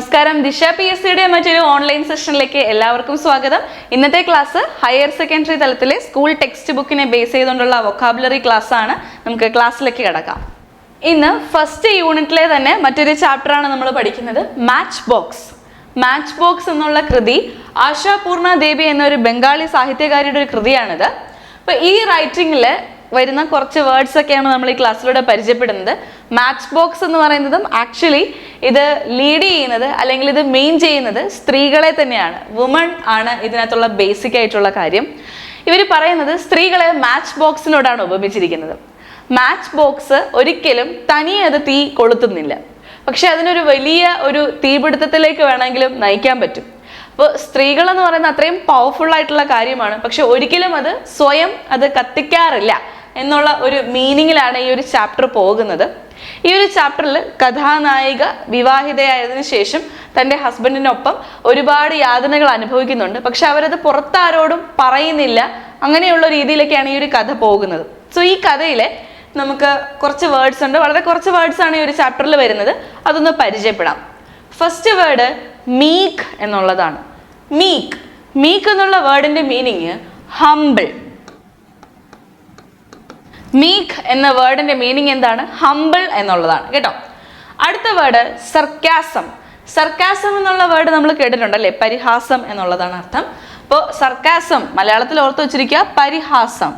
നമസ്കാരം, ദിശ PSCയുടെ മറ്റൊരു ഓൺലൈൻ സെഷനിലേക്ക് എല്ലാവർക്കും സ്വാഗതം. ഇന്നത്തെ ക്ലാസ് ഹയർ സെക്കൻഡറി തലത്തിലെ സ്കൂൾ ടെക്സ്റ്റ് ബുക്കിനെ ബേസ് ചെയ്തുകൊണ്ടുള്ള വൊക്കാബുലറി ക്ലാസ് ആണ്. നമുക്ക് ക്ലാസ്സിലേക്ക് കിടക്കാം. ഇന്ന് ഫസ്റ്റ് യൂണിറ്റിലെ തന്നെ മറ്റൊരു ചാപ്റ്ററാണ് നമ്മൾ പഠിക്കുന്നത്, മാച്ച് ബോക്സ്. മാച്ച് ബോക്സ് എന്നുള്ള കൃതി ആശാപൂർണ ദേവി എന്നൊരു ബംഗാളി സാഹിത്യകാരിയുടെ ഒരു കൃതിയാണിത്. അപ്പോൾ ഈ റൈറ്റിംഗിൽ വരുന്ന കുറച്ച് വേർഡ്സ് ഒക്കെയാണ് നമ്മൾ ഈ ക്ലാസ്സിലൂടെ പരിചയപ്പെടുന്നത്. മാച്ച് ബോക്സ് എന്ന് പറയുന്നതും ആക്ച്വലി ഇത് ലീഡ് ചെയ്യുന്നത് അല്ലെങ്കിൽ ഇത് മെയിൻ ചെയ്യുന്നത് സ്ത്രീകളെ തന്നെയാണ്. വുമൺ ആണ് ഇതിനകത്തുള്ള ബേസിക് ആയിട്ടുള്ള കാര്യം. ഇവർ പറയുന്നത് സ്ത്രീകളെ മാച്ച് ബോക്സിനോടാണ് ഉപമിച്ചിരിക്കുന്നത്. മാച്ച് ബോക്സ് ഒരിക്കലും തനിയെ അത് തീ കൊളുത്തുന്നില്ല, പക്ഷെ അതിനൊരു വലിയ ഒരു തീപിടുത്തത്തിലേക്ക് വേണമെങ്കിലും നയിക്കാൻ പറ്റും. അപ്പോൾ സ്ത്രീകൾ എന്ന് പറയുന്നത് അത്രയും പവർഫുൾ ആയിട്ടുള്ള കാര്യമാണ്, പക്ഷെ ഒരിക്കലും അത് സ്വയം അത് കത്തിക്കാറില്ല എന്നുള്ള ഒരു മീനിങ്ങിലാണ് ഈ ഒരു ചാപ്റ്റർ പോകുന്നത്. ഈ ഒരു ചാപ്റ്ററിൽ കഥാനായിക വിവാഹിതയായതിനു ശേഷം തൻ്റെ ഹസ്ബൻഡിനൊപ്പം ഒരുപാട് യാതനകൾ അനുഭവിക്കുന്നുണ്ട്, പക്ഷെ അവരത് പുറത്താരോടും പറയുന്നില്ല. അങ്ങനെയുള്ള രീതിയിലൊക്കെയാണ് ഈ ഒരു കഥ പോകുന്നത്. സോ ഈ കഥയിലെ നമുക്ക് കുറച്ച് വേർഡ്സ് ഉണ്ട്, വളരെ കുറച്ച് വേർഡ്സ് ആണ് ഈ ഒരു ചാപ്റ്ററിൽ വരുന്നത്. അതൊന്ന് പരിചയപ്പെടാം. ഫസ്റ്റ് വേർഡ് മീക്ക് എന്നുള്ളതാണ്. മീക്ക് മീക്ക് എന്നുള്ള വേർഡിന്റെ മീനിങ് ഹംബിൾ. മീക്ക് എന്ന വേർഡിന്റെ മീനിങ് എന്താണ്? ഹംബിൾ എന്നുള്ളതാണ് കേട്ടോ. അടുത്ത വേർഡ് സർക്കാസം. സർക്കാസം എന്നുള്ള വേർഡ് നമ്മൾ കേട്ടിട്ടുണ്ടല്ലേ, പരിഹാസം എന്നുള്ളതാണ് അർത്ഥം. അപ്പോൾ സർക്കാസം മലയാളത്തിൽ ഓർത്ത് വെച്ചിരിക്കുക, പരിഹാസം.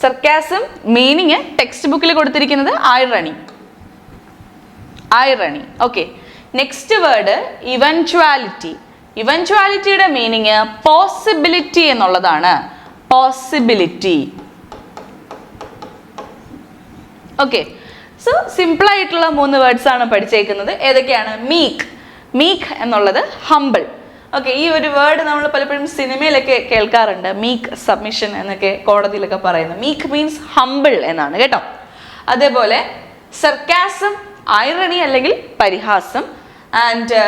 സർക്കാസം മീനിങ് ടെക്സ്റ്റ് ബുക്കിൽ കൊടുത്തിരിക്കുന്നത് irony. Irony. Okay. Next word eventuality. ഇവൻച്വാലിറ്റിയുടെ മീനിങ് പോസിബിലിറ്റി എന്നുള്ളതാണ്. പോസിബിലിറ്റി. ഓക്കെ. സോ സിമ്പിൾ ആയിട്ടുള്ള 3 വേർഡ്സ് ആണ് പഠിച്ചേക്കുന്നത്. ഏതൊക്കെയാണ്? മീക്ക്. മീക്ക് എന്നുള്ളത് ഹംബിൾ. ഓക്കെ. ഈ ഒരു വേർഡ് നമ്മൾ പലപ്പോഴും സിനിമയിലൊക്കെ കേൾക്കാറുണ്ട്, മീക്ക് സബ്മിഷൻ എന്നൊക്കെ കോടതിയിലൊക്കെ പറയുന്നത്. മീക്ക് മീൻസ് ഹംബിൾ എന്നാണ് കേട്ടോ. അതേപോലെ സർക്കാസം ഐറണി അല്ലെങ്കിൽ പരിഹാസം. ആൻഡ്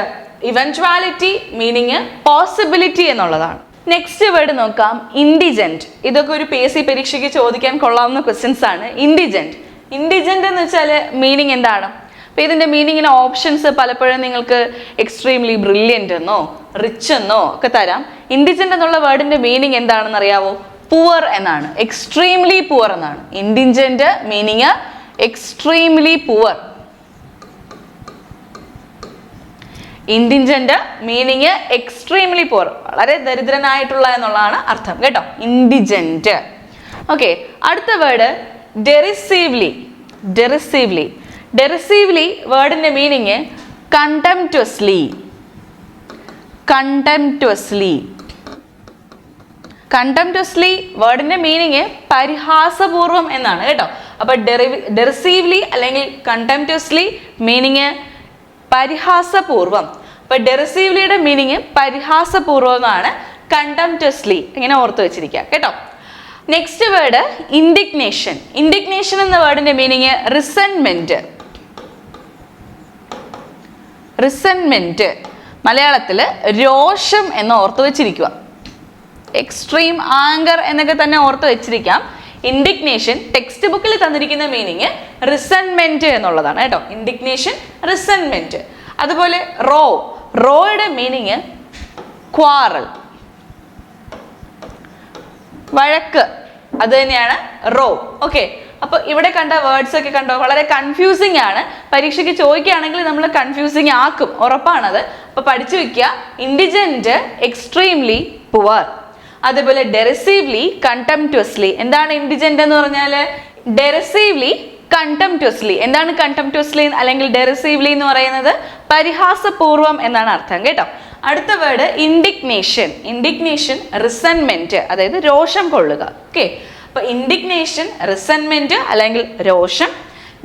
ഇവൻച്വാലിറ്റി മീനിങ് പോസിബിലിറ്റി എന്നുള്ളതാണ്. നെക്സ്റ്റ് വേർഡ് നോക്കാം, ഇൻഡിജന്റ്. ഇതൊക്കെ ഒരു PSC പരീക്ഷയ്ക്ക് ചോദിക്കാൻ കൊള്ളാവുന്ന ക്വസ്റ്റ്യൻസ് ആണ്. ഇൻഡിജന്റ്. ഇൻഡിജന്റ് എന്ന് വെച്ചാൽ മീനിങ് എന്താണ്? അപ്പോൾ ഇതിൻ്റെ മീനിങ്ങിന് ഓപ്ഷൻസ് പലപ്പോഴും നിങ്ങൾക്ക് എക്സ്ട്രീംലി ബ്രില്യൻ്റ് എന്നോ റിച്ച് എന്നോ ഒക്കെ തരാം. ഇൻഡിജന്റ് എന്നുള്ള വേർഡിന്റെ മീനിങ് എന്താണെന്ന് അറിയാവോ? പുവർ എന്നാണ്. എക്സ്ട്രീംലി പുവർ എന്നാണ്. Indigent meaning extremely poor. Indigent meaning extremely poor, വളരെ ദരിദ്രനായിട്ടുള്ള എന്നുള്ളതാണ് അർത്ഥം കേട്ടോ, ഇൻഡിജന്റ്. ഓക്കെ. അടുത്ത വേർഡ് ഡെറിസീവ്ലി. ഡെറിസീവ്ലി. ഡെറിസീവ്ലി വേർഡിന്റെ മീനിങ് കണ്ടംപ്റ്റുവസ്ലി. കണ്ടംപ്റ്റുവസ്ലി. കണ്ടംപ്റ്റുവസ്ലി വേർഡിന്റെ മീനിങ് പരിഹാസപൂർവം എന്നാണ് കേട്ടോ. അപ്പൊ ഡെറിസീവ്ലി അല്ലെങ്കിൽ കണ്ടംപ്റ്റുവസ്ലി മീനിങ് പരിഹാസപൂർവം. അപ്പൊ ഡെറിസീവ്ലിയുടെ മീനിങ് പരിഹാസപൂർവം എന്നാണ്. കണ്ടംപ്റ്റുവസ്ലി ഇങ്ങനെ ഓർത്ത് വെച്ചിരിക്കുക കേട്ടോ. Next word indignation. ഇൻഡിഗ്നേഷൻ എന്ന വേർഡിന്റെ മീനിങ് റിസെന്റ്മെന്റ്. റിസെന്റ്മെന്റ് മലയാളത്തിൽ രോഷം എന്ന് ഓർത്ത് വെച്ചിരിക്കുക. എക്സ്ട്രീം ആങ്കർ എന്നൊക്കെ തന്നെ ഓർത്ത് വെച്ചിരിക്കാം. ഇൻഡിഗ്നേഷൻ ടെക്സ്റ്റ് ബുക്കിൽ തന്നിരിക്കുന്ന മീനിങ് റിസെന്റ്മെന്റ് എന്നുള്ളതാണ് കേട്ടോ. ഇൻഡിഗ്നേഷൻ, റിസെന്റ്മെന്റ്. അതുപോലെ റോ. റോയുടെ മീനിങ് ക്വാറൽ, വഴക്ക്. അത് തന്നെയാണ് റോ. ഓക്കെ. അപ്പൊ ഇവിടെ കണ്ട വേർഡ്സ് ഒക്കെ കണ്ടോ, വളരെ കൺഫ്യൂസിങ് ആണ്. പരീക്ഷയ്ക്ക് ചോദിക്കുകയാണെങ്കിൽ നമ്മൾ കൺഫ്യൂസിങ് ആക്കും, ഉറപ്പാണത്. അപ്പൊ പഠിച്ചു വെക്കുക. ഇൻഡിജന്റ് എക്സ്ട്രീംലി പുവർ. അതേപോലെ ഡെറിസീവ്ലി കണ്ടംപ്റ്റുവസ്ലി. എന്താണ് ഇൻഡിജന്റ് എന്ന് പറഞ്ഞാല്? ഡെറിസീവ്ലി കണ്ടംപ്റ്റുവസ്ലി. എന്താണ് കണ്ടംപ്റ്റുവസ്ലി അല്ലെങ്കിൽ ഡെറിസീവ്ലി എന്ന് പറയുന്നത്? പരിഹാസപൂർവം എന്നാണ് അർത്ഥം കേട്ടോ. അടുത്ത വേർഡ് ഇൻഡിഗ്നേഷൻ. ഇൻഡിഗ്നേഷൻ റിസെന്റ്മെന്റ്, അതായത് രോഷം കൊള്ളുക. ഓക്കെ. അപ്പൊ ഇൻഡിഗ്നേഷൻ, റിസെന്റ്മെന്റ് അല്ലെങ്കിൽ രോഷം.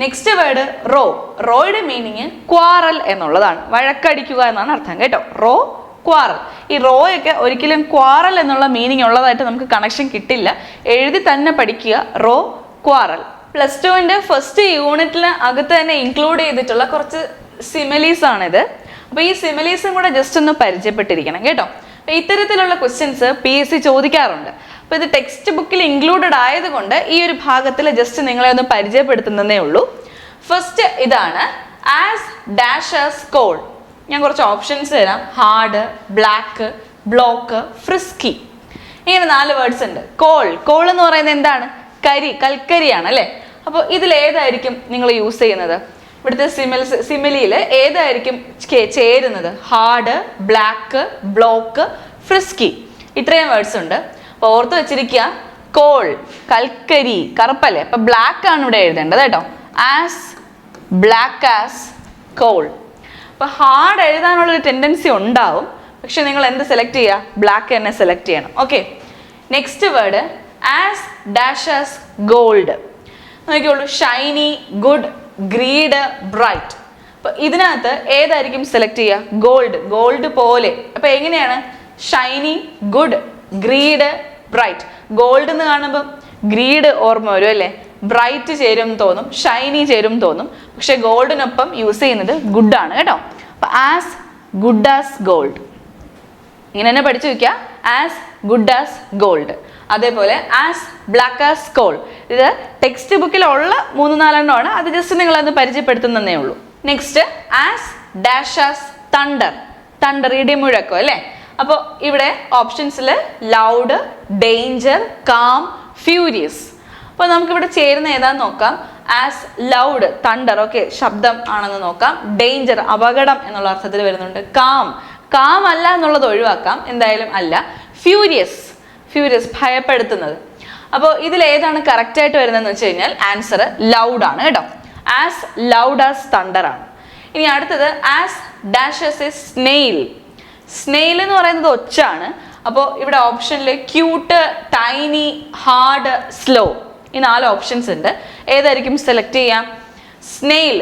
Next word row. റോയുടെ മീനിങ് ക്വാറൽ എന്നുള്ളതാണ്. വഴക്കടിക്കുക എന്നാണ് അർത്ഥം കേട്ടോ. Raw, quarrel. ഈ റോ ഒക്കെ ഒരിക്കലും ക്വാറൽ എന്നുള്ള മീനിങ് ഉള്ളതായിട്ട് നമുക്ക് കണക്ഷൻ കിട്ടില്ല. എഴുതി തന്നെ പഠിക്കുക, റോ, ക്വാറൽ. +2ന്റെ ഫസ്റ്റ് യൂണിറ്റിന് അകത്ത് തന്നെ ഇൻക്ലൂഡ് ചെയ്തിട്ടുള്ള കുറച്ച് സിമിലീസ് ആണിത്. അപ്പോൾ ഈ സിമിലീസും കൂടെ ജസ്റ്റ് ഒന്ന് പരിചയപ്പെട്ടിരിക്കണം കേട്ടോ. അപ്പോൾ ഇത്തരത്തിലുള്ള ക്വസ്റ്റ്യൻസ് PSC ചോദിക്കാറുണ്ട്. അപ്പോൾ ഇത് ടെക്സ്റ്റ് ബുക്കിൽ ഇൻക്ലൂഡഡ് ആയതുകൊണ്ട് ഈ ഒരു ഭാഗത്തിൽ ജസ്റ്റ് നിങ്ങളെ ഒന്ന് പരിചയപ്പെടുത്തുന്നതേ ഉള്ളൂ. ഫസ്റ്റ് ഇതാണ് ആസ് ഡാഷ് ആസ് കോൾ. ഞാൻ കുറച്ച് ഓപ്ഷൻസ് തരാം. Hard, black, block, frisky. ഇങ്ങനെ 4 വേർഡ്സ് ഉണ്ട്. കോൾ, കോൾ എന്ന് പറയുന്നത് എന്താണ്? കരി, കൽക്കരിയാണ് അല്ലേ? അപ്പോൾ ഇതിലേതായിരിക്കും നിങ്ങൾ യൂസ് ചെയ്യുന്നത്? ഇവിടുത്തെ സിമിലിയിൽ ഏതായിരിക്കും ചേരുന്നത്? Hard, black, block, frisky. ഇത്രയും വേർഡ്സ് ഉണ്ട്. അപ്പോൾ ഓർത്ത് വെച്ചിരിക്കുക, കോൾ കൽക്കരി, കറുപ്പല്ലേ? അപ്പൊ ബ്ലാക്ക് ആണ് ഇവിടെ എഴുതേണ്ടത് കേട്ടോ. As black as call. അപ്പൊ ഹാർഡ് എഴുതാനുള്ളൊരു ടെൻഡൻസി ഉണ്ടാവും, പക്ഷെ നിങ്ങൾ എന്ത് സെലക്ട് ചെയ്യുക? ബ്ലാക്ക് തന്നെ സെലക്ട് ചെയ്യണം. Okay. Next word as dash as gold. നോക്കിക്കോളൂ, ഷൈനി, ഗുഡ്, ഗ്രീഡ്, ബ്രൈറ്റ്. അപ്പൊ ഇതിനകത്ത് ഏതായിരിക്കും സെലക്ട് ചെയ്യുക? ഗോൾഡ്, ഗോൾഡ് പോലെ. അപ്പൊ എങ്ങനെയാണ്? Shiny, good, greed, bright. Gold എന്ന് കാണുമ്പോൾ ഗ്രീഡ് ഓർമ്മ വരും അല്ലേ? ബ്രൈറ്റ് ചേരും തോന്നും, ഷൈനി ചേരും തോന്നും, പക്ഷെ ഗോൾഡിനൊപ്പം യൂസ് ചെയ്യുന്നത് ഗുഡ് ആണ് കേട്ടോ. അപ്പൊ ആസ് ഗുഡ് ആസ് ഗോൾഡ്, ഇങ്ങനെ തന്നെ പഠിച്ചു വെക്കുക. As good as gold. അതേപോലെ ആസ് ബ്ലാക്ക് ആസ് കോൾ. ഇത് ടെക്സ്റ്റ് ബുക്കിലുള്ള 3-4 എണ്ണമാണ്. അത് ജസ്റ്റ് നിങ്ങളത് പരിചയപ്പെടുത്തുന്നതേ ഉള്ളൂ. Next as dash as thunder. Thunder, ഇടിമുഴക്കം അല്ലേ? അപ്പോൾ ഇവിടെ ഓപ്ഷൻസിൽ ലൗഡ്, ഡേഞ്ചർ, കാം, ഫ്യൂരിയസ്. അപ്പോൾ നമുക്കിവിടെ ചേരുന്ന ഏതാന്ന് നോക്കാം. ആസ് ലൗഡ്, തണ്ടർ, ഓക്കെ, ശബ്ദം ആണെന്ന് നോക്കാം. ഡേഞ്ചർ, അപകടം എന്നുള്ള അർത്ഥത്തിൽ വരുന്നുണ്ട്. കാം, കാം അല്ല എന്നുള്ളത് ഒഴിവാക്കാം, എന്തായാലും അല്ല. ഫ്യൂരിയസ്, ഫ്യൂരിയസ്, ഭയപ്പെടുത്തുന്നത്. അപ്പോൾ ഇതിൽ ഏതാണ് കറക്റ്റ് ആയിട്ട് വരുന്നതെന്ന് വെച്ച് കഴിഞ്ഞാൽ ആൻസർ ലൗഡ് ആണ് കേട്ടോ. ആസ് ലൗഡ് ആസ് തണ്ടർ ആണ്. ഇനി അടുത്തത് as dash as A snail. Snail എന്ന് പറയുന്നത് ഒച്ചാണ്. അപ്പോൾ ഇവിടെ ഓപ്ഷനിൽ ക്യൂട്ട്, ടൈനി, ഹാർഡ്, സ്ലോ, ഈ 4 ഓപ്ഷൻസ് ഉണ്ട്. ഏതായിരിക്കും സെലക്ട് ചെയ്യാം? സ്നെയിൽ,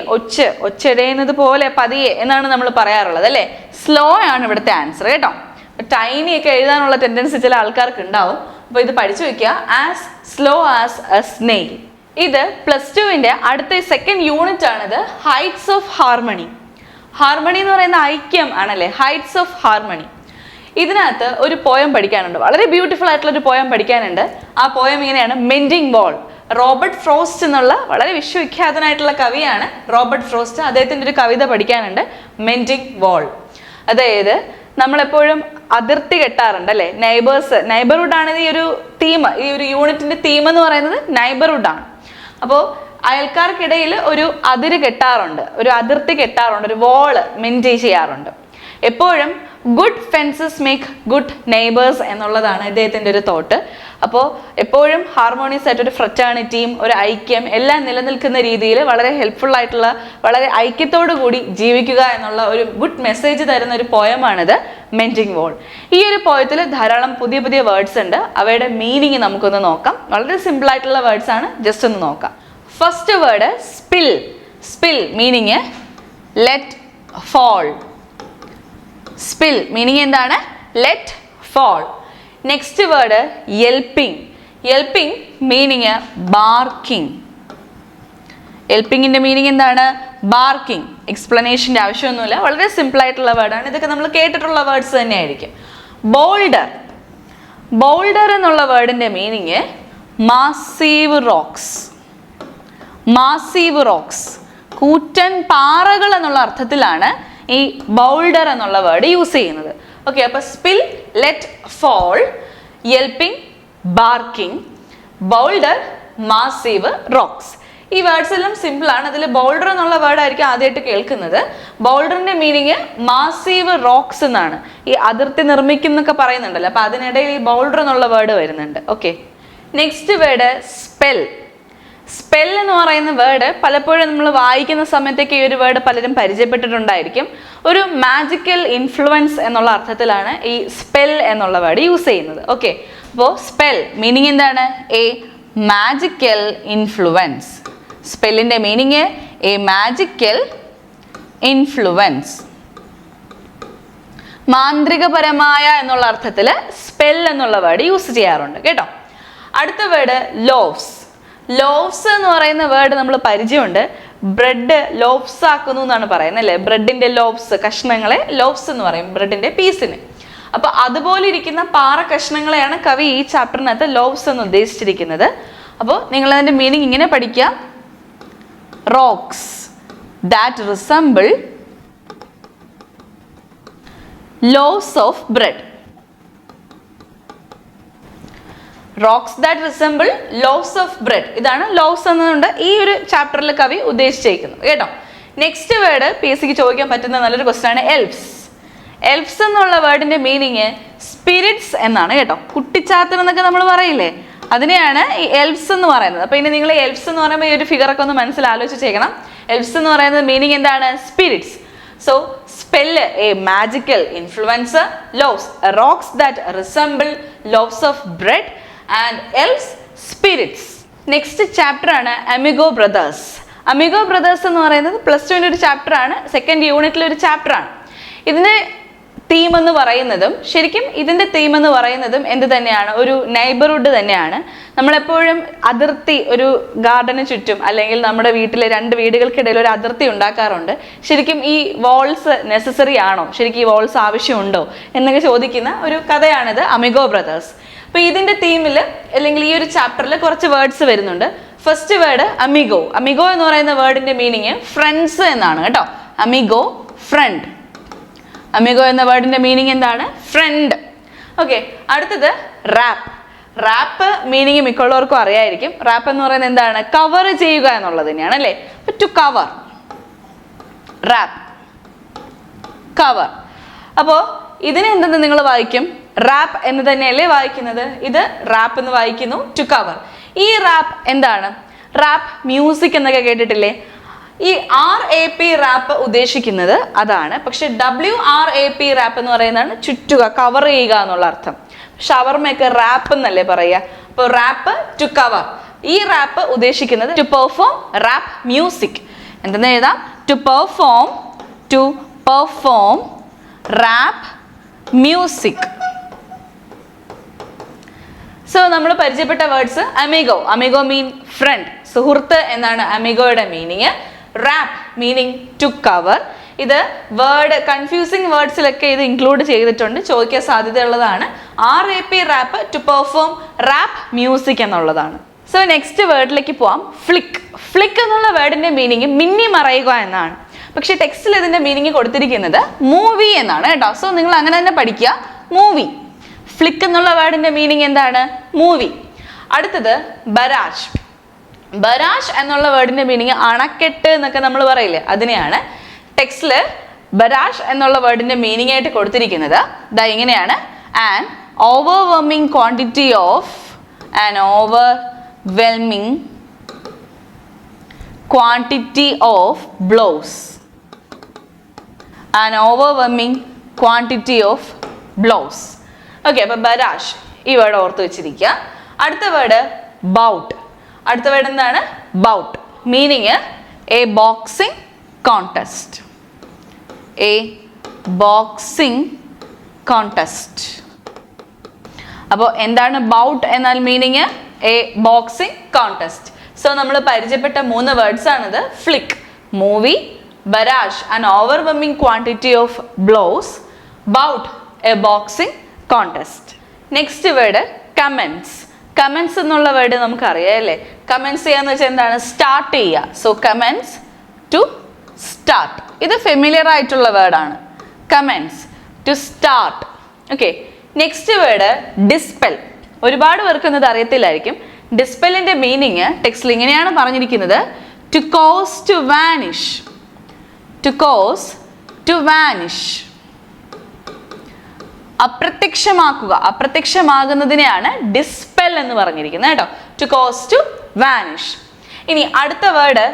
ഒച്ചെടയുന്നത് പോലെ പതിയെ എന്നാണ് നമ്മൾ പറയാറുള്ളത് അല്ലേ? സ്ലോ ആണ് ഇവിടുത്തെ ആൻസർ കേട്ടോ. ടൈനി ഒക്കെ എഴുതാനുള്ള ടെൻഡൻസി ചില ആൾക്കാർക്ക് ഉണ്ടാവും. അപ്പോൾ ഇത് പഠിച്ചു വെക്കുക. As slow as A snail. ഇത് +2-ന്റെ അടുത്ത സെക്കൻഡ് യൂണിറ്റ് ആണിത്. Heights of harmony. ഹാർമണി എന്ന് പറയുന്ന ഐക്യം ആണല്ലേ? Heights of harmony. ഇതിനകത്ത് ഒരു പോയം പഠിക്കാനുണ്ട്. വളരെ ബ്യൂട്ടിഫുൾ ആയിട്ടുള്ള ഒരു പോയം പഠിക്കാനുണ്ട്. ആ പോയം ഇങ്ങനെയാണ്: മെൻഡിങ് വാൾ. റോബർട്ട് ഫ്രോസ്റ്റ് എന്നുള്ള വളരെ വിശ്വവിഖ്യാതനായിട്ടുള്ള കവിയാണ് റോബർട്ട് ഫ്രോസ്റ്റ്. അദ്ദേഹത്തിൻ്റെ ഒരു കവിത പഠിക്കാനുണ്ട്, മെൻഡിങ് വാൾ. അതായത് നമ്മളെപ്പോഴും അതിർത്തി കെട്ടാറുണ്ട് അല്ലേ? നൈബർഹുഡ് ആണ് ഈ ഒരു തീം. ഈ ഒരു യൂണിറ്റിന്റെ തീം എന്ന് പറയുന്നത് നൈബർഹുഡ് ആണ്. അപ്പോൾ അയൽക്കാർക്കിടയിൽ ഒരു അതിര് കെട്ടാറുണ്ട്, ഒരു അതിർത്തി കെട്ടാറുണ്ട്, ഒരു വാള് മെയിൻറ്റെയിൻ ചെയ്യാറുണ്ട്. എപ്പോഴും good fences make good neighbours എന്നുള്ളതാണ് ഇദ്ദേഹത്തിൻ്റെ ഒരു തോട്ട്. അപ്പോൾ എപ്പോഴും ഹാർമോണിയസ് ആയിട്ട് ഒരു ഫ്രറ്റേണിറ്റിയും ഒരു ഐക്യം എല്ലാം നിലനിൽക്കുന്ന രീതിയിൽ വളരെ ഹെൽപ്ഫുൾ ആയിട്ടുള്ള, വളരെ ഐക്യത്തോടു കൂടി ജീവിക്കുക എന്നുള്ള ഒരു ഗുഡ് മെസ്സേജ് തരുന്ന ഒരു പോയമാണിത്, മെൻഡിങ് വാൾ. ഈ ഒരു പോയത്തിൽ ധാരാളം പുതിയ പുതിയ വേർഡ്സ് ഉണ്ട്. അവയുടെ മീനിങ് നമുക്കൊന്ന് നോക്കാം. വളരെ സിമ്പിൾ ആയിട്ടുള്ള വേർഡ്സ് ആണ്, ജസ്റ്റ് ഒന്ന് നോക്കാം. First word spill. Spill meaning let fall. Spill meaning എന്താണ്? Let fall. Next word yelping. Yelping meaning barking. യെൽപ്പിങ്ങിന്റെ മീനിങ് എന്താണ്? ബാർക്കിംഗ്. എക്സ്പ്ലനേഷൻ്റെ ആവശ്യമൊന്നുമില്ല, വളരെ സിമ്പിൾ ആയിട്ടുള്ള വേർഡാണ്. ഇതൊക്കെ നമ്മൾ കേട്ടിട്ടുള്ള വേർഡ്സ് തന്നെയായിരിക്കും. ബോൾഡർ. ബോൾഡർ എന്നുള്ള വേർഡിന്റെ meaning massive rocks. Massive rocks, കൂറ്റൻ പാറകൾ എന്നുള്ള അർത്ഥത്തിലാണ് ഈ ബൗൾഡർ എന്നുള്ള വേർഡ് യൂസ് ചെയ്യുന്നത്. ഓക്കെ, അപ്പൊ spill, let fall, yelping, barking, boulder, massive rocks. ഈ വേർഡ്സ് എല്ലാം സിമ്പിൾ ആണ്. അതിൽ ബൗൾഡർ എന്നുള്ള വേർഡ് ആയിരിക്കും ആദ്യമായിട്ട് കേൾക്കുന്നത്. ബൗൾഡറിന്റെ മീനിങ് മാസീവ് റോക്സ് എന്നാണ്. ഈ അതിർത്തി നിർമ്മിക്കും എന്നൊക്കെ പറയുന്നുണ്ടല്ലോ, അപ്പൊ അതിനിടയിൽ ഈ ബൗൾഡർ എന്നുള്ള വേർഡ് വരുന്നുണ്ട്. Okay, next word spell. Spell എന്ന് പറയുന്ന വേർഡ് പലപ്പോഴും നമ്മൾ വായിക്കുന്ന സമയത്തേക്ക് ഈ ഒരു വേർഡ് പലരും പരിചയപ്പെട്ടിട്ടുണ്ടായിരിക്കും. ഒരു മാജിക്കൽ ഇൻഫ്ലുവൻസ് എന്നുള്ള അർത്ഥത്തിലാണ് ഈ സ്പെൽ എന്നുള്ള വേർഡ് യൂസ് ചെയ്യുന്നത്. ഓക്കെ, അപ്പോൾ സ്പെൽ മീനിങ് എന്താണ്? A magical influence. സ്പെല്ലിൻ്റെ മീനിങ് എ മാജിക്കൽ ഇൻഫ്ലുവൻസ്. മാന്ത്രികപരമായ എന്നുള്ള അർത്ഥത്തിൽ സ്പെൽ എന്നുള്ള വേർഡ് യൂസ് ചെയ്യാറുണ്ട് കേട്ടോ. അടുത്ത വേർഡ് ലോവ്സ്. ലോവ്സ് എന്ന് പറയുന്ന വേർഡ് നമ്മൾ പരിചയമുണ്ട്. ബ്രെഡ് ലോവ്സ് ആക്കുന്നു എന്നാണ് പറയുന്നത് അല്ലേ? ബ്രെഡിന്റെ ലോവ്സ്, കഷ്ണങ്ങളെ ലോവ്സ് എന്ന് പറയും, ബ്രെഡിന്റെ പീസിന്. അപ്പൊ അതുപോലെ ഇരിക്കുന്ന പാറ കഷ്ണങ്ങളെയാണ് കവി ഈ ചാപ്റ്ററിനകത്ത് ലോവ്സ് എന്ന് ഉദ്ദേശിച്ചിരിക്കുന്നത്. അപ്പോൾ നിങ്ങൾ അതിന്റെ മീനിങ് ഇങ്ങനെ പഠിക്കുക: rocks, that resemble loaves of bread. Rocks that resemble loaves of bread. ഇതാണ് loaves എന്നുകൊണ്ട് ഈ ഒരു ചാപ്റ്ററിൽ കവി ഉദ്ദേശിച്ചിരിക്കുന്നത് കേട്ടോ. നെക്സ്റ്റ് വേർഡ് പി എസ് സിക്ക് ചോദിക്കാൻ പറ്റുന്ന നല്ലൊരു ക്വസ്റ്റ്യൻ ആണ് എൽഫ്സ്. എൽഫ്സ് എന്നുള്ള വേർഡിന്റെ മീനിങ് സ്പിരിറ്റ്സ് എന്നാണ് കേട്ടോ. കുട്ടിച്ചാത്തൻ എന്നൊക്കെ നമ്മൾ പറയില്ലേ, അതിനെയാണ് ഈ എൽഫ്സ് എന്ന് പറയുന്നത്. അപ്പൊ ഇനി നിങ്ങൾ എൽഫ്സ് എന്ന് പറയുമ്പോൾ ഈ ഒരു ഫിഗറൊക്കെ ഒന്ന് മനസ്സിലാലോചിച്ചേക്കണം. എൽഫ്സ് എന്ന് പറയുന്നത് മീനിങ് എന്താണ്? Spirits. So spell a magical influencer, loaves rocks that resemble loaves of bread and elfs spirits. Next chapter ആണ് അമിഗോ ബ്രദേഴ്സ്. അമിഗോ ബ്രദേഴ്സ് എന്ന് പറയുന്നത് +2 ഒരു ചാപ്റ്റർ ആണ്, സെക്കൻഡ് യൂണിറ്റിലെ ഒരു ചാപ്റ്റർ ആണ്. ഇതിന്റെ തീം എന്ന് പറയുന്നതും ശരിക്കും ഇതിന്റെ തീം എന്ന് പറയുന്നതും എന്ത് തന്നെയാണ്? ഒരു നൈബർഹുഡ് തന്നെയാണ്. നമ്മളെപ്പോഴും അതിർത്തി, ഒരു ഗാർഡന് ചുറ്റും അല്ലെങ്കിൽ നമ്മുടെ വീട്ടിലെ 2 വീടുകൾക്കിടയിൽ ഒരു അതിർത്തി ഉണ്ടാക്കാറുണ്ട്. ശരിക്കും ഈ വാൾസ് നെസസറി ആണോ, ശരിക്കും ഈ വാൾസ് ആവശ്യമുണ്ടോ എന്നൊക്കെ ചോദിക്കുന്ന ഒരു കഥയാണിത് അമിഗോ ബ്രദേഴ്സ്. അപ്പൊ ഇതിന്റെ തീമിൽ അല്ലെങ്കിൽ ഈ ഒരു ചാപ്റ്ററിൽ കുറച്ച് വേർഡ്സ് വരുന്നുണ്ട്. First word amigo. അമിഗോ എന്ന് പറയുന്ന വേർഡിന്റെ മീനിങ് ഫ്രണ്ട്സ് എന്നാണ് കേട്ടോ. Amigo, friend. അമിഗോ എന്ന വേർഡിന്റെ മീനിങ് എന്താണ്? ഫ്രണ്ട്. ഓക്കെ, അടുത്തത് റാപ്പ്. റാപ്പ് മീനിങ് മിക്കുള്ളവർക്കും അറിയായിരിക്കും. റാപ്പ് എന്ന് പറയുന്നത് എന്താണ്? കവർ ചെയ്യുക എന്നുള്ളത് തന്നെയാണ് അല്ലേ. To cover, wrap, cover. അപ്പോ ഇതിനെ എന്തെന്ന് നിങ്ങൾ വായിക്കും? റാപ്പ് എന്ന് തന്നെയല്ലേ വായിക്കുന്നത്? ഇത് റാപ്പ് എന്ന് വായിക്കുന്നു, ടു കവർ. ഈ റാപ്പ് എന്താണ്? റാപ്പ് മ്യൂസിക് എന്നൊക്കെ കേട്ടിട്ടില്ലേ? ഈ RAP റാപ്പ് ഉദ്ദേശിക്കുന്നത് അതാണ്. പക്ഷെ WRAP റാപ്പ് എന്ന് പറയുന്നതാണ് ചുറ്റുക, കവർ ചെയ്യുക എന്നുള്ള അർത്ഥം. ഷവർമയൊക്കെ റാപ്പ് എന്നല്ലേ പറയുക. അപ്പോൾ റാപ്പ്, ടു കവർ. ഈ റാപ്പ് ഉദ്ദേശിക്കുന്നത് ടു പെർഫോം റാപ്പ് മ്യൂസിക്. എന്തെന്ന് എഴുതാം? To perform rap music. So നമ്മൾ പരിചയപ്പെട്ട words amigo. Amigo mean friend, സുഹൃത്ത് എന്നാണ് അമിഗോയുടെ meaning. Rap meaning to cover. ഇത് വേർഡ് കൺഫ്യൂസിങ് വേർഡ്സിലൊക്കെ ഇത് ഇൻക്ലൂഡ് ചെയ്തിട്ടുണ്ട്, ചോദിക്കാൻ സാധ്യതയുള്ളതാണ്. RAP rap, to perform rap music എന്നുള്ളതാണ്. സോ നെക്സ്റ്റ് വേർഡിലേക്ക് പോവാം. ഫ്ലിക്ക്. ഫ്ലിക്ക് എന്നുള്ള വേർഡിന്റെ മീനിങ് മിന്നി മറയുക എന്നാണ്. പക്ഷെ ടെക്സ്റ്റിൽ ഇതിന്റെ മീനിങ് കൊടുത്തിരിക്കുന്നത് മൂവി എന്നാണ് കേട്ടോ. സോ നിങ്ങൾ അങ്ങനെ തന്നെ പഠിക്കുക, മൂവി. ഫ്ലിക്ക് എന്നുള്ള വേർഡിന്റെ മീനിങ് എന്താണ്? മൂവി. അടുത്തത് ബരാജ്. ബരാജ് എന്നുള്ള വേർഡിന്റെ മീനിങ് അണക്കെട്ട് എന്നൊക്കെ നമ്മൾ പറയില്ലേ, അതിനെയാണ് ടെക്സ്റ്റില് ബരാജ് എന്നുള്ള വേർഡിന്റെ മീനിങ് ആയിട്ട് കൊടുത്തിരിക്കുന്നത്. ദാ ഇങ്ങനെയാണ്: an overwhelming quantity of, an overwhelming quantity of blows, an overwhelming quantity of blows. Okay, അപ്പൊ ബരാജ് ഈ വേർഡ് ഓർത്ത് വെച്ചിരിക്കുക. അടുത്ത വേർഡ് ബൗട്ട്. അടുത്ത വേർഡ് എന്താണ്? Bout. Meaning a boxing contest, a boxing contest. അപ്പോൾ എന്താണ് ബൗട്ട് എന്നാൽ meaning? A boxing contest. So നമ്മൾ പരിചയപ്പെട്ട 3 വേർഡ്സ് ആണിത്. Flick, movie; barrage, an overwhelming quantity of blows; bout, a boxing contest. Next word commence. Commence എന്നുള്ള word നമുക്ക് അറിയാം അല്ലേ. കമൻസ് ചെയ്യാന്ന് വെച്ചാൽ എന്താണ്? സ്റ്റാർട്ട് ചെയ്യുക. So commence, to start. ഇത് ഫെമിലിയർ ആയിട്ടുള്ള വേർഡാണ്. Commence, to start. Okay, next word dispel. ഒരുപാട് പേർക്ക് ഇത് അറിയത്തില്ലായിരിക്കും. ഡിസ്പെല്ലിന്റെ മീനിങ് ടെക്സ്റ്റിൽ ഇങ്ങനെയാണ് പറഞ്ഞിരിക്കുന്നത്: to cause to vanish, to cause to vanish. അപ്രത്യക്ഷമാക്കുക, അപ്രത്യക്ഷമാകുന്നതിനെയാണ് ഡിസ്പെൽ എന്ന് പറഞ്ഞിരിക്കുന്നത് കേട്ടോ. To cause to vanish. ഇനി അടുത്ത വേർഡ്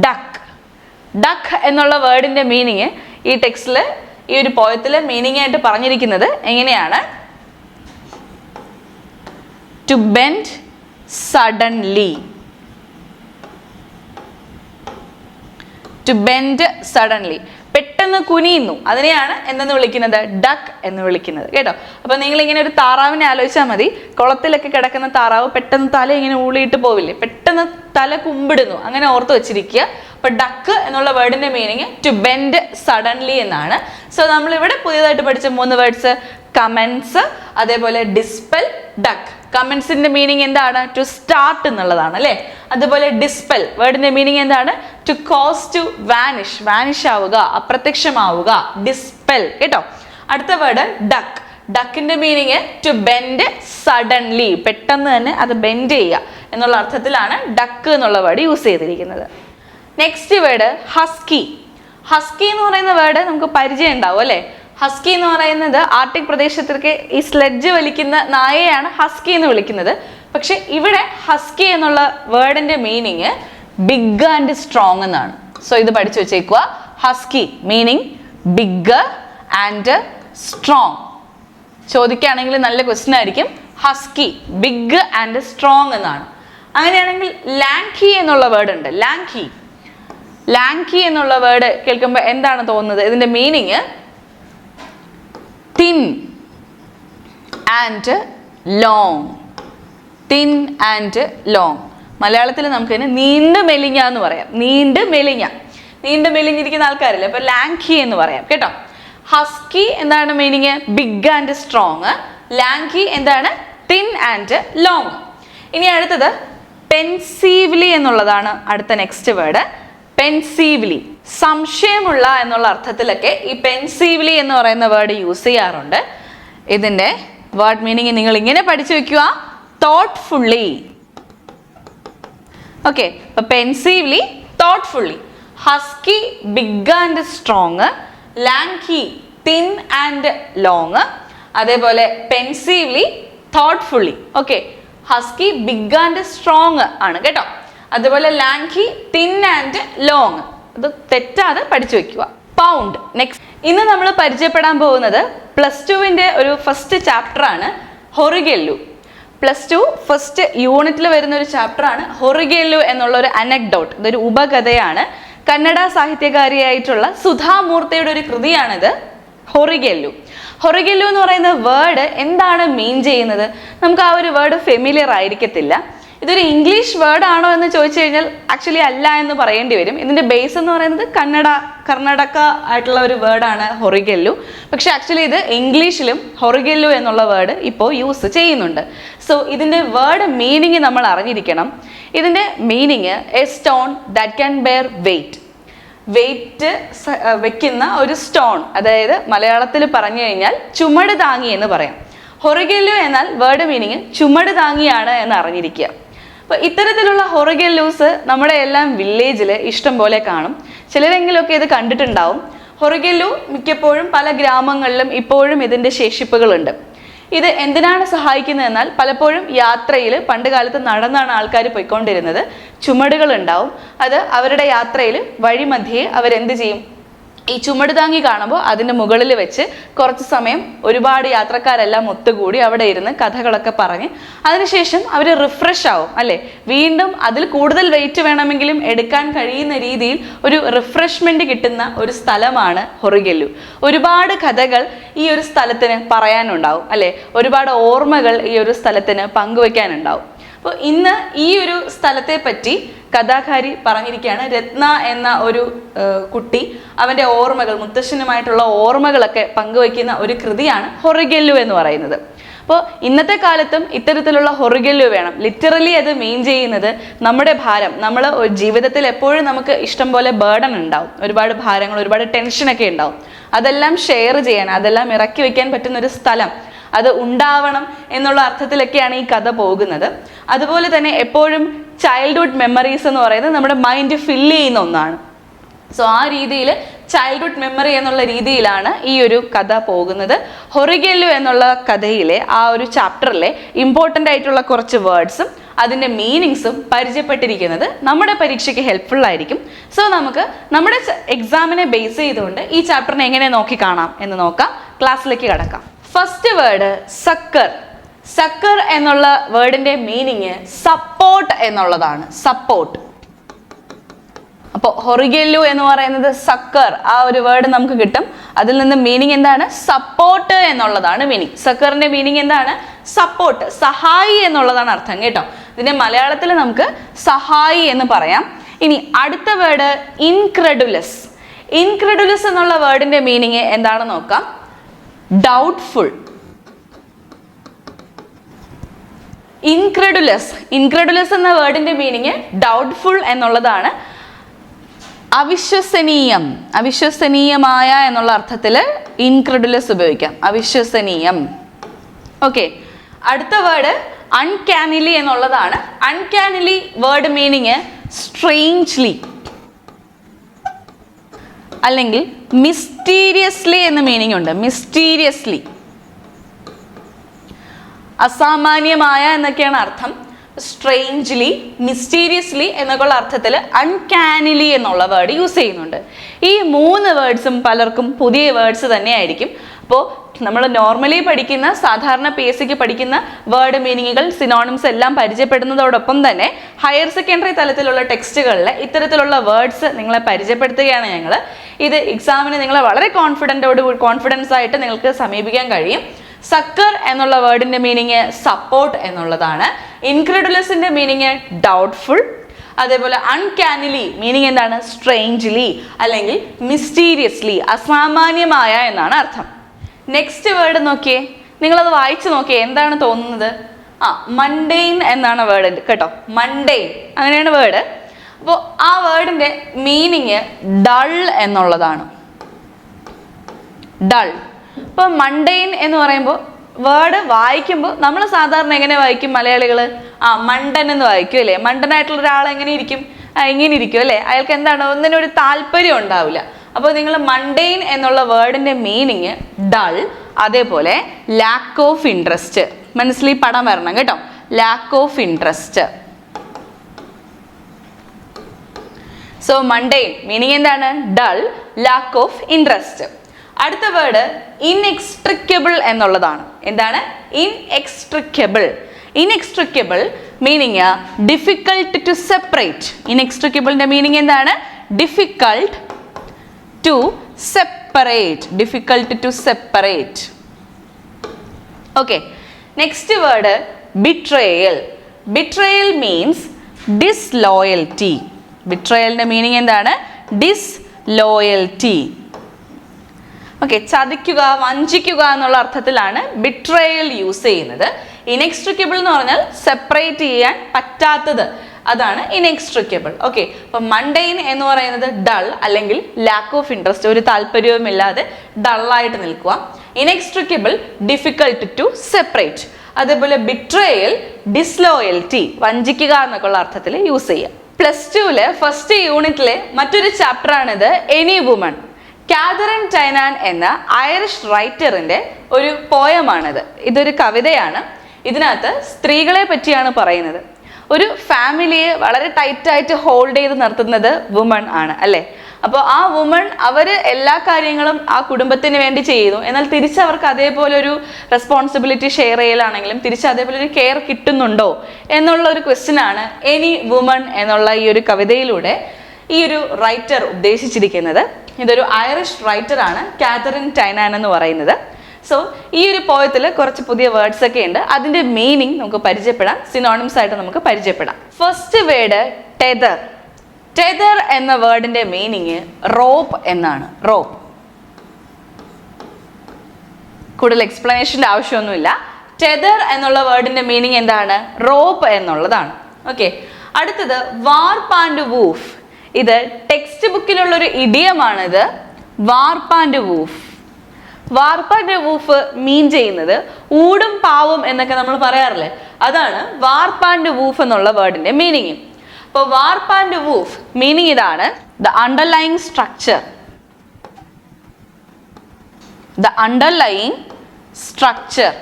ഡക്ക്. ഡക്ക് എന്നുള്ള വേർഡിന്റെ മീനിങ് ഈ ടെക്സ്റ്റില്, ഈ ഒരു പോയത്തില് മീനിങ് ആയിട്ട് പറഞ്ഞിരിക്കുന്നത് എങ്ങനെയാണ്? To bend suddenly, to bend suddenly. പെട്ടെന്ന് കുനിയുന്നു, അതിനെയാണ് എന്തെന്ന് വിളിക്കുന്നത്? ഡക്ക് എന്ന് വിളിക്കുന്നത് കേട്ടോ. അപ്പൊ നിങ്ങൾ ഇങ്ങനെ ഒരു താറാവിനെ ആലോചിച്ചാൽ മതി. കുളത്തിലൊക്കെ കിടക്കുന്ന താറാവ് പെട്ടെന്ന് തല ഇങ്ങനെ ഊളിയിട്ട് പോവില്ലേ, പെട്ടെന്ന് തല കുമ്പിടുന്നു, അങ്ങനെ ഓർത്ത് വെച്ചിരിക്കുക. അപ്പൊ ഡക്ക് എന്നുള്ള വേർഡിന്റെ മീനിങ് ടു ബെൻഡ് സഡൻലി എന്നാണ്. സോ നമ്മളിവിടെ പുതിയതായിട്ട് പഠിച്ച 3 വേർഡ്സ് കമൻസ്, അതേപോലെ ഡിസ്പെൽ, ഡക്ക്. കമൻസിന്റെ മീനിങ് എന്താണ്? ടു സ്റ്റാർട്ട് എന്നുള്ളതാണ് അല്ലേ. അതുപോലെ ഡിസ്പെൽ വേർഡിന്റെ മീനിങ് എന്താണ്? To cause to vanish, vanish ആവുക, അപ്രത്യക്ഷമാവുക, ഡിസ്പെൽ കേട്ടോ. അടുത്ത വേർഡ് ഡക്ക്. ഡക്കിന്റെ മീനിങ് ടു ബെൻഡ് സഡൻലി, പെട്ടെന്ന് തന്നെ അത് ബെൻഡ് ചെയ്യുക എന്നുള്ള അർത്ഥത്തിലാണ് ഡക്ക് എന്നുള്ള വേർഡ് യൂസ് ചെയ്തിരിക്കുന്നത്. Next word husky. ഹസ്കി എന്ന് പറയുന്ന വേർഡ് നമുക്ക് പരിചയം ഉണ്ടാവും അല്ലേ. ഹസ്കി എന്ന് പറയുന്നത് ആർട്ടിക് പ്രദേശത്തേക്ക് ഈ സ്ലെഡ്ജ് വലിക്കുന്ന നായയാണ് ഹസ്കി എന്ന് വിളിക്കുന്നത്. പക്ഷെ ഇവിടെ ഹസ്കി എന്നുള്ള വേർഡിന്റെ മീനിങ് ബിഗ് ആൻഡ് സ്ട്രോങ് എന്നാണ്. സോ ഇത് പഠിച്ചു വെച്ചേക്കുക. Husky meaning big and strong. ചോദിക്കുകയാണെങ്കിൽ നല്ല ക്വസ്റ്റ്യൻ ആയിരിക്കും. ഹസ്കി ബിഗ് ആൻഡ് സ്ട്രോങ് എന്നാണ്. അങ്ങനെയാണെങ്കിൽ ലാങ്കി എന്നുള്ള വേർഡ് ഉണ്ട്. ലാങ്കി. ലാങ്കി എന്നുള്ള വേർഡ് കേൾക്കുമ്പോൾ എന്താണ് തോന്നുന്നത്? ഇതിന്റെ meaning thin and long. Thin and long. മലയാളത്തിൽ നമുക്കതിന് നീണ്ട് മെലിഞ്ഞ എന്ന് പറയാം. നീണ്ട് മെലിഞ്ഞിരിക്കുന്ന ആൾക്കാരില്ലേ, അപ്പൊ ലാങ്കി എന്ന് പറയാം കേട്ടോ. ഹസ്കി എന്താണ് meaning? Big and strong. Lanky എന്താണ്? Thin and long. ഇനി അടുത്തത് പെൻസീവ്ലി എന്നുള്ളതാണ് അടുത്ത നെക്സ്റ്റ് വേർഡ്. പെൻസീവ്ലി, സംശയമുള്ള എന്നുള്ള അർത്ഥത്തിലൊക്കെ ഈ പെൻസീവ്ലി എന്ന് പറയുന്ന വേർഡ് യൂസ് ചെയ്യാറുണ്ട്. ഇതിന്റെ വേർഡ് മീനിങ് നിങ്ങൾ ഇങ്ങനെ പഠിച്ചു വെക്കുക, തോട്ട്ഫുള്ളി. ഓക്കെ, അപ്പൊ pensively, thoughtfully. Husky big and strong, lanky thin and long, അതേപോലെ pensively, thoughtfully. Okay, husky big and strong ആണ് കേട്ടോ. അതുപോലെ ലാങ്കി തിൻ ആൻഡ് ലോങ്. അത് തെറ്റാതെ പഠിച്ചു വെക്കുക. പൗണ്ട്. നെക്സ്റ്റ് ഇന്ന് നമ്മൾ പരിചയപ്പെടാൻ പോകുന്നത് +2 ഒരു ഫസ്റ്റ് ചാപ്റ്റർ ആണ്, ഹൊറിഗെല്ലു. +2 ഫസ്റ്റ് യൂണിറ്റിൽ വരുന്ന ഒരു ചാപ്റ്റർ ആണ് ഹൊറിഗെല്ലു എന്നുള്ള ഒരു അനക്ഡോട്ട്. ഇതൊരു ഉപകഥയാണ്. കന്നഡ സാഹിത്യകാരിയായിട്ടുള്ള സുധാമൂർത്തിയുടെ ഒരു കൃതിയാണിത്, ഹൊറിഗെല്ലു. ഹൊറിഗെല്ലു എന്ന് പറയുന്ന വേർഡ് എന്താണ് മീൻ ചെയ്യുന്നത്? നമുക്ക് ആ ഒരു വേർഡ് ഫെമിലിയർ ആയിരിക്കത്തില്ല. ഇതൊരു ഇംഗ്ലീഷ് വേർഡ് ആണോ എന്ന് ചോദിച്ചു കഴിഞ്ഞാൽ ആക്ച്വലി അല്ല എന്ന് പറയേണ്ടി വരും. ഇതിന്റെ ബേസ് എന്ന് പറയുന്നത് കർണാടക ആയിട്ടുള്ള ഒരു വേർഡാണ് ഹൊറിഗെല്ലു. പക്ഷെ ആക്ച്വലി ഇത് ഇംഗ്ലീഷിലും ഹൊറിഗെല്ലു എന്നുള്ള വേർഡ് ഇപ്പോൾ യൂസ് ചെയ്യുന്നുണ്ട്. സോ ഇതിന്റെ വേർഡ് മീനിങ് നമ്മൾ അറിഞ്ഞിരിക്കണം. ഇതിന്റെ meaning a stone that can bear weight. Weight വെക്കുന്ന ഒരു സ്റ്റോൺ, അതായത് മലയാളത്തിൽ പറഞ്ഞു കഴിഞ്ഞാൽ ചുമട് താങ്ങി എന്ന് പറയാം. ഹൊറിഗെല്ലു എന്നാൽ വേർഡ് മീനിങ് ചുമട് താങ്ങിയാണ് എന്ന് അറിഞ്ഞിരിക്കുക. അപ്പോൾ ഇത്തരത്തിലുള്ള ഹൊറിഗെല്ലൂസ് നമ്മുടെ എല്ലാം വില്ലേജിൽ ഇഷ്ടം പോലെ കാണും. ചിലരെങ്കിലുമൊക്കെ ഇത് കണ്ടിട്ടുണ്ടാവും. ഹൊറിഗെല്ലു മിക്കപ്പോഴും പല ഗ്രാമങ്ങളിലും ഇപ്പോഴും ഇതിൻ്റെ ശേഷിപ്പുകളുണ്ട്. ഇത് എന്തിനാണ് സഹായിക്കുന്നത് എന്നാൽ പലപ്പോഴും യാത്രയിൽ പണ്ട് കാലത്ത് നടന്നാണ് ആൾക്കാർ പോയിക്കൊണ്ടിരുന്നത്. ചുമടുകൾ ഉണ്ടാവും. അത് അവരുടെ യാത്രയിൽ വഴിമധ്യേ അവരെന്ത് ചെയ്യും? ഈ ചുമട് താങ്ങി കാണുമ്പോൾ അതിൻ്റെ മുകളിൽ വെച്ച് കുറച്ച് സമയം ഒരുപാട് യാത്രക്കാരെല്ലാം ഒത്തുകൂടി അവിടെ ഇരുന്ന് കഥകളൊക്കെ പറഞ്ഞ് അതിനുശേഷം അവർ റിഫ്രഷ് ആവും അല്ലേ. വീണ്ടും അതിൽ കൂടുതൽ വെയിറ്റ് വേണമെങ്കിലും എടുക്കാൻ കഴിയുന്ന രീതിയിൽ ഒരു റിഫ്രഷ്മെന്റ് കിട്ടുന്ന ഒരു സ്ഥലമാണ് ഹൊറിഗെല്ലു. ഒരുപാട് കഥകൾ ഈ ഒരു സ്ഥലത്തിന് പറയാനുണ്ടാവും അല്ലേ. ഒരുപാട് ഓർമ്മകൾ ഈ ഒരു സ്ഥലത്തിന് പങ്കുവെക്കാനുണ്ടാവും. അപ്പോൾ ഇന്ന് ഈ ഒരു സ്ഥലത്തെ പറ്റി കഥാകാരി പറഞ്ഞിരിക്കുകയാണ്. രത്ന എന്ന ഒരു കുട്ടി അവൻ്റെ ഓർമ്മകൾ, മുത്തശ്ശനുമായിട്ടുള്ള ഓർമ്മകളൊക്കെ പങ്കുവയ്ക്കുന്ന ഒരു കൃതിയാണ് ഹൊറിഗെല്ലു എന്ന് പറയുന്നത്. അപ്പോൾ ഇന്നത്തെ കാലത്തും ഇത്തരത്തിലുള്ള ഹൊറിഗെല്ലു വേണം. ലിറ്ററലി അത് മീൻ ചെയ്യുന്നത് നമ്മുടെ ഭാരം, നമ്മൾ ജീവിതത്തിൽ എപ്പോഴും നമുക്ക് ഇഷ്ടം പോലെ ബേർഡൻ ഉണ്ടാവും, ഒരുപാട് ഭാരങ്ങൾ, ഒരുപാട് ടെൻഷനൊക്കെ ഉണ്ടാവും. അതെല്ലാം ഷെയർ ചെയ്യാൻ, അതെല്ലാം ഇറക്കി വയ്ക്കാൻ പറ്റുന്ന ഒരു സ്ഥലം അത് ഉണ്ടാവണം എന്നുള്ള അർത്ഥത്തിലൊക്കെയാണ് ഈ കഥ പോകുന്നത്. അതുപോലെ തന്നെ എപ്പോഴും ചൈൽഡ്ഹുഡ് മെമ്മറീസ് എന്ന് പറയുന്നത് നമ്മുടെ മൈൻഡ് ഫില്ല് ചെയ്യുന്ന ഒന്നാണ്. സോ ആ രീതിയിൽ ചൈൽഡ്ഹുഡ് മെമ്മറി എന്നുള്ള രീതിയിലാണ് ഈ ഒരു കഥ പോകുന്നത്. ഹൊറിഗെല്ലു എന്നുള്ള കഥയിലെ ആ ഒരു ചാപ്റ്ററിലെ ഇമ്പോർട്ടൻ്റ് ആയിട്ടുള്ള കുറച്ച് വേർഡ്സും അതിൻ്റെ മീനിങ്സും പരിചയപ്പെട്ടിരിക്കുന്നത് നമ്മുടെ പരീക്ഷയ്ക്ക് ഹെൽപ്ഫുൾ ആയിരിക്കും. സോ നമുക്ക് നമ്മുടെ എക്സാമിനെ ബേസ് ചെയ്തുകൊണ്ട് ഈ ചാപ്റ്ററിനെ എങ്ങനെ നോക്കി കാണാം എന്ന് നോക്കാം. ക്ലാസ്സിലേക്ക് കടക്കാം. First word sucker. സക്കർ എന്നുള്ള വേർഡിന്റെ മീനിങ് സപ്പോർട്ട് എന്നുള്ളതാണ്. സപ്പോർട്ട്. അപ്പോൾ ഹൊറിഗെല്ലു എന്ന് പറയുന്നത് സക്കർ, ആ ഒരു വേർഡ് നമുക്ക് കിട്ടും. അതിൽ നിന്ന് മീനിങ് എന്താണ്? സപ്പോർട്ട് എന്നുള്ളതാണ് മീനിങ്. സക്കറിന്റെ മീനിങ് എന്താണ്? സപ്പോർട്ട്, സഹായി എന്നുള്ളതാണ് അർത്ഥം കേട്ടോ. ഇതിന്റെ മലയാളത്തിൽ നമുക്ക് സഹായി എന്ന് പറയാം. ഇനി അടുത്ത വേർഡ് ഇൻക്രെഡുലസ്. ഇൻക്രെഡുലസ് എന്നുള്ള വേർഡിന്റെ മീനിങ് എന്താണെന്ന് നോക്കാം. ഡൗട്ട്ഫുൾ. ഇൻക്രെഡുലസ് എന്ന വേർഡിന്റെ മീനിങ് ഡൗട്ട്ഫുൾ എന്നുള്ളതാണ്. അവിശ്വസനീയം, അവിശ്വസനീയമായ എന്നുള്ള അർത്ഥത്തിൽ ഇൻക്രെഡുലസ് ഉപയോഗിക്കാം, അവിശ്വസനീയം. ഓക്കെ, അടുത്ത വേർഡ് അൺകാനിലി എന്നുള്ളതാണ്. അൺകാനിലി വേർഡ് മീനിങ് സ്ട്രേഞ്ച്ലി അല്ലെങ്കിൽ മിസ്റ്റീരിയസ്ലി എന്ന മീനിങ് ഉണ്ട്. മിസ്റ്റീരിയസ്ലി, അസാമാന്യമായ എന്നൊക്കെയാണ് അർത്ഥം. സ്ട്രേഞ്ച്ലി, മിസ്റ്റീരിയസ്ലി എന്നൊക്കെയുള്ള അർത്ഥത്തിൽ അൺകാനിലി എന്നുള്ള വേർഡ് യൂസ് ചെയ്യുന്നുണ്ട്. ഈ 3 വേർഡ്സും പലർക്കും പുതിയ വേർഡ്സ് തന്നെയായിരിക്കും. അപ്പോൾ നമ്മൾ നോർമലി പഠിക്കുന്ന, സാധാരണ PSC പഠിക്കുന്ന വേർഡ് മീനിങ്ങുകൾ, സിനോണിംസ് എല്ലാം പരിചയപ്പെടുന്നതോടൊപ്പം തന്നെ ഹയർ സെക്കൻഡറി തലത്തിലുള്ള ടെക്സ്റ്റുകളിൽ ഇത്തരത്തിലുള്ള വേർഡ്സ് നിങ്ങളെ പരിചയപ്പെടുത്തുകയാണ് ഞങ്ങൾ. ഇത് എക്സാമിന് നിങ്ങളെ വളരെ കോൺഫിഡൻസ് ആയിട്ട് നിങ്ങൾക്ക് സമീപിക്കാൻ കഴിയും. സക്കർ എന്നുള്ള വേർഡിന്റെ മീനിങ് സപ്പോർട്ട് എന്നുള്ളതാണ്. ഇൻക്രെഡുലസിന്റെ മീനിങ് ഡൗട്ട്ഫുൾ. അതേപോലെ അൺകാനിലി മീനിങ് എന്താണ്? സ്ട്രേഞ്ച്ലി അല്ലെങ്കിൽ മിസ്റ്റീരിയസ്ലി, അസാമാന്യമായ എന്നാണ് അർത്ഥം. നെക്സ്റ്റ് വേർഡ് നോക്കിയേ, നിങ്ങളത് വായിച്ചു നോക്കിയേ, എന്താണ് തോന്നുന്നത്? മണ്ടെയിൻ എന്നാണ് വേർഡ് കേട്ടോ. മണ്ടെയിൻ അങ്ങനെയാണ് വേർഡ്. അപ്പോൾ ആ വേർഡിന്റെ മീനിങ് ഡൾ എന്നുള്ളതാണ്. ഡൾ. ഇപ്പോൾ മണ്ടെയിൻ എന്ന് പറയുമ്പോൾ വേർഡ് വായിക്കുമ്പോൾ നമ്മൾ സാധാരണ എങ്ങനെ വായിക്കും മലയാളികൾ? മണ്ടൻ എന്ന് വായിക്കും അല്ലേ? മണ്ടനായിട്ടുള്ള ഒരാൾ എങ്ങനെ ഇരിക്കും? ഇങ്ങനെ ഇരിക്കും അല്ലേ? അയാൾക്ക് എന്താണ്, ഒന്നിനൊരു താല്പര്യം ഉണ്ടാവില്ല. അപ്പോൾ നിങ്ങൾ മണ്ടെയിൻ എന്നുള്ള വേർഡിന്റെ മീനിങ് ഡൾ, അതേപോലെ ലാക്ക് ഓഫ് ഇൻട്രസ്റ്റ്. മനസ്സിൽ പടം വരണം കേട്ടോ. Lack of interest. So mundane meaning എന്താണ്? Dull, lack of interest. അടുത്ത വേർഡ് ഇൻഎക്സ്ട്രിക്കബിൾ എന്നുള്ളതാണ്. എന്താണ്? Inextricable. Inextricable meaning difficult to separate. ഇൻഎക്സ്ട്രിക്കബിളിന്റെ മീനിങ് എന്താണ്? Difficult to separate. Difficult to separate. Okay, next word betrayal. Betrayal means disloyalty. ബിട്രയലിന്റെ meaning എന്താണ്? Disloyalty. Okay, ചതിക്കുക, വഞ്ചിക്കുക എന്നുള്ള അർത്ഥത്തിലാണ് ബിട്രയൽ യൂസ് ചെയ്യുന്നത്. ഇൻഎക്സ്ട്രിക്കബിൾ എന്ന് പറഞ്ഞാൽ സെപ്പറേറ്റ് ചെയ്യാൻ പറ്റാത്തത്, അതാണ് ഇൻഎക്സ്ട്രിക്കബിൾ. ഓക്കെ, അപ്പം മണ്ടെയിൻ എന്ന് പറയുന്നത് ഡൾ അല്ലെങ്കിൽ ലാക്ക് ഓഫ് ഇൻട്രസ്റ്റ്, ഒരു താല്പര്യവുമില്ലാതെ ഡള്ളായിട്ട് നിൽക്കുക. ഇൻഎക്സ്ട്രിക്കബിൾ ഡിഫിക്കൾട്ട് ടു സെപ്പറേറ്റ്. അതേപോലെ ബിട്രയൽ ഡിസ്ലോയൽറ്റി, വഞ്ചിക്കുക എന്നൊക്കെയുള്ള അർത്ഥത്തിൽ യൂസ് ചെയ്യുക. +2 ഫസ്റ്റ് യൂണിറ്റിലെ മറ്റൊരു ചാപ്റ്ററാണിത്, എനി വുമൺ. കാതറിൻ ടൈനാൻ എന്ന ഐറിഷ് റൈറ്ററിന്റെ ഒരു പോയമാണിത്. ഇതൊരു കവിതയാണ്. ഇതിനകത്ത് സ്ത്രീകളെ പറ്റിയാണ് പറയുന്നത്. ഒരു ഫാമിലിയെ വളരെ ടൈറ്റായിട്ട് ഹോൾഡ് ചെയ്ത് നിർത്തുന്നത് വുമൺ ആണ് അല്ലേ? അപ്പോൾ ആ വുമൺ അവർ എല്ലാ കാര്യങ്ങളും ആ കുടുംബത്തിന് വേണ്ടി ചെയ്യുന്നു. എന്നാൽ തിരിച്ച് അവർക്ക് അതേപോലെ ഒരു റെസ്പോൺസിബിലിറ്റി ഷെയർ ചെയ്യലാണെങ്കിലും തിരിച്ച് അതേപോലെ ഒരു കെയർ കിട്ടുന്നുണ്ടോ എന്നുള്ള ഒരു ക്വസ്റ്റ്യൻ ആണ് എനി വുമൺ എന്നുള്ള ഈ ഒരു കവിതയിലൂടെ ഈ ഒരു റൈറ്റർ ഉദ്ദേശിച്ചിരിക്കുന്നത്. ഇതൊരു ഐറിഷ് റൈറ്ററാണ് കാതറിൻ ടൈനാൻ എന്ന് പറയുന്നത്. സോ ഈ ഒരു പോയത്തിൽ കുറച്ച് പുതിയ വേർഡ്സ് ഒക്കെ ഉണ്ട്. അതിന്റെ മീനിങ് നമുക്ക് പരിചയപ്പെടാം, സിനോണിംസ് ആയിട്ട് നമുക്ക് പരിചയപ്പെടാം. First word tether. ടെതർ എന്ന വേർഡിന്റെ മീനിങ് റോപ്പ് എന്നാണ്. റോപ്പ്. കൂടുതൽ എക്സ്പ്ലനേഷന്റെ ആവശ്യമൊന്നുമില്ല. ടെതർ എന്നുള്ള വേർഡിന്റെ മീനിങ് എന്താണ്? റോപ്പ് എന്നുള്ളതാണ്. ഓക്കെ, അടുത്തത് വാർപ്പ് ആൻഡ് വൂഫ്. ഇത് ടെക്സ്റ്റ് ബുക്കിലുള്ള ഒരു ഇഡിയമാണിത്, വാർപ്പ് ആൻഡ് വൂഫ്. വാർപ്പ് ആൻഡ് വൂഫ് മീൻ ചെയ്യുന്നത് ഊടും പാവും എന്നൊക്കെ നമ്മൾ പറയാറില്ലേ, അതാണ് വാർപ്പ് ആൻഡ് വൂഫ് എന്നുള്ള വേർഡിന്റെ മീനിങ്. അപ്പോൾ വാർപ്പ് ആൻഡ് വൂഫ് മീനിങ് ഇതാണ്: the underlying structure. The underlying structure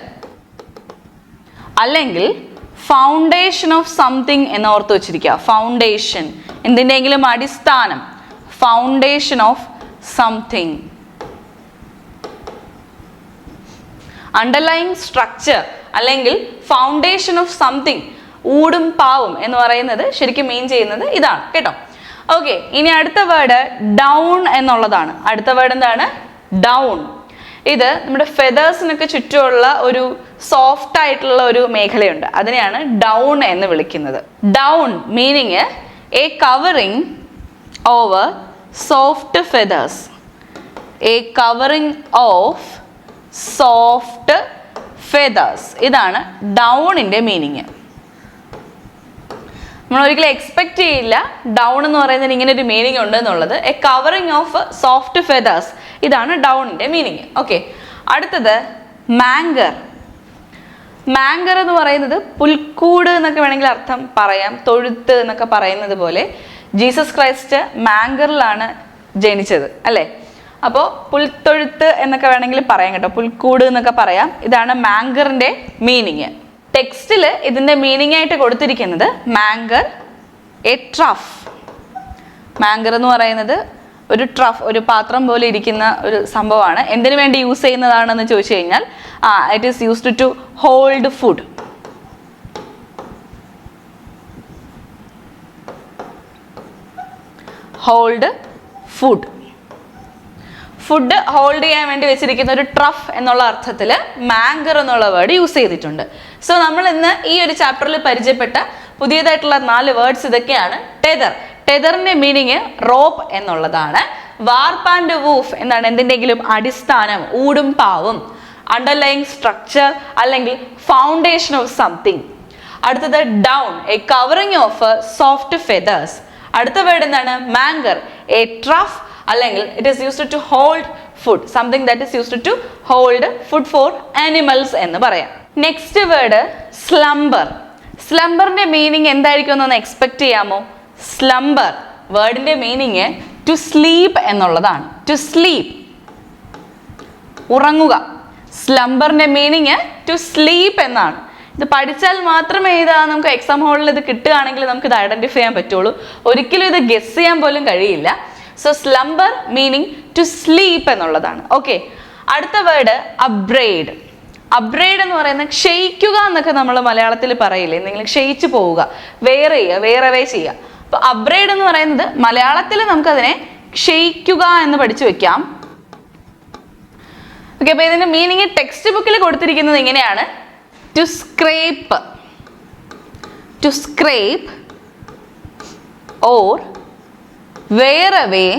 അല്ലെങ്കിൽ ഫൗണ്ടേഷൻ ഓഫ് സംതിങ് എന്ന് ഓർത്ത് വെച്ചിരിക്കുക. ഫൗണ്ടേഷൻ, എന്തിൻ്റെയെങ്കിലും അടിസ്ഥാനം. Foundation of something. Underlying structure അല്ലെങ്കിൽ ഫൗണ്ടേഷൻ ഓഫ് സംതിങ്, ഊടും പാവും എന്ന് പറയുന്നത് ശരിക്കും മീൻ ചെയ്യുന്നത് ഇതാണ് കേട്ടോ. ഓക്കെ, ഇനി അടുത്ത വേർഡ് ഡൗൺ എന്നുള്ളതാണ്. അടുത്ത വേർഡ് എന്താണ്? ഡൗൺ. ഇത് നമ്മുടെ ഫെദേഴ്സിനൊക്കെ ചുറ്റുമുള്ള ഒരു സോഫ്റ്റ് ആയിട്ടുള്ള ഒരു മേഖലയുണ്ട്, അതിനെയാണ് ഡൗൺ എന്ന് വിളിക്കുന്നത്. Down meaning A covering over soft feathers. A covering of soft feathers. ഇതാണ് ഡൗണിന്റെ മീനിങ്. നമ്മൾ ഒരിക്കലും എക്സ്പെക്ട് ചെയ്യില്ല ഡൗൺ എന്ന് പറയുന്നതിന് ഇങ്ങനെ ഒരു മീനിങ് ഉണ്ട് എന്നുള്ളത്. A covering of soft feathers, ഇതാണ് ഡൗണിന്റെ മീനിങ്. ഓക്കെ, അടുത്തത് മാങ്കർ. മാങ്കർ എന്ന് പറയുന്നത് പുൽക്കൂട് എന്നൊക്കെ വേണമെങ്കിൽ അർത്ഥം പറയാം, തൊഴുത്ത് എന്നൊക്കെ പറയുന്നത് പോലെ ജീസസ് ക്രൈസ്റ്റ് മാങ്കറിലാണ് ജനിച്ചത് അല്ലേ. അപ്പോൾ പുൽത്തൊഴുത്ത് എന്നൊക്കെ വേണമെങ്കിൽ പറയാം കേട്ടോ, പുൽക്കൂട് എന്നൊക്കെ പറയാം. ഇതാണ് മാങ്കറിന്റെ മീനിങ്. ടെക്സ്റ്റിൽ ഇതിന്റെ മീനിങ് ആയിട്ട് കൊടുത്തിരിക്കുന്നത് മാങ്കർ എ ട്രഫ്. മാങ്കർ എന്ന് പറയുന്നത് ഒരു ട്രഫ്, ഒരു പാത്രം പോലെ ഇരിക്കുന്ന ഒരു സംഭവമാണ്. എന്തിനു വേണ്ടി യൂസ് ചെയ്യുന്നതാണെന്ന് ചോദിച്ചു കഴിഞ്ഞാൽ it is used to hold food. Hold food, food hold ചെയ്യാൻ വേണ്ടി വെച്ചിരിക്കുന്ന ഒരു ട്രഫ് എന്നുള്ള അർത്ഥത്തിൽ മാങ്കർ എന്നുള്ള വേർഡ് യൂസ് ചെയ്തിട്ടുണ്ട്. സോ നമ്മൾ ഇന്ന് ഈ ഒരു ചാപ്റ്ററിൽ പരിചയപ്പെട്ട പുതിയതായിട്ടുള്ള 4 വേർഡ്സ് ഇതൊക്കെയാണ്. ടെതർ, ടെതറിന്റെ മീനിങ് റോപ്പ് എന്നുള്ളതാണ്. വാർപ്പ് ആൻഡ് വൂഫ് എന്താണ്, എന്തിൻ്റെങ്കിലും അടിസ്ഥാനം, ഊടും പാവും, അണ്ടർലൈങ് സ്ട്രക്ചർ അല്ലെങ്കിൽ ഫൗണ്ടേഷൻ ഓഫ് സംതിങ്. അടുത്തത് down, a covering of soft feathers. അടുത്ത വേർഡ് എന്താണ്, മാങ്കർ, എ ട്രഫ് അല്ലെങ്കിൽ it is used to hold food, something that is used to hold food for animals എന്ന് പറയാം. Next word slumber. സ്ലംബറിന്റെ meaning എന്തായിരിക്കും എന്നൊന്ന് expect ചെയ്യാമോ? സ്ലംബർ വേർഡിന്റെ മീനിങ് ടു സ്ലീപ്പ് എന്നുള്ളതാണ്. ടു സ്ലീപ്പ്, ഉറങ്ങുക. സ്ലംബറിന്റെ മീനിങ് ടു സ്ലീപ്പ് എന്നാണ്. ഇത് പഠിച്ചാൽ മാത്രമേ നമുക്ക് എക്സാം ഹോളിൽ ഇത് കിട്ടുകയാണെങ്കിൽ നമുക്ക് ഇത് ഐഡന്റിഫൈ ചെയ്യാൻ പറ്റുള്ളൂ. ഒരിക്കലും ഇത് ഗസ് ചെയ്യാൻ പോലും കഴിയില്ല. So slumber meaning to sleep എന്നുള്ളതാണ്. ഓക്കെ, അടുത്ത വേർഡ് അബ്രൈഡ്. അബ്രൈഡ് എന്ന് പറയുന്നത് ക്ഷയിക്കുക എന്നൊക്കെ നമ്മൾ മലയാളത്തിൽ പറയില്ലേ, എന്തെങ്കിലും ക്ഷയിച്ചു പോവുക, വേറെ ചെയ്യുക, വേറെവേ ചെയ്യുക. അപ്പൊ അബ്രൈഡ് എന്ന് പറയുന്നത് മലയാളത്തിൽ നമുക്കതിനെ ക്ഷയിക്കുക എന്ന് പഠിച്ചു വെക്കാം. ഓക്കെ, അപ്പൊ ഇതിന്റെ മീനിങ് ടെക്സ്റ്റ് ബുക്കിൽ കൊടുത്തിരിക്കുന്നത് ഇങ്ങനെയാണ്: to scrape, to scrape or wear away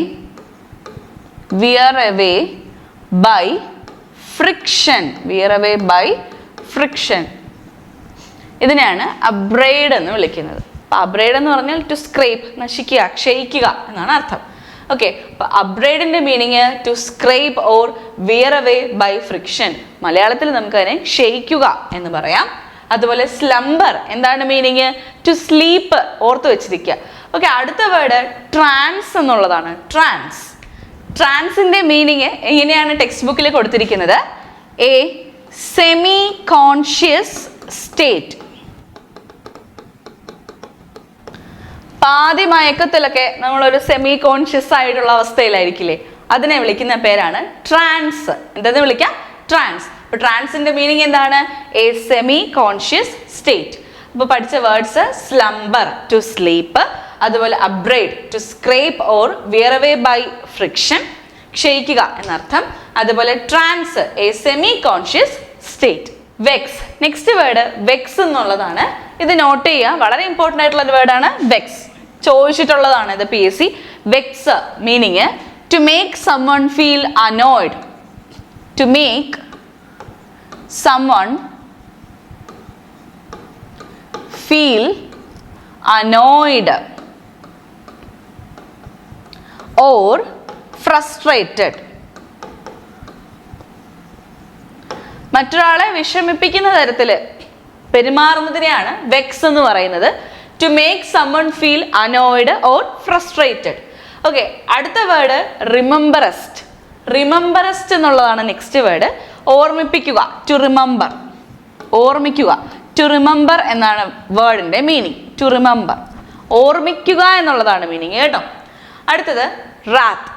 by friction. Wear away by friction, ഇതിനെയാണ് അബ്രൈഡ് എന്ന് വിളിക്കുന്നത്. അപ്പൊ അബ്രൈഡ് എന്ന് പറഞ്ഞാൽ ടു സ്ക്രേപ്പ്, നശിക്കുക, ക്ഷയിക്കുക എന്നാണ് അർത്ഥം. ഓക്കെ, അപ്പൊ അബ്രൈഡിന്റെ meaning to scrape or wear away by friction. മലയാളത്തിൽ നമുക്ക് അതിനെ ക്ഷയിക്കുക എന്ന് പറയാം. അതുപോലെ സ്ലംബർ എന്താണ് മീനിങ്? ടു സ്ലീപ്പ്, ഓർത്ത് വെച്ചിരിക്കുക. ഓക്കെ, അടുത്ത വേർഡ് ട്രാൻസ് എന്നുള്ളതാണ്. ട്രാൻസ്, ട്രാൻസിന്റെ മീനിങ് എങ്ങനെയാണ് ടെക്സ്റ്റ് ബുക്കിൽ കൊടുത്തിരിക്കുന്നത്? A semi conscious state. പാതി മയക്കത്തിലൊക്കെ നമ്മളൊരു സെമി കോൺഷ്യസ് ആയിട്ടുള്ള അവസ്ഥയിലായിരിക്കില്ലേ, അതിനെ വിളിക്കുന്ന പേരാണ് ട്രാൻസ്. എന്തെന്ന് വിളിക്കാം? ട്രാൻസ്. അപ്പൊ ട്രാൻസിന്റെ മീനിങ് എന്താണ്? A semi conscious state. അപ്പൊ പഠിച്ച വേർഡ്സ് സ്ലംബർ ടു സ്ലീപ്പ്, അതുപോലെ abrade to scrape or wear away by friction, ക്ഷയിക്കുക എന്നർത്ഥം. അതുപോലെ trance a semi conscious state. Vex, next word vex എന്നുള്ളതാണ്. ഇത് നോട്ട് ചെയ്യുക, വളരെ ഇമ്പോർട്ടൻ്റ് ആയിട്ടുള്ള ഒരു വേർഡാണ് വെക്സ്. ചോദിച്ചിട്ടുള്ളതാണ് ഇത് PSC. Vex meaning to make someone feel annoyed, to make someone feel annoyed or frustrated. മറ്റൊരാളെ വിഷമിപ്പിക്കുന്ന തരത്തിൽ പെരുമാറുന്നതിനെയാണ് വെക്സ് എന്ന് പറയുന്നത്. To make someone feel annoyed or frustrated. Okay, അടുത്ത വേർഡ് റിമെമ്പറസ്റ്റ്. റിമെമ്പറസ്റ്റ് എന്നുള്ളതാണ് നെക്സ്റ്റ് വേർഡ്. ഓർമ്മിപ്പിക്കുക, ടു റിമെമ്പർ, ഓർമ്മിക്കുക. To remember എന്നാണ് വേർഡിന്റെ മീനിങ്. ടു റിമെമ്പർ, ഓർമ്മിക്കുക എന്നുള്ളതാണ് മീനിങ് കേട്ടോ. അടുത്തത് റാത്ത്.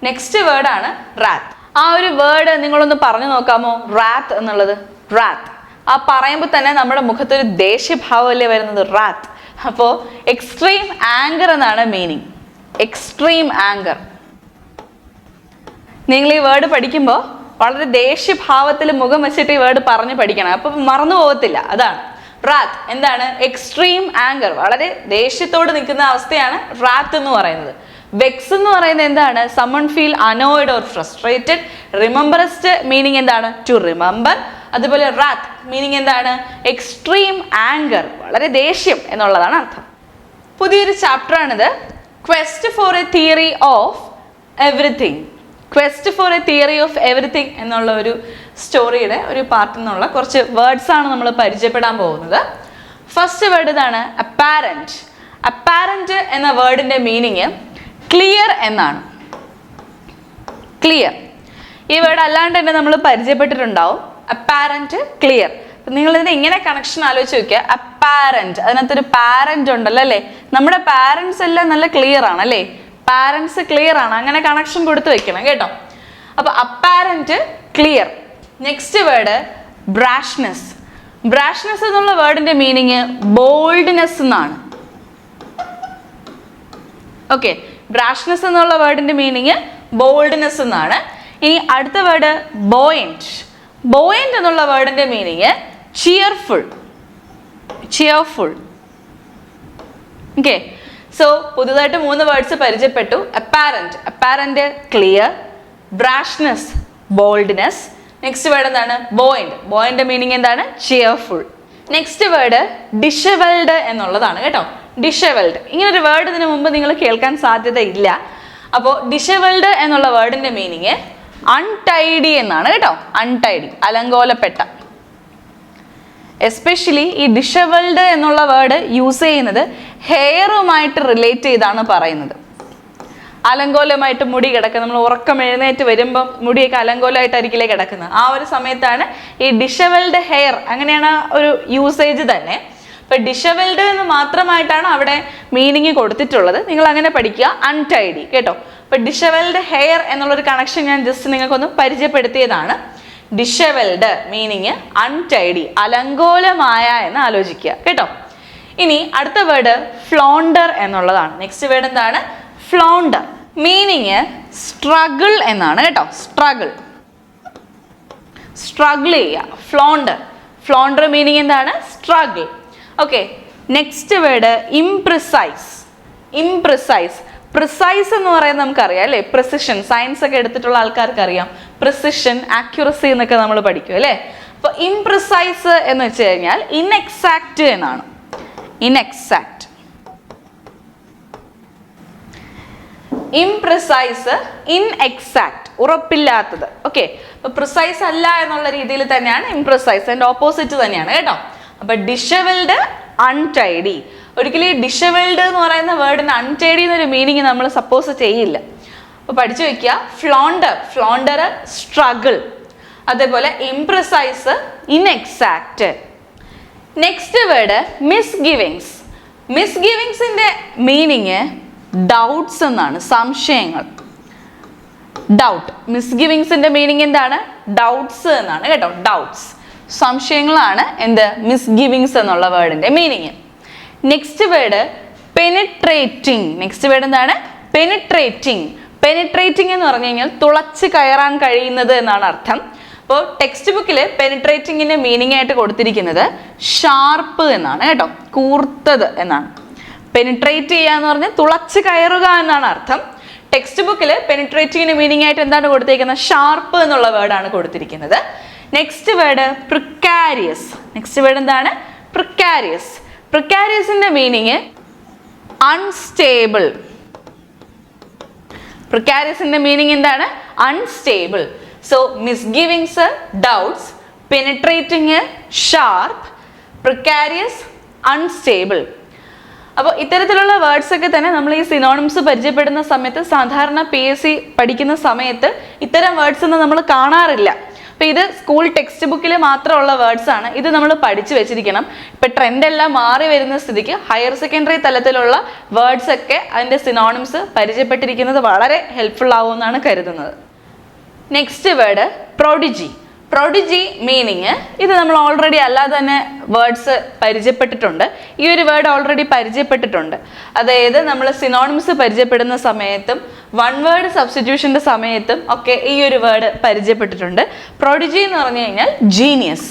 നെക്സ്റ്റ് വേർഡാണ് റാത്ത്. ആ ഒരു വേർഡ് നിങ്ങളൊന്ന് പറഞ്ഞു നോക്കാമോ? റാത്ത് എന്നുള്ളത്. റാത്ത് ആ പറയുമ്പോൾ തന്നെ നമ്മുടെ മുഖത്തൊരു ദേഷ്യഭാവമല്ലേ വരുന്നത്? റാത്ത്. അപ്പോൾ എക്സ്ട്രീം ആങ്കർ എന്നാണ് മീനിങ്. Extreme anchor. നിങ്ങൾ ഈ വേർഡ് പഠിക്കുമ്പോൾ വളരെ ദേഷ്യഭാവത്തിൽ മുഖം വെച്ചിട്ട് ഈ വേർഡ് പറഞ്ഞ് പഠിക്കണം, അപ്പൊ മറന്നു പോകത്തില്ല. അതാണ് റാത്ത്. എന്താണ്? എക്സ്ട്രീം ആങ്കർ, വളരെ ദേഷ്യത്തോട് നിൽക്കുന്ന അവസ്ഥയാണ് റാത്ത് എന്ന് പറയുന്നത്. വെക്സ് എന്ന് പറയുന്നത് എന്താണ്? someone feel annoyed or frustrated. Rememberest meaning എന്താണ്? To remember. അതുപോലെ റാത്ത് മീനിങ് എന്താണ്? എക്സ്ട്രീം ആങ്കർ, വളരെ ദേഷ്യം എന്നുള്ളതാണ് അർത്ഥം. പുതിയൊരു ചാപ്റ്റർ ആണിത്. Quest for a theory of everything. Quest for a theory of everything എന്നുള്ള ഒരു സ്റ്റോറിയുടെ ഒരു പാർട്ടിൽ നിന്നുള്ള കുറച്ച് വേർഡ്സ് ആണ് നമ്മൾ പരിചയപ്പെടാൻ പോകുന്നത്. ഫസ്റ്റ് വേർഡ് ഇതാണ്, അപ്പാരന്റ്. അപ്പാരന്റ് എന്ന വേർഡിന്റെ മീനിങ് ക്ലിയർ എന്നാണ്. ക്ലിയർ ഈ വേർഡ് അല്ലാണ്ട് തന്നെ നമ്മൾ പരിചയപ്പെട്ടിട്ടുണ്ടാവും. Apparent, clear. നിങ്ങൾ ഇതിന് ഇങ്ങനെ കണക്ഷൻ ആലോചിച്ച് നോക്കുക. അപ്പാരന്റ്, അതിനകത്തൊരു പാരന്റ് ഉണ്ടല്ലോ അല്ലേ? നമ്മുടെ പാരന്റ്സ് എല്ലാം നല്ല ക്ലിയർ ആണ് അല്ലേ? പാരന്റ്സ് ക്ലിയർ ആണ്, അങ്ങനെ കണക്ഷൻ കൊടുത്ത് വെക്കണം കേട്ടോ. അപ്പൊ apparent, clear. Next word brashness. Brashness എന്നുള്ള വേർഡിന്റെ മീനിങ് ബോൾഡ്നെസ് എന്നാണ്. ഓക്കെ, ബ്രാഷ്നെസ് എന്നുള്ള വേർഡിന്റെ മീനിങ് ബോൾഡ്നെസ് എന്നാണ്. ഇനി അടുത്ത വേർഡ് ബോയന്റ്. ബോയന്റ് എന്നുള്ള വേർഡിന്റെ meaning cheerful. Cheerful. Okay, so പുതുതായിട്ട് 3 വേർഡ്സ് പരിചയപ്പെട്ടു. Apparent, apparent clear. Brashness, boldness. Next word എന്താണ്? ബോയന്റ്. ബോയന്റെ മീനിങ് എന്താണ്? ചിയർഫുൾ. നെക്സ്റ്റ് വേർഡ് ഡിഷവൽഡ് എന്നുള്ളതാണ് കേട്ടോ. ഡിഷവൽഡ്, ഇങ്ങനൊരു വേർഡ് ഇതിനു മുമ്പ് നിങ്ങൾ കേൾക്കാൻ സാധ്യതയില്ല. അപ്പോൾ ഡിഷവൽഡ് എന്നുള്ള വേർഡിന്റെ മീനിങ് അൺടൈഡി എന്നാണ് കേട്ടോ. അൺടൈഡി, അലങ്കോലപ്പെട്ട. എസ്പെഷ്യലി ഈ ഡിഷവൽഡ് എന്നുള്ള വേർഡ് യൂസ് ചെയ്യുന്നത് ഹെയറുമായിട്ട് റിലേറ്റ് ചെയ്താണ് പറയുന്നത്. അലങ്കോലമായിട്ട് മുടി കിടക്കുക, നമ്മൾ ഉറക്കം എഴുന്നേറ്റ് വരുമ്പം മുടിയൊക്കെ അലങ്കോലമായിട്ടായിരിക്കില്ലേ കിടക്കുന്നത്. ആ ഒരു സമയത്താണ് ഈ ഡിഷവൽഡ് ഹെയർ, അങ്ങനെയാണ് ഒരു യൂസേജ് തന്നെ. ഇപ്പൊ ഡിഷവൽഡ് എന്ന് മാത്രമായിട്ടാണ് അവിടെ മീനിങ് കൊടുത്തിട്ടുള്ളത്. നിങ്ങൾ അങ്ങനെ പഠിക്കുക, അൺടൈഡി കേട്ടോ. ഇപ്പൊ ഡിഷവൽഡ് ഹെയർ എന്നുള്ളൊരു കണക്ഷൻ ഞാൻ ജസ്റ്റ് നിങ്ങൾക്കൊന്ന് പരിചയപ്പെടുത്തിയതാണ്. ഡിഷവൽഡ് മീനിങ് അൺടൈഡി, അലങ്കോലമായ എന്ന് ആലോചിക്കുക കേട്ടോ. ഇനി അടുത്ത വേർഡ് ഫ്ലോണ്ടർ എന്നുള്ളതാണ്. നെക്സ്റ്റ് വേർഡ് എന്താണ്? ഫ്ലോണ്ടർ. മീനിങ് സ്ട്രഗിൾ എന്നാണ് കേട്ടോ. സ്ട്രഗിൾ, സ്ട്രഗിൾ ചെയ്യുക. ഫ്ലോണ്ടർ, ഫ്ലോണ്ടർ മീനിങ് എന്താണ്? Struggle. Okay, next word imprecise. Imprecise, precise എന്ന് പറയുന്നത് നമുക്കറിയാം അല്ലേ? പ്രിസിഷൻ, സയൻസ് ഒക്കെ എടുത്തിട്ടുള്ള ആൾക്കാർക്ക് അറിയാം. പ്രിസിഷൻ, ആക്യുറസി എന്നൊക്കെ നമ്മൾ പഠിക്കും അല്ലേ? അപ്പൊ ഇംപ്രിസൈസ് എന്ന് വെച്ച് കഴിഞ്ഞാൽ ഇൻഎക്സാക്റ്റ് എന്നാണ്. ഇൻഎക്സാക്റ്റ്. ഇംപ്രിസൈസ്, ഇൻഎക്സാക്റ്റ്, ഉറപ്പില്ലാത്തത്. ഓക്കെ, അപ്പൊ പ്രിസൈസ് അല്ല എന്നുള്ള രീതിയിൽ തന്നെയാണ് ഇംപ്രിസൈസ്, അതിന്റെ ഓപ്പോസിറ്റ് തന്നെയാണ് കേട്ടോ. അപ്പൊ ഡിഷവൽഡ്, അൺടൈഡി. ഒരിക്കലും ഡിഷവൽഡ് എന്ന് പറയുന്ന വേർഡിന് അൺടൈഡി എന്നൊരു മീനിങ് നമ്മൾ സപ്പോസ് ചെയ്യില്ല. അപ്പൊ പഠിച്ചു വെക്കുക. Flounder, flounder struggle. അതേപോലെ imprecise, inexact. Next word misgivings. മിസ്ഗിവിങ്സിന്റെ മീനിങ് ഡൗട്ട്സ് എന്നാണ്, സംശയങ്ങൾ. ഡൗട്ട്, മിസ്ഗിവിങ്സിന്റെ മീനിങ് എന്താണ്? ഡൗട്ട്സ് എന്നാണ് കേട്ടോ. ഡൗട്ട്സ്, സംശയങ്ങളാണ് എന്ത്? മിസ്ഗിവിങ്സ് എന്നുള്ള വേർഡിന്റെ meaning. Next word penetrating. Next word എന്താണ്? പെനിട്രേറ്റിംഗ്. പെനിട്രേറ്റിംഗ് എന്ന് പറഞ്ഞു കഴിഞ്ഞാൽ തുളച്ച് കയറാൻ കഴിയുന്നത് എന്നാണ് അർത്ഥം. അപ്പോൾ ടെക്സ്റ്റ് ബുക്കിൽ പെനിട്രേറ്റിംഗിന്റെ മീനിങ് ആയിട്ട് കൊടുത്തിരിക്കുന്നത് ഷാർപ്പ് എന്നാണ് കേട്ടോ. കൂർത്തത് എന്നാണ്. പെനിട്രേറ്റ് ചെയ്യുക എന്ന് പറഞ്ഞാൽ തുളച്ച് കയറുക എന്നാണ് അർത്ഥം. ടെക്സ്റ്റ് ബുക്കിൽ പെനിട്രേറ്റിംഗിന്റെ മീനിങ് ആയിട്ട് എന്താണ് കൊടുത്തിരിക്കുന്നത്? ഷാർപ്പ് എന്നുള്ള വേർഡാണ് കൊടുത്തിരിക്കുന്നത്. Next word precarious. Next word എന്താണ്? പ്രിക്കാരിയസ്. പ്രിക്കാരിയസിന്റെ മീനിങ് അൺസ്റ്റേബിൾ. പ്രിക്കാരിയസിന്റെ മീനിങ് എന്താണ്? Unstable. So misgivings, doubts, penetrating, sharp, precarious, unstable. അപ്പോൾ ഇത്തരത്തിലുള്ള വേർഡ്സ് ഒക്കെ തന്നെ നമ്മൾ ഈ സിനോണിംസ് പരിചയപ്പെടുന്ന സമയത്ത്, സാധാരണ PSC പഠിക്കുന്ന സമയത്ത് ഇത്തരം വേർഡ്സ് ഒന്നും നമ്മൾ കാണാറില്ല. അപ്പൊ ഇത് സ്കൂൾ ടെക്സ്റ്റ് ബുക്കിൽ മാത്രമുള്ള വേർഡ്സ് ആണ്. ഇത് നമ്മൾ പഠിച്ചു വെച്ചിരിക്കണം. ഇപ്പൊ ട്രെൻഡ് എല്ലാം മാറി വരുന്ന സ്ഥിതിക്ക് ഹയർ സെക്കൻഡറി തലത്തിലുള്ള വേർഡ്സ് ഒക്കെ അതിന്റെ സിനോണിംസ് പരിചയപ്പെട്ടിരിക്കുന്നത് വളരെ ഹെൽപ്ഫുൾ ആവുമെന്നാണ് കരുതുന്നത്. Next word Prodigy. Prodigy meaning, ഇത് നമ്മൾ ഓൾറെഡി അല്ലാതെ തന്നെ വേർഡ്സ് പരിചയപ്പെട്ടിട്ടുണ്ട്. ഈ ഒരു വേർഡ് ഓൾറെഡി പരിചയപ്പെട്ടിട്ടുണ്ട്. അതായത് നമ്മൾ സിനോണിംസ് പരിചയപ്പെടുന്ന സമയത്തും വൺ വേർഡ് സബ്സ്റ്റിറ്റ്യൂഷന്റെ സമയത്തും ഒക്കെ ഈ ഒരു വേർഡ് പരിചയപ്പെട്ടിട്ടുണ്ട്. പ്രൊഡിജി എന്ന് പറഞ്ഞു കഴിഞ്ഞാൽ ജീനിയസ്.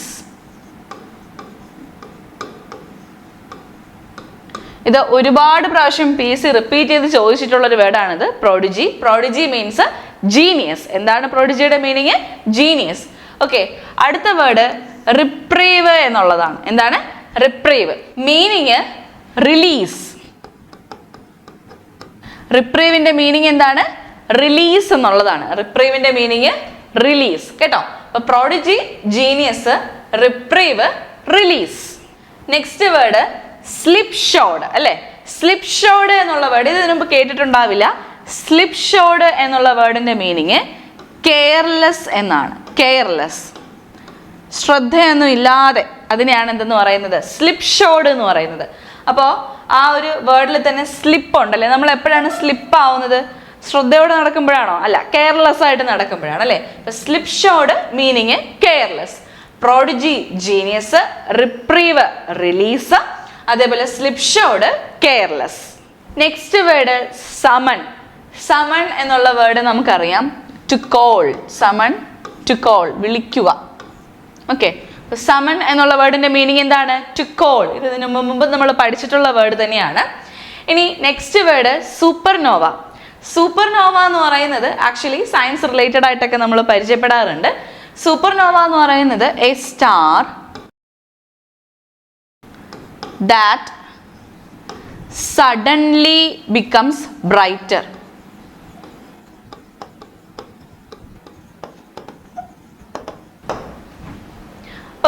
ഇത് ഒരുപാട് പ്രാവശ്യം PSC റിപ്പീറ്റ് ചെയ്ത് ചോദിച്ചിട്ടുള്ള ഒരു വേർഡാണിത്, പ്രൊഡിജി. Prodigy means genius. എന്താണ് പ്രൊഡിജിയുടെ മീനിങ്? ജീനിയസ്. ഓക്കെ, അടുത്ത വേർഡ് റിപ്രീവ് എന്നുള്ളതാണ്. എന്താണ്? റിപ്രീവ്. Meaning release. റിപ്രീവിന്റെ മീനിങ് എന്താണ്? റിലീസ് എന്നുള്ളതാണ്. റിപ്രീവിന്റെ മീനിങ് റിലീസ് കേട്ടോ. അപ്പൊ prodigy, genius, reprieve, release. Next word slipshod അല്ലെ. സ്ലിപ്പ് ഷോഡ് എന്നുള്ള വേർഡ് ഇതിനു മുമ്പ് കേട്ടിട്ടുണ്ടാവില്ല. സ്ലിപ്പ് ഷോഡ് എന്നുള്ള വേർഡിന്റെ മീനിങ് കെയർലെസ് എന്നാണ്. കെയർലെസ്, ശ്രദ്ധയൊന്നും ഇല്ലാതെ, അതിനെയാണ് എന്തെന്ന് പറയുന്നത്? സ്ലിപ്പ് ഷോഡ് എന്ന് പറയുന്നത്. അപ്പോൾ ആ ഒരു വേർഡിൽ തന്നെ സ്ലിപ്പ് ഉണ്ടല്ലേ. നമ്മൾ എപ്പോഴാണ് സ്ലിപ്പ് ആവുന്നത്? ശ്രദ്ധയോടെ നടക്കുമ്പോഴാണോ? അല്ല, കെയർലെസ് ആയിട്ട് നടക്കുമ്പോഴാണ് അല്ലേ. അപ്പൊ slipshod meaning careless. Prodigy, genius, reprieve, release, അതേപോലെ slipshod, careless. Next word summon. Summon എന്നുള്ള വേർഡ് നമുക്കറിയാം, to call. Summon, to call, വിളിക്കുക. ഓക്കെ, സമൺ എന്നുള്ള വേർഡിന്റെ മീനിങ് എന്താണ്? To call. ഇതിന് മുമ്പ് നമ്മൾ പഠിച്ചിട്ടുള്ള വേർഡ് തന്നെയാണ്. ഇനി നെക്സ്റ്റ് വേർഡ് സൂപ്പർനോവ. സൂപ്പർനോവ എന്ന് പറയുന്നത് ആക്ച്വലി സയൻസ് റിലേറ്റഡ് ആയിട്ടൊക്കെ നമ്മൾ പരിചയപ്പെടാറുണ്ട്. സൂപ്പർനോവ എന്ന് പറയുന്നത് A star that suddenly becomes brighter.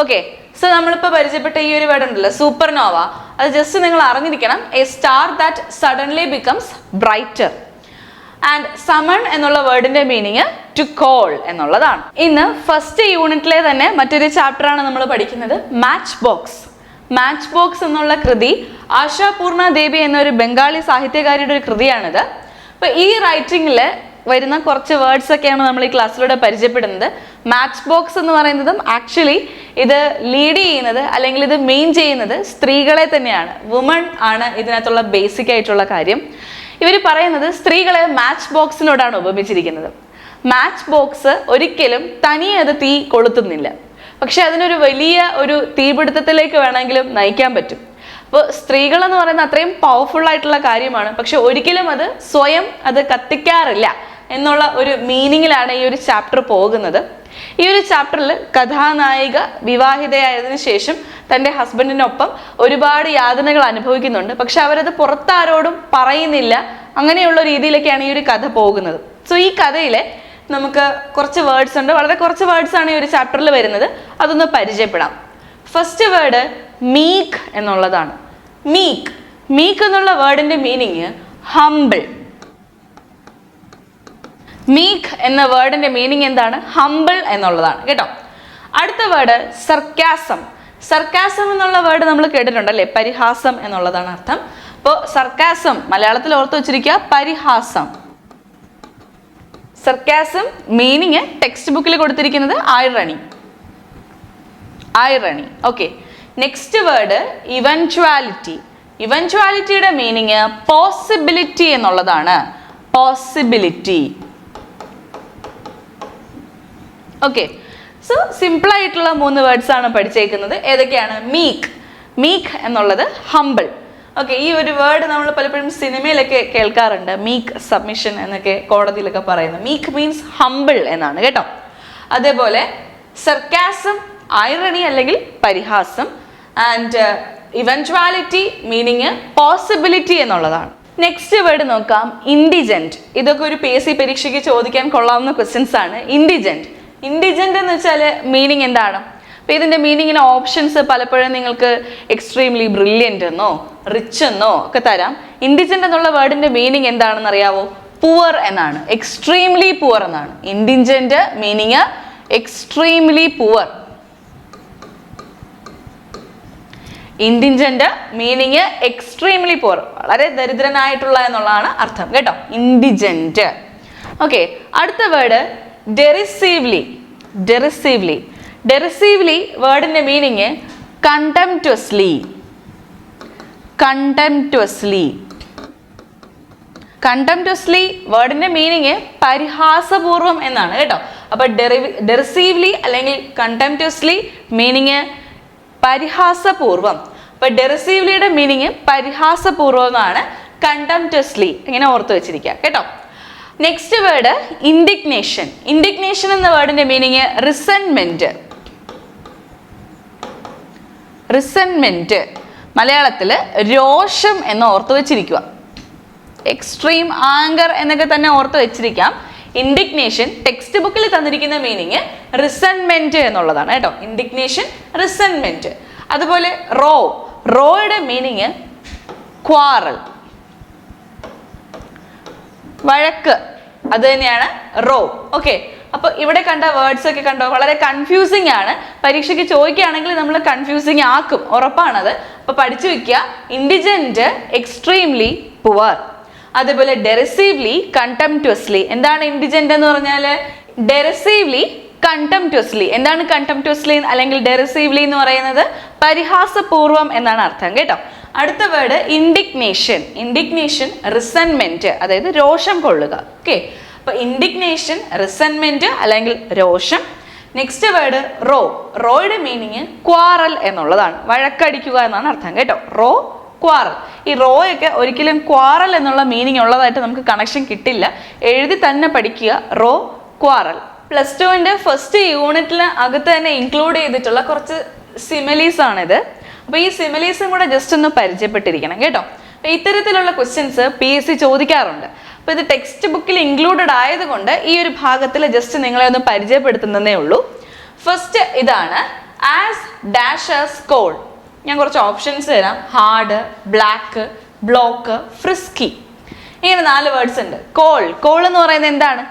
Okay, so നമ്മളിപ്പോൾ പരിചയപ്പെട്ട ഈ ഒരു വേർഡ് ഉണ്ടല്ലോ സൂപ്പർനോവ, അത് ജസ്റ്റ് നിങ്ങൾ അറിഞ്ഞിരിക്കണം. A star that suddenly becomes brighter. And someone എന്നുള്ള വേർഡിന്റെ മീനിങ് ടു കോൾ എന്നുള്ളതാണ്. ഇന്ന് ഫസ്റ്റ് യൂണിറ്റിലെ തന്നെ മറ്റൊരു ചാപ്റ്ററാണ് നമ്മൾ പഠിക്കുന്നത്, മാച്ച് ബോക്സ്. മാച്ച് ബോക്സ് എന്നുള്ള കൃതി ആശാപൂർണ ദേവി എന്നൊരു ബംഗാളി സാഹിത്യകാരിയുടെ ഒരു കൃതിയാണിത്. അപ്പൊ ഈ റൈറ്റിംഗിൽ വരുന്ന കുറച്ച് വേർഡ്സ് ഒക്കെയാണ് നമ്മൾ ഈ ക്ലാസ്സിലൂടെ പരിചയപ്പെടുന്നത്. മാച്ച് ബോക്സ് എന്ന് പറയുന്നതും ആക്ച്വലി ഇത് ലീഡ് ചെയ്യുന്നത് അല്ലെങ്കിൽ ഇത് മെയിൻ ചെയ്യുന്നത് സ്ത്രീകളെ തന്നെയാണ്. വുമൺ ആണ് ഇതിനകത്തുള്ള ബേസിക് ആയിട്ടുള്ള കാര്യം. ഇവർ പറയുന്നത് സ്ത്രീകളെ മാച്ച് ബോക്സിനോടാണ് ഉപമിച്ചിരിക്കുന്നത്. മാച്ച് ബോക്സ് ഒരിക്കലും തനിയെ അത് തീ കൊളുത്തുന്നില്ല, പക്ഷെ അതിനൊരു വലിയ ഒരു തീപിടുത്തത്തിലേക്ക് വേണമെങ്കിലും നയിക്കാൻ പറ്റും. അപ്പോൾ സ്ത്രീകൾ എന്ന് പറയുന്നത് അത്രയും പവർഫുൾ ആയിട്ടുള്ള കാര്യമാണ്, പക്ഷെ ഒരിക്കലും അത് സ്വയം അത് കത്തിക്കാറില്ല എന്നുള്ള ഒരു മീനിങ്ങിലാണ് ഈ ഒരു ചാപ്റ്റർ പോകുന്നത്. ഈ ഒരു ചാപ്റ്ററിൽ കഥാനായിക വിവാഹിതയായതിനു ശേഷം തൻ്റെ ഹസ്ബൻഡിനൊപ്പം ഒരുപാട് യാതനകൾ അനുഭവിക്കുന്നുണ്ട്, പക്ഷെ അവരത് പുറത്താരോടും പറയുന്നില്ല. അങ്ങനെയുള്ള രീതിയിലൊക്കെയാണ് ഈ ഒരു കഥ പോകുന്നത്. സോ ഈ കഥയിലെ നമുക്ക് കുറച്ച് വേർഡ്സ് ഉണ്ട്, വളരെ കുറച്ച് വേർഡ്സ് ആണ് ഈ ഒരു ചാപ്റ്ററിൽ വരുന്നത്. അതൊന്ന് പരിചയപ്പെടാം. ഫസ്റ്റ് വേർഡ് മീക്ക് എന്നുള്ളതാണ്. മീക്ക്. മീക്ക് എന്നുള്ള വേർഡിന്റെ മീനിങ് ഹംബിൾ. മീക്ക് എന്ന വേർഡിന്റെ മീനിങ് എന്താണ്? ഹംബിൾ എന്നുള്ളതാണ് കേട്ടോ. അടുത്ത വേർഡ് സർക്കാസം. സർക്കാസം എന്നുള്ള വേർഡ് നമ്മൾ കേട്ടിട്ടുണ്ട് അല്ലേ, പരിഹാസം എന്നുള്ളതാണ് അർത്ഥം. അപ്പോൾ സർക്കാസം മലയാളത്തിൽ ഓർത്ത് വെച്ചിരിക്കുക, പരിഹാസം. സർക്കാസം മീനിങ് ടെക്സ്റ്റ് ബുക്കിൽ കൊടുത്തിരിക്കുന്നത് irony. Irony. Okay, next word eventuality. ഇവൻച്വാലിറ്റിയുടെ മീനിങ് പോസിബിലിറ്റി എന്നുള്ളതാണ്. പോസിബിലിറ്റി. ഓക്കെ, സോ സിമ്പിൾ ആയിട്ടുള്ള 3 വേർഡ്സ് ആണ് പഠിച്ചേക്കുന്നത്. ഏതൊക്കെയാണ്? മീക്ക്. മീക്ക് എന്നുള്ളത് ഹംബിൾ. ഓക്കെ, ഈ ഒരു വേർഡ് നമ്മൾ പലപ്പോഴും സിനിമയിലൊക്കെ കേൾക്കാറുണ്ട്, മീക്ക് സബ്മിഷൻ എന്നൊക്കെ കോടതിയിലൊക്കെ പറയുന്നത്. മീക്ക് മീൻസ് ഹംബിൾ എന്നാണ് കേട്ടോ. അതേപോലെ സർക്കാസം ഐറണി അല്ലെങ്കിൽ പരിഹാസം, ആൻഡ് ഇവൻച്വാലിറ്റി മീനിങ് പോസിബിലിറ്റി എന്നുള്ളതാണ്. നെക്സ്റ്റ് വേർഡ് നോക്കാം, ഇൻഡിജന്റ്. ഇതൊക്കെ ഒരു PSC പരീക്ഷയ്ക്ക് ചോദിക്കാൻ കൊള്ളാവുന്ന ക്വസ്റ്റ്യൻസ് ആണ്. ഇൻഡിജന്റ്. ഇൻഡിജന്റ് എന്ന് വെച്ചാൽ മീനിങ് എന്താണ്? അപ്പൊ ഇതിന്റെ മീനിങ്ങിന് ഓപ്ഷൻസ് പലപ്പോഴും നിങ്ങൾക്ക് എക്സ്ട്രീംലി ബ്രില്യൻ്റ് എന്നോ റിച്ച് എന്നോ ഒക്കെ തരാം. ഇൻഡിജന്റ് എന്നുള്ള വേർഡിന്റെ മീനിങ് എന്താണെന്ന് അറിയാവോ? പുവർ എന്നാണ്. എക്സ്ട്രീംലി പുവർ എന്നാണ്. Indigent meaning extremely poor. Indigent meaning extremely poor, വളരെ ദരിദ്രനായിട്ടുള്ള എന്നുള്ളതാണ് അർത്ഥം കേട്ടോ, ഇൻഡിജന്റ്. ഓക്കെ, അടുത്ത വേർഡ് ഡെറിസീവ്ലി. ഡെറിസീവ്ലി. ഡെറിസീവ്ലി വേർഡിന്റെ മീനിങ് കണ്ടംപ്റ്റുവസ്ലി. കണ്ടംപ്റ്റുവസ്ലി. കണ്ടംപ്റ്റുവസ്ലി വേർഡിന്റെ മീനിങ് പരിഹാസപൂർവം എന്നാണ് കേട്ടോ. അപ്പൊ ഡെറിസീവ്ലി അല്ലെങ്കിൽ കണ്ടംപ്റ്റുവസ്ലി മീനിങ് പരിഹാസപൂർവം. അപ്പൊ ഡെറിസീവ്ലിയുടെ മീനിങ് പരിഹാസപൂർവം എന്നാണ്. കണ്ടംപ്റ്റുവസ്ലി ഇങ്ങനെ ഓർത്ത് വെച്ചിരിക്കുക കേട്ടോ. Next word indignation. ഇൻഡിഗ്നേഷൻ എന്ന വേർഡിന്റെ മീനിങ് റിസെന്റ്മെന്റ്. റിസെന്റ്മെന്റ് മലയാളത്തിൽ രോഷം എന്ന് ഓർത്ത് വെച്ചിരിക്കുക. എക്സ്ട്രീം ആങ്കർ എന്നൊക്കെ തന്നെ ഓർത്ത് വെച്ചിരിക്കാം. ഇൻഡിഗ്നേഷൻ ടെക്സ്റ്റ് ബുക്കിൽ തന്നിരിക്കുന്ന മീനിങ് റിസൺമെന്റ് എന്നുള്ളതാണ് കേട്ടോ. ഇൻഡിഗ്നേഷൻ റിസൺമെന്റ്. അതുപോലെ റോയുടെ മീനിങ് ക്വാറൽ, വഴക്ക്, അത് തന്നെയാണ് റോ. ഓക്കെ, അപ്പൊ ഇവിടെ കണ്ട വേർഡ്സ് ഒക്കെ കണ്ടോ, വളരെ കൺഫ്യൂസിങ് ആണ്. പരീക്ഷയ്ക്ക് ചോദിക്കുകയാണെങ്കിൽ നമ്മൾ കൺഫ്യൂസിങ് ആക്കും, ഉറപ്പാണത്. അപ്പൊ പഠിച്ചു വെക്കുക. ഇൻഡിജന്റ്, എക്സ്ട്രീംലി പുവർ. അതേപോലെ ഡെറിസീവ്ലി, കണ്ടംപ്റ്റുവസ്ലി. എന്താണ് ഇൻഡിജന്റ് എന്ന് പറഞ്ഞാല്? ഡെറിസീവ്ലി, കണ്ടംപ്റ്റുവസ്ലി. എന്താണ് കണ്ടംപ്റ്റുവസ്ലി അല്ലെങ്കിൽ ഡെറിസീവ്ലി എന്ന് പറയുന്നത്? പരിഹാസപൂർവം എന്നാണ് അർത്ഥം കേട്ടോ. അടുത്ത വേർഡ് ഇൻഡിഗ്നേഷൻ. ഇൻഡിഗ്നേഷൻ റിസൺമെന്റ്, അതായത് രോഷം കൊള്ളുക. ഓക്കെ, അപ്പൊ ഇൻഡിഗ്നേഷൻ, റിസൺമെന്റ് അല്ലെങ്കിൽ രോഷം. നെക്സ്റ്റ് വേർഡ് റോയുടെ മീനിങ് ക്വാറൽ എന്നുള്ളതാണ്, വഴക്കടിക്കുക എന്നാണ് അർത്ഥം കേട്ടോ. ക്വാറൽ. ഈ റോയൊക്കെ ഒരിക്കലും ക്വാറൽ എന്നുള്ള മീനിങ് ഉള്ളതായിട്ട് നമുക്ക് കണക്ഷൻ കിട്ടില്ല, എഴുതി തന്നെ പഠിക്കുക. ക്വാറൽ. +2 ഫസ്റ്റ് യൂണിറ്റിൽ അകത്ത് തന്നെ ഇൻക്ലൂഡ് ചെയ്തിട്ടുള്ള കുറച്ച് സിമിലീസ് ആണിത്. അപ്പൊ ഈ സിമിലീസും കൂടെ ജസ്റ്റ് ഒന്ന് പരിചയപ്പെട്ടിരിക്കണം കേട്ടോ. അപ്പൊ ഇത്തരത്തിലുള്ള ക്വസ്റ്റ്യൻസ് PSC ചോദിക്കാറുണ്ട്. അപ്പൊ ഇത് ടെക്സ്റ്റ് ബുക്കിൽ ഇൻക്ലൂഡഡ് ആയതുകൊണ്ട് ഈ ഒരു ഭാഗത്തിൽ ജസ്റ്റ് നിങ്ങളെ ഒന്ന് പരിചയപ്പെടുത്തുന്നതേ ഉള്ളൂ. ഫസ്റ്റ് ഇതാണ് ആസ് ഡാഷ് ആസ് കോൾ. ഞാൻ കുറച്ച് ഓപ്ഷൻസ് തരാം. Hard, black, block, frisky. ഇങ്ങനെ 4 വേർഡ്സ് ഉണ്ട്. കോൾ എന്ന് പറയുന്നത് എന്താണ്?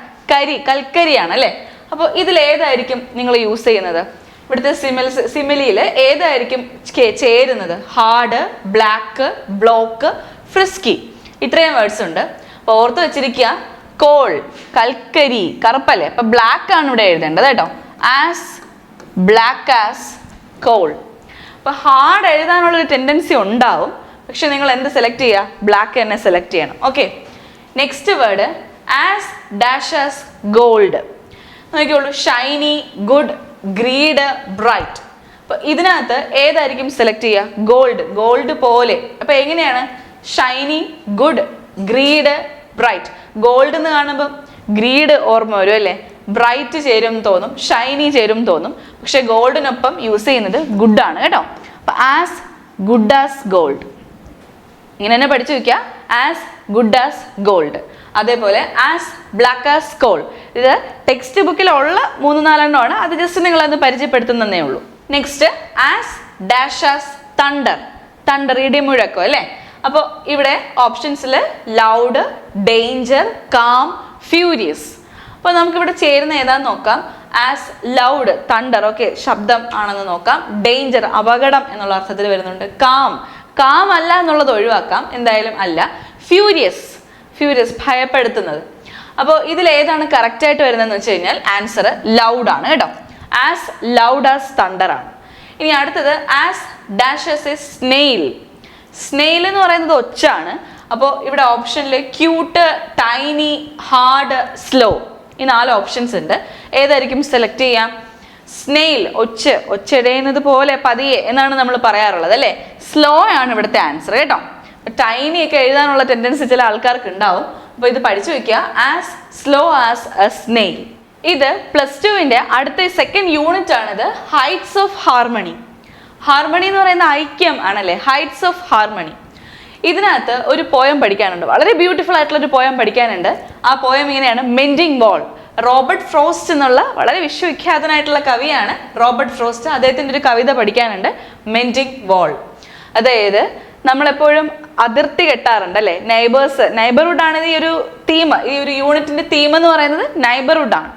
കൽക്കരിയാണ് അല്ലേ? അപ്പോൾ ഇതിൽ ഏതായിരിക്കും നിങ്ങൾ യൂസ് ചെയ്യുന്നത്? ഇവിടുത്തെ സിമിലിയിൽ ഏതായിരിക്കും ചേരുന്നത്? Hard, black, block, frisky. ഇത്രയും വേർഡ്സ് ഉണ്ട്. അപ്പോൾ ഓർത്ത് വെച്ചിരിക്കുക. കോൾ, കൽക്കരി, കറുപ്പല്ലേ? അപ്പൊ ബ്ലാക്ക് ആണ് ഇവിടെ എഴുതേണ്ടത് കേട്ടോ. As, black as, call. അപ്പൊ ഹാർഡ് എഴുതാനുള്ളൊരു ടെൻഡൻസി ഉണ്ടാവും, പക്ഷെ നിങ്ങൾ എന്ത് സെലക്ട് ചെയ്യുക? ബ്ലാക്ക് തന്നെ സെലക്ട് ചെയ്യണം. Okay, next word as dash as gold. നോക്കിക്കോളൂ. Shiny, good, greed, bright. അപ്പൊ ഇതിനകത്ത് ഏതായിരിക്കും സെലക്ട് ചെയ്യുക? ഗോൾഡ് പോലെ. അപ്പൊ എങ്ങനെയാണ്? Shiny, good, greed, bright. Gold എന്ന് കാണുമ്പോൾ ഗ്രീഡ് ഓർമ്മ വരും അല്ലേ? ബ്രൈറ്റ് ചേരും തോന്നും, ഷൈനി ചേരും തോന്നും, പക്ഷെ ഗോൾഡിനൊപ്പം യൂസ് ചെയ്യുന്നത് ഗുഡ് ആണ് കേട്ടോ. അപ്പൊ ആസ് ഗുഡ് ആസ് ഗോൾഡ്, ഇങ്ങനെ തന്നെ പഠിച്ചു വെക്കുക. As good as gold. അതേപോലെ ആസ് ബ്ലാക്ക് ആസ് കോൾ. ഇത് ടെക്സ്റ്റ് ബുക്കിലുള്ള 3-4 എണ്ണമാണ്, അത് ജസ്റ്റ് നിങ്ങളത് പരിചയപ്പെടുത്തുന്നതേ ഉള്ളൂ. Next as dash as thunder, ഇടിമുഴക്കം അല്ലേ? അപ്പോൾ ഇവിടെ ഓപ്ഷൻസിൽ ലൗഡ്, ഡേഞ്ചർ, കാം, ഫ്യൂരിയസ്. അപ്പോൾ നമുക്കിവിടെ ചേരുന്ന ഏതാന്ന് നോക്കാം. ആസ് ലൗഡ്, തണ്ടർ, ഓക്കെ, ശബ്ദം ആണെന്ന് നോക്കാം. ഡേഞ്ചർ, അപകടം എന്നുള്ള അർത്ഥത്തിൽ വരുന്നുണ്ട്. കാം അല്ല എന്നുള്ളത് ഒഴിവാക്കാം, എന്തായാലും അല്ല. ഫ്യൂരിയസ്, ഭയപ്പെടുത്തുന്നത്. അപ്പോൾ ഇതിൽ ഏതാണ് കറക്റ്റ് ആയിട്ട് വരുന്നതെന്ന് വെച്ച് കഴിഞ്ഞാൽ ആൻസർ ലൗഡ് ആണ് കേട്ടോ. ആസ് ലൗഡ് ആസ് തണ്ടർ ആണ്. ഇനി അടുത്തത് as dash as A snail. Snail എന്ന് പറയുന്നത് ഒച്ചാണ്. അപ്പോൾ ഇവിടെ ഓപ്ഷനിൽ ക്യൂട്ട്, ടൈനി, ഹാർഡ്, സ്ലോ, ഈ 4 ഓപ്ഷൻസ് ഉണ്ട്. ഏതായിരിക്കും സെലക്ട് ചെയ്യാം? സ്നെയിൽ, ഒച്ചെടയുന്നത് പോലെ പതിയെ എന്നാണ് നമ്മൾ പറയാറുള്ളത് അല്ലേ? സ്ലോ ആണ് ഇവിടുത്തെ ആൻസർ കേട്ടോ. ടൈനി ഒക്കെ എഴുതാനുള്ള ടെൻഡൻസി ചില ആൾക്കാർക്ക് ഉണ്ടാവും. അപ്പോൾ ഇത് പഠിച്ചു വെക്കുക. As slow as A snail. ഇത് +2 അടുത്ത സെക്കൻഡ് യൂണിറ്റ് ആണിത്. Heights of harmony. ഹാർമണി എന്ന് പറയുന്ന ഐക്യം ആണല്ലേ? Heights of harmony. ഇതിനകത്ത് ഒരു പോയം പഠിക്കാനുണ്ട്, വളരെ ബ്യൂട്ടിഫുൾ ആയിട്ടുള്ള ഒരു പോയം പഠിക്കാനുണ്ട്. ആ പോയം ഇങ്ങനെയാണ്. മെൻഡിങ് വാൾ. റോബർട്ട് ഫ്രോസ്റ്റ് എന്നുള്ള വളരെ വിശ്വവിഖ്യാതനായിട്ടുള്ള കവിയാണ് റോബർട്ട് ഫ്രോസ്റ്റ്. അദ്ദേഹത്തിൻ്റെ ഒരു കവിത പഠിക്കാനുണ്ട്, മെൻഡിങ് വാൾ. അതായത് നമ്മളെപ്പോഴും അതിർത്തി കെട്ടാറുണ്ട് അല്ലേ? നൈബർഹുഡ് ആണ് ഈ ഒരു തീം, ഈ ഒരു യൂണിറ്റിന്റെ തീം എന്ന് പറയുന്നത് നൈബർഹുഡ് ആണ്.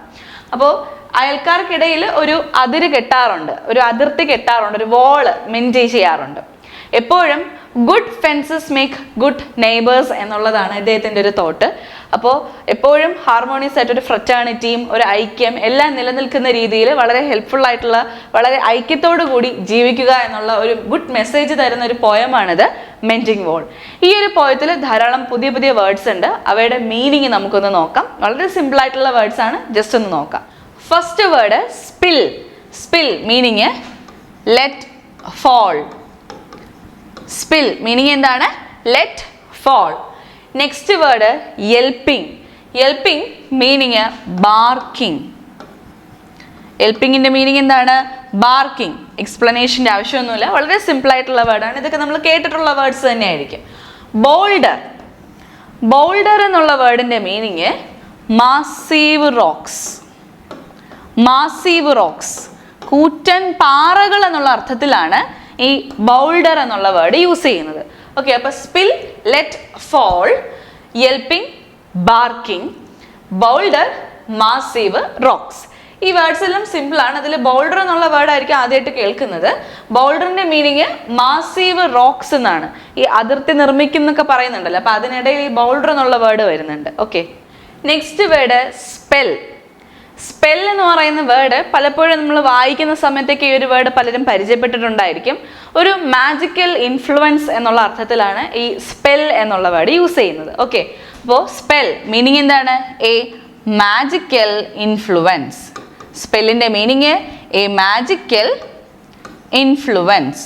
അപ്പോൾ അയൽക്കാർക്കിടയിൽ ഒരു അതിര് കെട്ടാറുണ്ട്, ഒരു അതിർത്തി കെട്ടാറുണ്ട്, ഒരു വാള് മെയിൻറ്റെയിൻ ചെയ്യാറുണ്ട്. എപ്പോഴും good fences make good neighbours എന്നുള്ളതാണ് ഇദ്ദേഹത്തിൻ്റെ ഒരു തോട്ട്. അപ്പോൾ എപ്പോഴും ഹാർമോണിയസ് ആയിട്ടൊരു ഫ്രറ്റേണിറ്റിയും ഒരു ഐക്യം എല്ലാം നിലനിൽക്കുന്ന രീതിയിൽ വളരെ ഹെൽപ്ഫുൾ ആയിട്ടുള്ള, വളരെ ഐക്യത്തോടു കൂടി ജീവിക്കുക എന്നുള്ള ഒരു ഗുഡ് മെസ്സേജ് തരുന്ന ഒരു പോയമാണിത്, മെൻഡിങ് വാൾ. ഈ ഒരു പോയത്തിൽ ധാരാളം പുതിയ വേർഡ്സ് ഉണ്ട്. അവയുടെ മീനിങ് നമുക്കൊന്ന് നോക്കാം. വളരെ സിമ്പിൾ ആയിട്ടുള്ള വേർഡ്സ് ആണ്, ജസ്റ്റ് ഒന്ന് നോക്കാം. First word spill, meaning let fall. Spill meaning എന്താണ്? Let fall. Next word yelping meaning barking. യെൽപ്പിങ്ങിന്റെ മീനിങ് എന്താണ്? ബാർക്കിംഗ്. എക്സ്പ്ലനേഷൻ്റെ ആവശ്യമൊന്നുമില്ല, വളരെ സിമ്പിൾ ആയിട്ടുള്ള വേർഡാണ്. ഇതൊക്കെ നമ്മൾ കേട്ടിട്ടുള്ള വേർഡ്സ് തന്നെയായിരിക്കും. ബൗൾഡർ എന്നുള്ള വേർഡിന്റെ meaning massive rocks. Massive rocks, കൂറ്റൻ പാറകൾ എന്നുള്ള അർത്ഥത്തിലാണ് ഈ ബൗൾഡർ എന്നുള്ള വേർഡ് യൂസ് ചെയ്യുന്നത്. ഓക്കെ, അപ്പൊ spill, let fall, yelping, barking, boulder, massive rocks. ഈ വേർഡ്സ് എല്ലാം സിമ്പിൾ ആണ്. അതിൽ ബൗൾഡർ എന്നുള്ള വേർഡ് ആയിരിക്കും ആദ്യമായിട്ട് കേൾക്കുന്നത്. ബൗൾഡറിന്റെ മീനിങ് മാസീവ് റോക്സ് എന്നാണ്. ഈ അതിർത്തി നിർമ്മിക്കും എന്നൊക്കെ പറയുന്നുണ്ടല്ലോ, അപ്പൊ അതിനിടയിൽ ഈ ബൗൾഡർ എന്നുള്ള വേർഡ് വരുന്നുണ്ട്. Okay, next word spell. Spell എന്ന് പറയുന്ന വേർഡ് പലപ്പോഴും നമ്മൾ വായിക്കുന്ന സമയത്തേക്ക് ഈ ഒരു വേർഡ് പലരും പരിചയപ്പെട്ടിട്ടുണ്ടായിരിക്കും. ഒരു മാജിക്കൽ ഇൻഫ്ലുവൻസ് എന്നുള്ള അർത്ഥത്തിലാണ് ഈ സ്പെൽ എന്നുള്ള വേർഡ് യൂസ് ചെയ്യുന്നത്. ഓക്കെ, അപ്പോൾ സ്പെൽ മീനിങ് എന്താണ്? A magical influence. സ്പെല്ലിന്റെ മീനിങ് എ മാജിക്കൽ ഇൻഫ്ലുവൻസ്.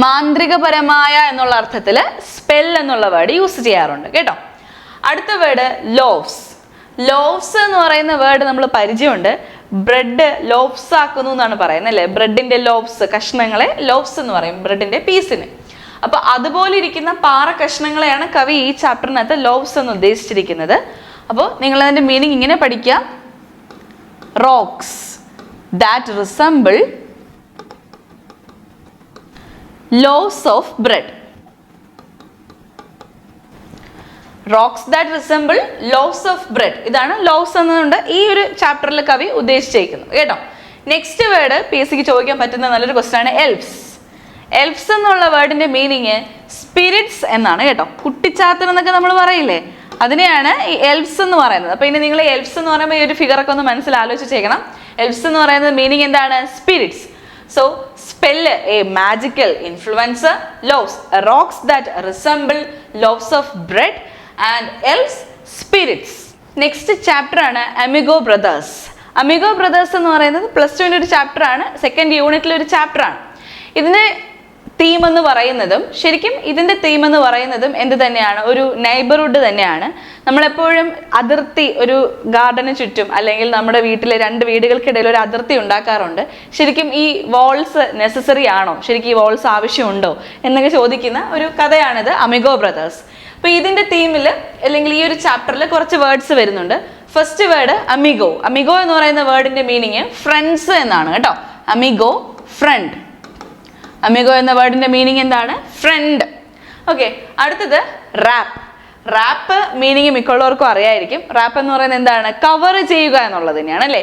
മാന്ത്രികപരമായ എന്നുള്ള അർത്ഥത്തിൽ സ്പെൽ എന്നുള്ള വേർഡ് യൂസ് ചെയ്യാറുണ്ട് കേട്ടോ. അടുത്ത വേർഡ് ലോവ്സ്. ലോവ്സ് എന്ന് പറയുന്ന വേർഡ് നമ്മൾ പരിചയമുണ്ട്. ബ്രെഡ് ലോവ്സ് ആക്കുന്നു എന്നാണ് പറയുന്നത് അല്ലേ? ബ്രെഡിന്റെ ലോവ്സ്, കഷ്ണങ്ങളെ ലോവ്സ് എന്ന് പറയും, ബ്രെഡിന്റെ പീസിന്. അപ്പൊ അതുപോലെ ഇരിക്കുന്ന പാറ കഷ്ണങ്ങളെയാണ് കവി ഈ ചാപ്റ്ററിനകത്ത് ലോവ്സ് എന്ന് ഉദ്ദേശിച്ചിരിക്കുന്നത്. അപ്പോൾ നിങ്ങൾ അതിന്റെ മീനിങ് ഇങ്ങനെ പഠിക്കുക: rocks that resemble loaves of bread. Rocks that resemble loaves of bread, ഇതാണ് ലോവ്സ് എന്നുകൊണ്ട് ഈ ഒരു ചാപ്റ്ററിൽ കവി ഉദ്ദേശിച്ചിരിക്കുന്നത് കേട്ടോ. നെക്സ്റ്റ് വേർഡ് പി എസ് സിക്ക് ചോദിക്കാൻ പറ്റുന്ന നല്ലൊരു ക്വസ്റ്റ്യൻ ആണ് എൽഫ്സ്. എൽഫ്സ് എന്നുള്ള വേർഡിന്റെ മീനിങ് സ്പിരിറ്റ്സ് എന്നാണ് കേട്ടോ. കുട്ടിച്ചാത്തൻ എന്നൊക്കെ നമ്മൾ പറയില്ലേ, അതിനെയാണ് ഈ എൽഫ്സ് എന്ന് പറയുന്നത്. അപ്പൊ ഇനി നിങ്ങൾ എൽഫ്സ് എന്ന് പറയുമ്പോൾ ഈ ഒരു ഫിഗറൊക്കെ ഒന്ന് മനസ്സിൽ ആലോചിച്ചേക്കണം. എൽഫ്സ് എന്ന് പറയുന്നത് മീനിങ് എന്താണ്? Spirits. So spell a magical influence, loaves rocks that resemble loaves of bread, and elfs spirits. Next chapter ആണ് അമിഗോ ബ്രദേഴ്സ്. അമിഗോ ബ്രദേഴ്സ് എന്ന് പറയുന്നത് +2 ഒരു ചാപ്റ്റർ ആണ്, സെക്കൻഡ് യൂണിറ്റിലെ ഒരു ചാപ്റ്റർ ആണ്. ഇതിന്റെ തീം എന്ന് പറയുന്നതും ഇതിന്റെ തീം എന്ന് പറയുന്നതും എന്ത് തന്നെയാണ്? ഒരു നെയ്ബർഹുഡ് തന്നെയാണ്. നമ്മളെപ്പോഴും അതിർത്തി, ഒരു ഗാർഡന് ചുറ്റും അല്ലെങ്കിൽ നമ്മുടെ വീട്ടിലെ 2 വീടുകൾക്കിടയിൽ ഒരു അതിർത്തി ഉണ്ടാക്കാറുണ്ട്. ശരിക്കും ഈ വാൾസ് നെസസറി ആണോ, ശരിക്കും ഈ വാൾസ് ആവശ്യമുണ്ടോ എന്നൊക്കെ ചോദിക്കുന്ന ഒരു കഥയാണിത് അമിഗോ ബ്രദേഴ്സ്. അപ്പൊ ഇതിന്റെ തീമിൽ അല്ലെങ്കിൽ ഈ ഒരു ചാപ്റ്ററിൽ കുറച്ച് വേർഡ്സ് വരുന്നുണ്ട്. First word amigo. അമിഗോ എന്ന് പറയുന്ന വേർഡിന്റെ മീനിങ് ഫ്രണ്ട്സ് എന്നാണ് കേട്ടോ. Amigo, friend. അമിഗോ എന്ന വേർഡിന്റെ മീനിങ് എന്താണ്? ഫ്രണ്ട്. ഓക്കെ, അടുത്തത് റാപ്പ്. റാപ്പ് മീനിങ് മിക്കുള്ളവർക്കും അറിയായിരിക്കും. റാപ്പ് എന്ന് പറയുന്നത് എന്താണ്? കവർ ചെയ്യുക എന്നുള്ളത് തന്നെയാണ് അല്ലേ?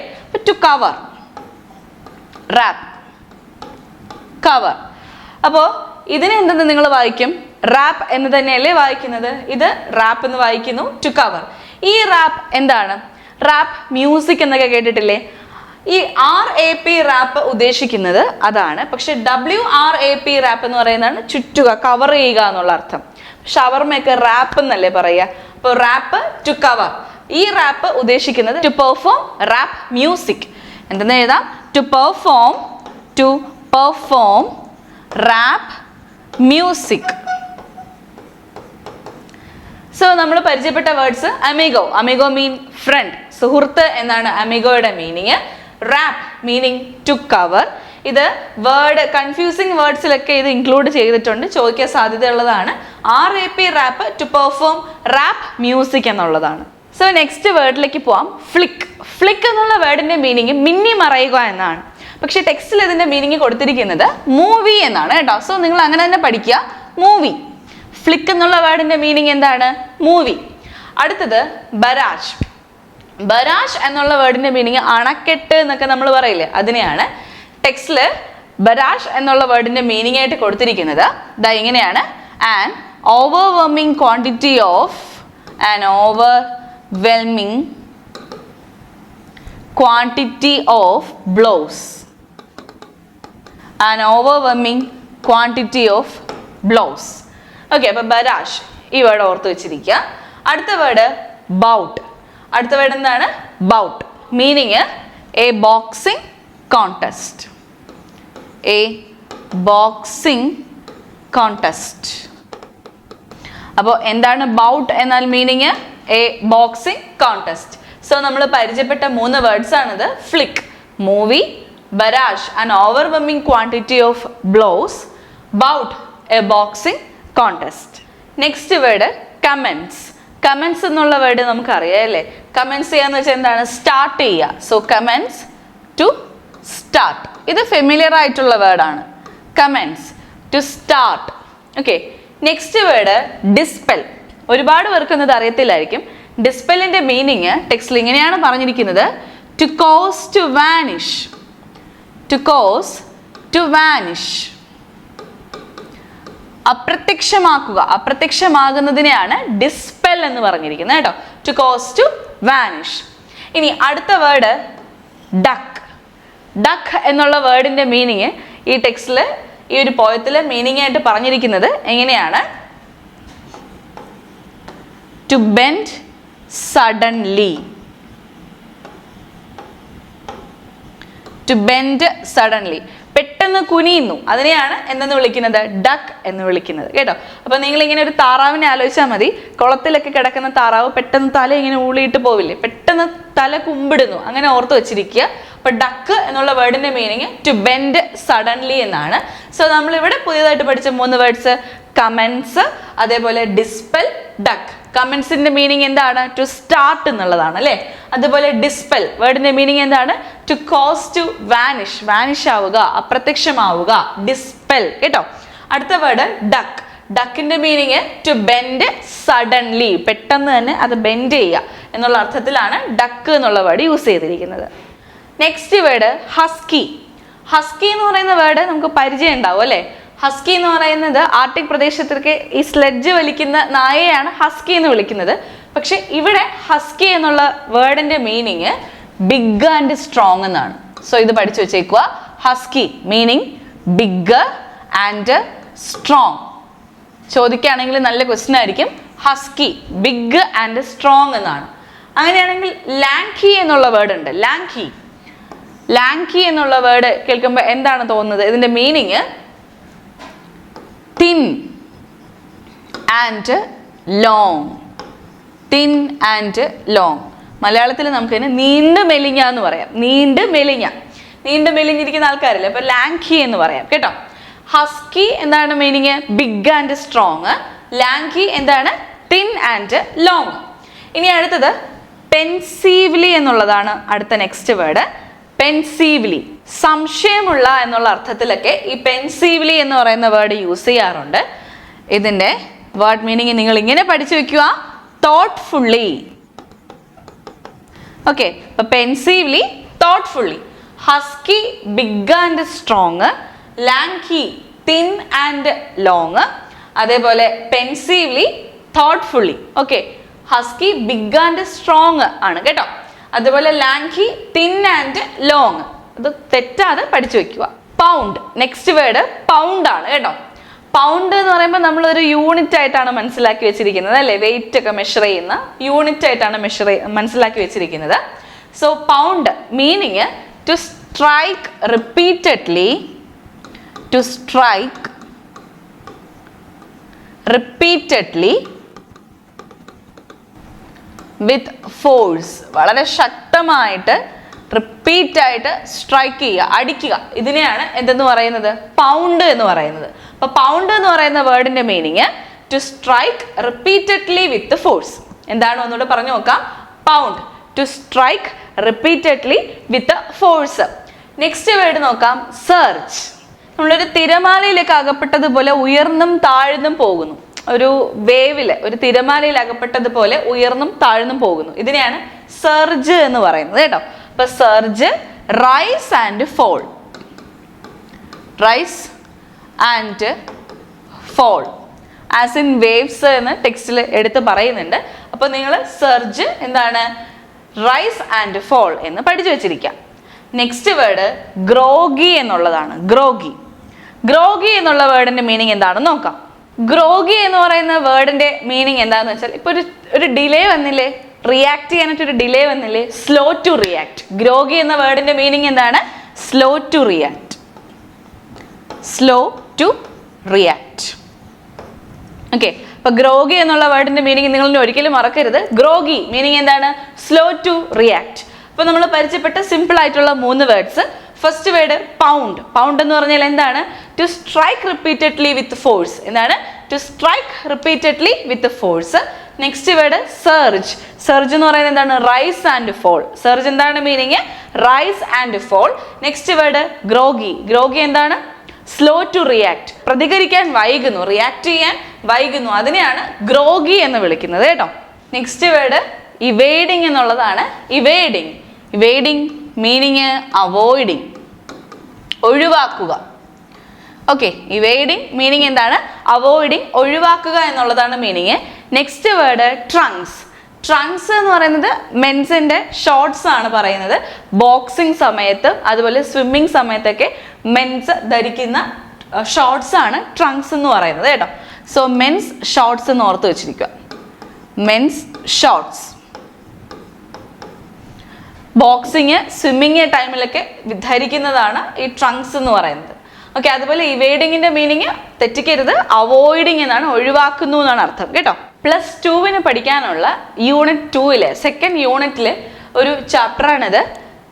To cover, wrap, cover. അപ്പോ ഇതിനെ എന്തെന്ന് നിങ്ങൾ വായിക്കും? റാപ്പ് എന്ന് തന്നെയല്ലേ വായിക്കുന്നത്? ഇത് റാപ്പ് എന്ന് വായിക്കുന്നു, ടു കവർ. ഈ റാപ്പ് എന്താണ്? റാപ്പ് മ്യൂസിക് എന്നൊക്കെ കേട്ടിട്ടില്ലേ? ഈ RAP റാപ്പ് ഉദ്ദേശിക്കുന്നത് അതാണ്. പക്ഷെ WRAP റാപ്പ് എന്ന് പറയുന്നതാണ് ചുറ്റുക, കവർ ചെയ്യുക എന്നുള്ള അർത്ഥം. ഷവർമയൊക്കെ റാപ്പ് എന്നല്ലേ പറയുക? അപ്പോൾ റാപ്പ്, ടു കവർ. ഈ റാപ്പ് ഉദ്ദേശിക്കുന്നത് ടു പെർഫോം റാപ്പ് മ്യൂസിക്. എന്തെന്ന് എഴുതാം? To perform rap music. So നമ്മൾ പരിചയപ്പെട്ട words amigo. Amigo mean friend, സുഹൃത്ത് എന്നാണ് അമിഗോയുടെ meaning. Rap meaning to cover. ഇത് വേർഡ് കൺഫ്യൂസിങ് വേർഡ്സിലൊക്കെ ഇത് ഇൻക്ലൂഡ് ചെയ്തിട്ടുണ്ട്, ചോദിക്കാൻ സാധ്യതയുള്ളതാണ്. RAP rap, to perform rap music എന്നുള്ളതാണ്. സോ നെക്സ്റ്റ് വേർഡിലേക്ക് പോവാം. ഫ്ലിക്ക്. ഫ്ലിക്ക് എന്നുള്ള വേർഡിന്റെ മീനിങ് മിന്നി മറയുക എന്നാണ്. പക്ഷെ ടെക്സ്റ്റിൽ ഇതിന്റെ മീനിങ് കൊടുത്തിരിക്കുന്നത് മൂവി എന്നാണ് കേട്ടോ. സോ നിങ്ങൾ അങ്ങനെ തന്നെ പഠിക്കുക, മൂവി. ഫ്ലിക്ക് എന്നുള്ള വേർഡിന്റെ മീനിങ് എന്താണ്? മൂവി. അടുത്തത് ബരാജ്. ബരാജ് എന്നുള്ള വേർഡിന്റെ മീനിങ് അണക്കെട്ട് എന്നൊക്കെ നമ്മൾ പറയില്ലേ, അതിനെയാണ് ടെക്സ്റ്റില് ബരാജ് എന്നുള്ള വേർഡിന്റെ മീനിങ് ആയിട്ട് കൊടുത്തിരിക്കുന്നത്. ദാ ഇങ്ങനെയാണ്: an overwhelming quantity of, an overwhelming quantity of blows, an overwhelming quantity of blows. Okay, അപ്പൊ ബരാജ് ഈ വേർഡ് ഓർത്ത് വെച്ചിരിക്കുക. അടുത്ത വേർഡ് ബൗട്ട്. അടുത്ത വേർഡ് എന്താണ്? Bout. Meaning a boxing contest, a boxing contest. അപ്പോൾ എന്താണ് ബൗട്ട് എന്നാൽ meaning? A boxing contest. So നമ്മൾ പരിചയപ്പെട്ട 3 വേർഡ്സ് ആണിത്. Flick, movie; barrage, an overwhelming quantity of blows; bout, a boxing contest. Next word commence. Commence എന്നുള്ള word നമുക്കറിയാം അല്ലേ? Commence ചെയ്യാന്ന് വെച്ചാൽ എന്താണ്? സ്റ്റാർട്ട് ചെയ്യുക. So commence to start. ഇത് ഫെമിലിയർ ആയിട്ടുള്ള വേർഡാണ്. Commence to start. Okay. Next word dispel. ഒരുപാട് പേർക്ക് ഇത് അറിയത്തില്ലായിരിക്കും. ഡിസ്പെല്ലിന്റെ മീനിങ് ടെക്സ്റ്റിൽ ഇങ്ങനെയാണ് പറഞ്ഞിരിക്കുന്നത്: to cause to vanish. To cause to vanish. അപ്രത്യക്ഷമാക്കുക, അപ്രത്യക്ഷമാകുന്നതിനെയാണ് ഡിസ്പെൽ എന്ന് പറഞ്ഞിരിക്കുന്നത് കേട്ടോ. To cause to vanish. ഇനി അടുത്ത വേർഡ് ഡക്ക്. ഡക്ക് എന്നുള്ള വേർഡിന്റെ മീനിങ് ഈ ടെക്സ്റ്റിൽ, ഈ ഒരു പോയത്തിലെ മീനിങ് ആയിട്ട് പറഞ്ഞിരിക്കുന്നത് എങ്ങനെയാണ്? To bend suddenly. To bend suddenly. പെട്ടെന്ന് കുനിയുന്നു, അതിനെയാണ് എന്തെന്ന് വിളിക്കുന്നത്? ഡക്ക് എന്ന് വിളിക്കുന്നത് കേട്ടോ. അപ്പൊ നിങ്ങൾ ഇങ്ങനെ ഒരു താറാവിനെ ആലോചിച്ചാൽ മതി. കുളത്തിലൊക്കെ കിടക്കുന്ന താറാവ് പെട്ടെന്ന് തല ഇങ്ങനെ ഊളിയിട്ട് പോവില്ലേ? പെട്ടെന്ന് തല കുമ്പിടുന്നു, അങ്ങനെ ഓർത്ത് വെച്ചിരിക്കുക. അപ്പൊ ഡക്ക് എന്നുള്ള വേർഡിന്റെ മീനിങ് ടു ബെൻഡ് സഡൻലി എന്നാണ്. സോ നമ്മൾ ഇവിടെ പുതിയതായിട്ട് പഠിച്ച 3 വേർഡ്സ് കമൻസ്, അതേപോലെ ഡിസ്പെൽ, ഡക്ക്. കമൻസിന്റെ മീനിങ് എന്താണ്? ടു സ്റ്റാർട്ട് എന്നുള്ളതാണ് അല്ലെ? അതുപോലെ ഡിസ്പെൽ വേർഡിന്റെ മീനിങ് എന്താണ്? To cause to vanish. Vanish ആവുക, അപ്രത്യക്ഷമാവുക. ഡിസ്പെൽ കേട്ടോ. അടുത്ത വേർഡ് ഡക്ക്. ഡക്കിന്റെ മീനിങ് ടു ബെൻഡ് സഡൻലി. പെട്ടെന്ന് തന്നെ അത് ബെൻഡ് ചെയ്യുക എന്നുള്ള അർത്ഥത്തിലാണ് ഡക്ക് എന്നുള്ള വേർഡ് യൂസ് ചെയ്തിരിക്കുന്നത്. Next word husky. ഹസ്കി എന്ന് പറയുന്ന വേർഡ് നമുക്ക് പരിചയം ഉണ്ടാവും അല്ലെ? ഹസ്കി എന്ന് പറയുന്നത് ആർട്ടിക് പ്രദേശത്തേക്ക് ഈ സ്ലെഡ്ജ് വലിക്കുന്ന നായയാണ് ഹസ്കി എന്ന് വിളിക്കുന്നത്. പക്ഷെ ഇവിടെ ഹസ്കി എന്നുള്ള വേർഡിന്റെ മീനിങ് ബിഗ് ആൻഡ് സ്ട്രോങ് എന്നാണ്. സോ ഇത് പഠിച്ചു വെച്ചേക്കുക. Husky meaning big and strong. ചോദിക്കുകയാണെങ്കിൽ നല്ല ക്വസ്റ്റ്യൻ ആയിരിക്കും. ഹസ്കി ബിഗ് ആൻഡ് സ്ട്രോങ് എന്നാണ്. അങ്ങനെയാണെങ്കിൽ ലാങ്കി എന്നുള്ള വേർഡ് ഉണ്ട്. ലാങ്കി. ലാങ്കി എന്നുള്ള വേർഡ് കേൾക്കുമ്പോൾ എന്താണ് തോന്നുന്നത്? ഇതിന്റെ meaning thin and long. Thin and long. മലയാളത്തിൽ നമുക്കിതിന് നീണ്ടു മെലിഞ്ഞ എന്ന് പറയാം. നീണ്ടു മെലിഞ്ഞ, നീണ്ടു മെലിഞ്ഞിരിക്കുന്ന ആൾക്കാരില്ലേ, അപ്പൊ ലാങ്കി എന്ന് പറയാം കേട്ടോ. ഹസ്കി എന്താണ് meaning? Big and strong. Lanky എന്താണ്? Thin and long. ഇനി അടുത്തത് പെൻസീവ്ലി എന്നുള്ളതാണ് അടുത്ത നെക്സ്റ്റ് വേർഡ്. പെൻസീവ്ലി, സംശയമുള്ള എന്നുള്ള അർത്ഥത്തിലൊക്കെ ഈ പെൻസീവ്ലി എന്ന് പറയുന്ന വേർഡ് യൂസ് ചെയ്യാറുണ്ട്. ഇതിന്റെ വേർഡ് മീനിങ് നിങ്ങൾ ഇങ്ങനെ പഠിച്ചു വെക്കുക: തോട്ട്ഫുള്ളി. ഓക്കെ. അപ്പൊ pensively, thoughtfully. Husky big and strong, lanky thin and long, അതേപോലെ pensively, thoughtfully. Okay. Husky big and strong ആണ് കേട്ടോ. അതുപോലെ ലാങ്കി തിൻ ആൻഡ് ലോങ്. അത് തെറ്റാതെ പഠിച്ചു വെക്കുക. പൗണ്ട്. നെക്സ്റ്റ് വേർഡ് പൗണ്ട് ആണ് കേട്ടോ. പൗണ്ട് എന്ന് പറയുമ്പോൾ നമ്മളൊരു യൂണിറ്റ് ആയിട്ടാണ് മനസ്സിലാക്കി വെച്ചിരിക്കുന്നത് അല്ലെ? വെയിറ്റ് ഒക്കെ മെഷർ ചെയ്യുന്ന യൂണിറ്റ് ആയിട്ടാണ് മനസ്സിലാക്കി വെച്ചിരിക്കുന്നത്. So pound meaning to strike repeatedly. To strike repeatedly with force. വളരെ ശക്തമായിട്ട് റിപ്പീറ്റ് ആയിട്ട് സ്ട്രൈക്ക് ചെയ്യുക, അടിക്കുക. ഇതിനെയാണ് എന്തെന്ന് പറയുന്നത്? പൗണ്ട് എന്ന് പറയുന്നത്. അപ്പൊ പൗണ്ട് എന്ന് പറയുന്ന വേർഡിന്റെ meaning to strike repeatedly with force. എന്താണ് ഒന്നുകൂടെ പറഞ്ഞു നോക്കാം. Pound to strike repeatedly with force. Next word നോക്കാം, സർജ്. നമ്മളൊരു തിരമാലയിലേക്ക് അകപ്പെട്ടതുപോലെ ഉയർന്നും താഴ്ന്നും പോകുന്നു. ഒരു വേവില്, ഒരു തിരമാലയിൽ അകപ്പെട്ടതുപോലെ ഉയർന്നും താഴ്ന്നും പോകുന്നു. ഇതിനെയാണ് സർജ് എന്ന് പറയുന്നത് കേട്ടോ. അപ്പൊ surge, rise and fall. Rise and fall as in waves എന്ന് ടെക്സ്റ്റിൽ എടുത്ത് പറയുന്നുണ്ട്. അപ്പൊ നിങ്ങൾ സർജ് എന്താണ്? റൈസ് ആൻഡ് ഫോൾ എന്ന് പഠിച്ചു വെച്ചിരിക്കാം. നെക്സ്റ്റ് വേർഡ് ഗ്രോഗി എന്നുള്ളതാണ്. ഗ്രോഗി. ഗ്രോഗി എന്നുള്ള വേർഡിന്റെ മീനിങ് എന്താണെന്ന് നോക്കാം. ഗ്രോഗി എന്ന് പറയുന്ന വേർഡിന്റെ മീനിങ് എന്താണെന്ന് വെച്ചാൽ, ഇപ്പൊ ഒരു ഡിലേ വന്നില്ലേ, റിയാക്ട് ചെയ്യാനായിട്ട് ഒരു ഡിലേ വന്നില്ലേ, സ്ലോ ടു റിയാക്ട്. ഗ്രോഗി എന്ന വേർഡിന്റെ മീനിങ് എന്താണ്? Slow to react. Slow to react. Okay. അപ്പൊ ഗ്രോഗി എന്നുള്ള വേർഡിന്റെ മീനിങ് നിങ്ങൾ ഒരിക്കലും മറക്കരുത്. ഗ്രോഗി മീനിങ് എന്താണ്? Slow to react. അപ്പൊ നമ്മൾ പരിചയപ്പെട്ട സിമ്പിൾ ആയിട്ടുള്ള 3 words. First word pound. Pound എന്ന് പറഞ്ഞാൽ എന്താണ്? To strike repeatedly with force. എന്താണ്? To strike repeatedly with force. Next word surge. Surge എന്ന് പറയുന്നത് എന്താണ്? Rise and fall. സർജ് എന്താണ് meaning? Rise and fall. Next word groggy. Groggy എന്താണ്? Slow to react. പ്രതികരിക്കാൻ വൈകുന്നു, റിയാക്ട് ചെയ്യാൻ വൈകുന്നു, അതിനെയാണ് ഗ്രോഗി എന്ന് വിളിക്കുന്നത് കേട്ടോ. നെക്സ്റ്റ് വേർഡ് ഇവേഡിങ് എന്നുള്ളതാണ്. ഇവേഡിങ്. ഇവേഡിങ് മീനിങ് അവോയ്ഡിങ്, ഒഴിവാക്കുക. ഓക്കെ, ഇവേഡിങ് മീനിങ് എന്താണ്? അവോയ്ഡിങ്, ഒഴിവാക്കുക എന്നുള്ളതാണ് meaning. Next word trunks. Trunks എന്ന് പറയുന്നത് മെൻസിന്റെ ഷോർട്സ് ആണ് പറയുന്നത്. ബോക്സിംഗ് സമയത്ത് അതുപോലെ സ്വിമ്മിങ് സമയത്തൊക്കെ മെൻസ് ധരിക്കുന്ന ഷോർട്സ് ആണ് ട്രങ്ക്സ് എന്ന് പറയുന്നത് കേട്ടോ. സോ മെൻസ് ഷോർട്സ് എന്ന് ഓർത്ത് വെച്ചിരിക്കുക. Men's shorts. ബോക്സിങ് സ്വിമ്മിങ് ടൈമിലൊക്കെ ധരിക്കുന്നതാണ് ഈ ട്രങ്ക്സ് എന്ന് പറയുന്നത്. ഓക്കെ, അതുപോലെ ഇവേഡിങ്ങിന്റെ മീനിങ് തെറ്റിക്കരുത്, അവോയ്ഡിങ് എന്നാണ്, ഒഴിവാക്കുന്നു എന്നാണ് അർത്ഥം കേട്ടോ. +2 പഠിക്കാനുള്ള യൂണിറ്റ് 2 സെക്കൻഡ് യൂണിറ്റിൽ ഒരു ചാപ്റ്ററാണിത്,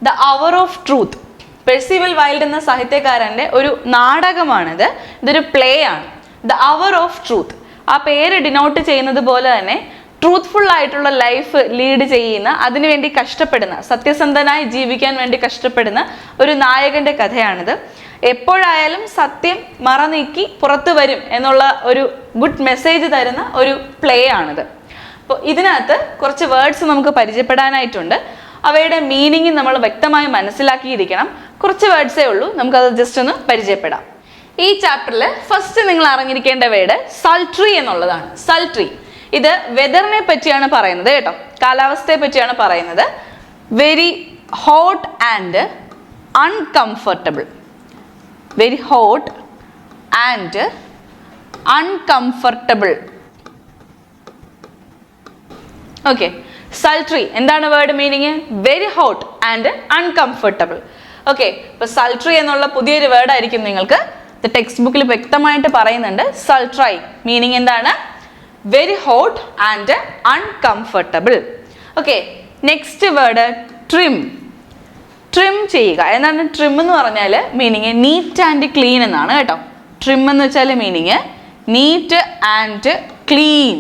the hour of truth. Percival Wilde എന്ന സാഹിത്യകാരൻ്റെ ഒരു നാടകമാണിത്. ഇതൊരു പ്ലേ ആണ്, ദ അവർ ഓഫ് ട്രൂത്ത്. ആ പേര് ഡിനോട്ട് ചെയ്യുന്നത് പോലെ തന്നെ ട്രൂത്ത്ഫുൾ ആയിട്ടുള്ള ലൈഫ് ലീഡ് ചെയ്യുന്ന, അതിനുവേണ്ടി കഷ്ടപ്പെടുന്ന, സത്യസന്ധനായി ജീവിക്കാൻ വേണ്ടി കഷ്ടപ്പെടുന്ന ഒരു നായകന്റെ കഥയാണിത്. എപ്പോഴായാലും സത്യം മറനീക്കി പുറത്തു വരും എന്നുള്ള ഒരു ഗുഡ് മെസ്സേജ് തരുന്ന ഒരു പ്ലേ ആണിത്. അപ്പോൾ ഇതിനകത്ത് കുറച്ച് വേർഡ്സ് നമുക്ക് പരിചയപ്പെടാനായിട്ടുണ്ട്. അവയുടെ മീനിങ് നമ്മൾ വ്യക്തമായി മനസ്സിലാക്കിയിരിക്കണം. കുറച്ച് വേർഡ്സേ ഉള്ളൂ, നമുക്കത് ജസ്റ്റ് ഒന്ന് പരിചയപ്പെടാം. ഈ ചാപ്റ്ററിൽ ഫസ്റ്റ് നിങ്ങൾ അറിഞ്ഞിരിക്കേണ്ട വേർഡ് സൾട്രി എന്നുള്ളതാണ്. സൾട്രി ഇത് വെതറിനെ പറ്റിയാണ് പറയുന്നത് കേട്ടോ, കാലാവസ്ഥയെ പറ്റിയാണ് പറയുന്നത്. Very hot and uncomfortable. Very hot and uncomfortable. Okay, sultry എന്താണ് word meaning? Very hot and uncomfortable. Okay, ഇപ്പൊ സൾട്രി എന്നുള്ള പുതിയൊരു വേർഡ് ആയിരിക്കും നിങ്ങൾക്ക്. ടെക്സ്റ്റ് ബുക്കിൽ വ്യക്തമായിട്ട് പറയുന്നുണ്ട്. സൾട്രൈ മീനിങ് എന്താണ്? Very hot and uncomfortable. Okay, next word trim. Trim ചെയ്യുക. എന്താണ് ട്രിം എന്ന് പറഞ്ഞാൽ മീനിങ് നീറ്റ് ആൻഡ് ക്ലീൻ എന്നാണ് കേട്ടോ. ട്രിം എന്ന് വെച്ചാൽ മീനിങ് നീറ്റ് ആൻഡ് ക്ലീൻ.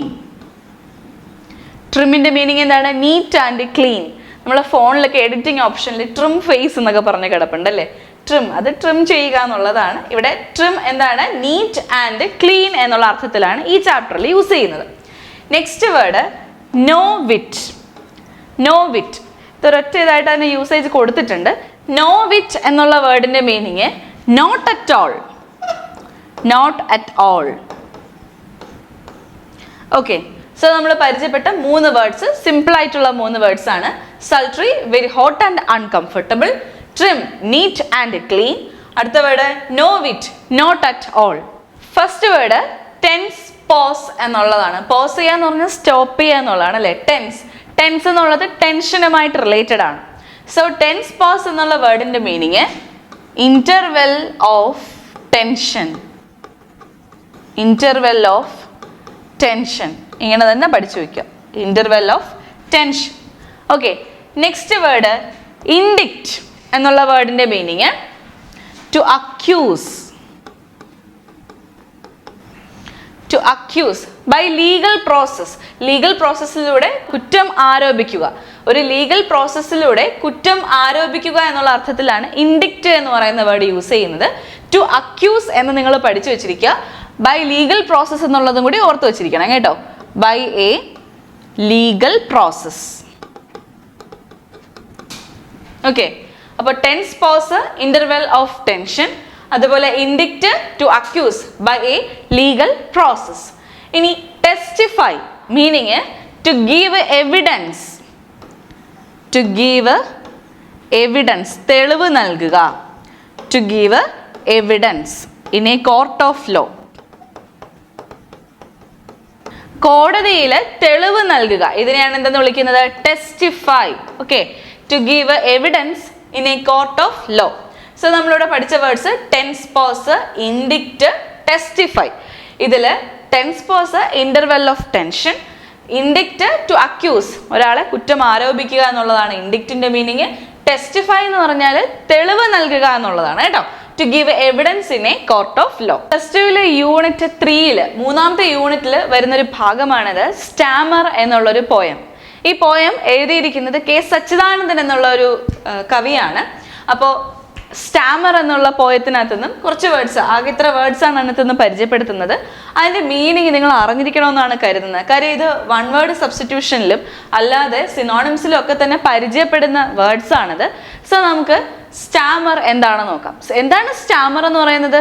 ട്രിമ്മിന്റെ മീനിങ് എന്താണ്? Neat and clean. നമ്മളെ ഫോണിലൊക്കെ എഡിറ്റിംഗ് ഓപ്ഷനിൽ ട്രിം ഫേസ് എന്നൊക്കെ പറഞ്ഞ് കിടപ്പുണ്ട് അല്ലേ. ട്രിം, അത് ട്രിം ചെയ്യുക എന്നുള്ളതാണ്. ഇവിടെ ട്രിം എന്താണ്? നീറ്റ് ആൻഡ് ക്ലീൻ എന്നുള്ള അർത്ഥത്തിലാണ് ഈ ചാപ്റ്ററിൽ യൂസ് ചെയ്യുന്നത്. Next word no wit. No wit ഇതൊരൊറ്റ ഇതായിട്ട് അതിന് യൂസേജ് കൊടുത്തിട്ടുണ്ട്. നോ വിറ്റ് എന്നുള്ള വേർഡിന്റെ meaning not at all. Not at all. Okay, so നമ്മൾ പരിചയപ്പെട്ട 3 വേർഡ്സ് സിമ്പിൾ ആയിട്ടുള്ള 3 വേർഡ്സ് ആണ്. Sultry, very hot and uncomfortable. Trim, neat and clean. അടുത്ത word no wit, not at all. First word tense pause എന്നുള്ളതാണ്. Pause ചെയ്യാന്ന് പറഞ്ഞാൽ stop ചെയ്യുക എന്നുള്ളതാണ് അല്ലേ. ടെൻസ്. ടെൻസ് എന്നുള്ളത് ടെൻഷനുമായിട്ട് റിലേറ്റഡ് ആണ്. സോ ടെൻസ് പോസ് എന്നുള്ള വേർഡിന്റെ meaning interval of tension. Interval of tension ഇങ്ങനെ തന്നെ പഠിച്ചു വയ്ക്കുക. Interval of tension. Okay, next word indict എന്നുള്ള വേർഡിന്റെ meaning to accuse. To accuse by legal process. Legal പ്രോസസ്സിലൂടെ കുറ്റം ആരോപിക്കുക. ഒരു ലീഗൽ പ്രോസസ്സിലൂടെ കുറ്റം ആരോപിക്കുക എന്നുള്ള അർത്ഥത്തിലാണ് ഇൻഡിക്റ്റ് എന്ന് പറയുന്ന വേർഡ് യൂസ് ചെയ്യുന്നത്. ടു അക്യൂസ് എന്ന് നിങ്ങൾ പഠിച്ചു വെച്ചിരിക്കുക. ബൈ ലീഗൽ പ്രോസസ് എന്നുള്ളതും കൂടി ഓർത്ത് വെച്ചിരിക്കണം കേട്ടോ. By a legal process. Okay, അപ്പോൾ tense pause interval of tension, അതുപോലെ indict to accuse by a legal process. ഇനി testify meaning to give evidence. To give evidence തെളിവ് നൽകുക. To give evidence in a court of law. കോടതിയിൽ തെളിവ് നൽകുക, ഇതിനെയാണ് എന്തെന്ന് വിളിക്കുന്നത്? Testify. Okay, to give evidence in a court of law. So നമ്മളിവിടെ പഠിച്ച words tense pause, indict, testify. ഇതിൽ tense pause interval of tension, ഇൻഡിക്റ്റ് to accuse ഒരാളെ കുറ്റം ആരോപിക്കുക എന്നുള്ളതാണ് ഇൻഡിക്റ്റിന്റെ മീനിങ്. ടെസ്റ്റിഫൈ എന്ന് പറഞ്ഞാൽ തെളിവ് നൽകുക എന്നുള്ളതാണ് കേട്ടോ. To give evidence in a court of law. Plus ടുവിലെ യൂണിറ്റ് 3 മൂന്നാമത്തെ യൂണിറ്റിൽ വരുന്നൊരു ഭാഗമാണിത്, സ്റ്റാമർ എന്നുള്ളൊരു പോയം. ഈ പോയം എഴുതിയിരിക്കുന്നത് കെ സച്ചിദാനന്ദൻ എന്നുള്ള ഒരു കവിയാണ്. അപ്പോൾ സ്റ്റാമർ എന്നുള്ള പോയത്തിനകത്ത് നിന്നും കുറച്ച് വേർഡ്സ്, ആകെ ഇത്ര വേർഡ്സ് ആണ് അതിനകത്ത് നിന്ന് പരിചയപ്പെടുത്തുന്നത്. അതിൻ്റെ മീനിങ് നിങ്ങൾ അറിഞ്ഞിരിക്കണമെന്നാണ് കരുതുന്നത്. കാര്യം ഇത് വൺ വേർഡ് സബ്സ്റ്റിറ്റ്യൂഷനിലും അല്ലാതെ സിനോണിംസിലും ഒക്കെ തന്നെ പരിചയപ്പെടുന്ന വേർഡ്സ് ആണിത്. സോ നമുക്ക് സ്റ്റാമർ എന്താണെന്ന് നോക്കാം. എന്താണ് സ്റ്റാമർ എന്ന് പറയുന്നത്?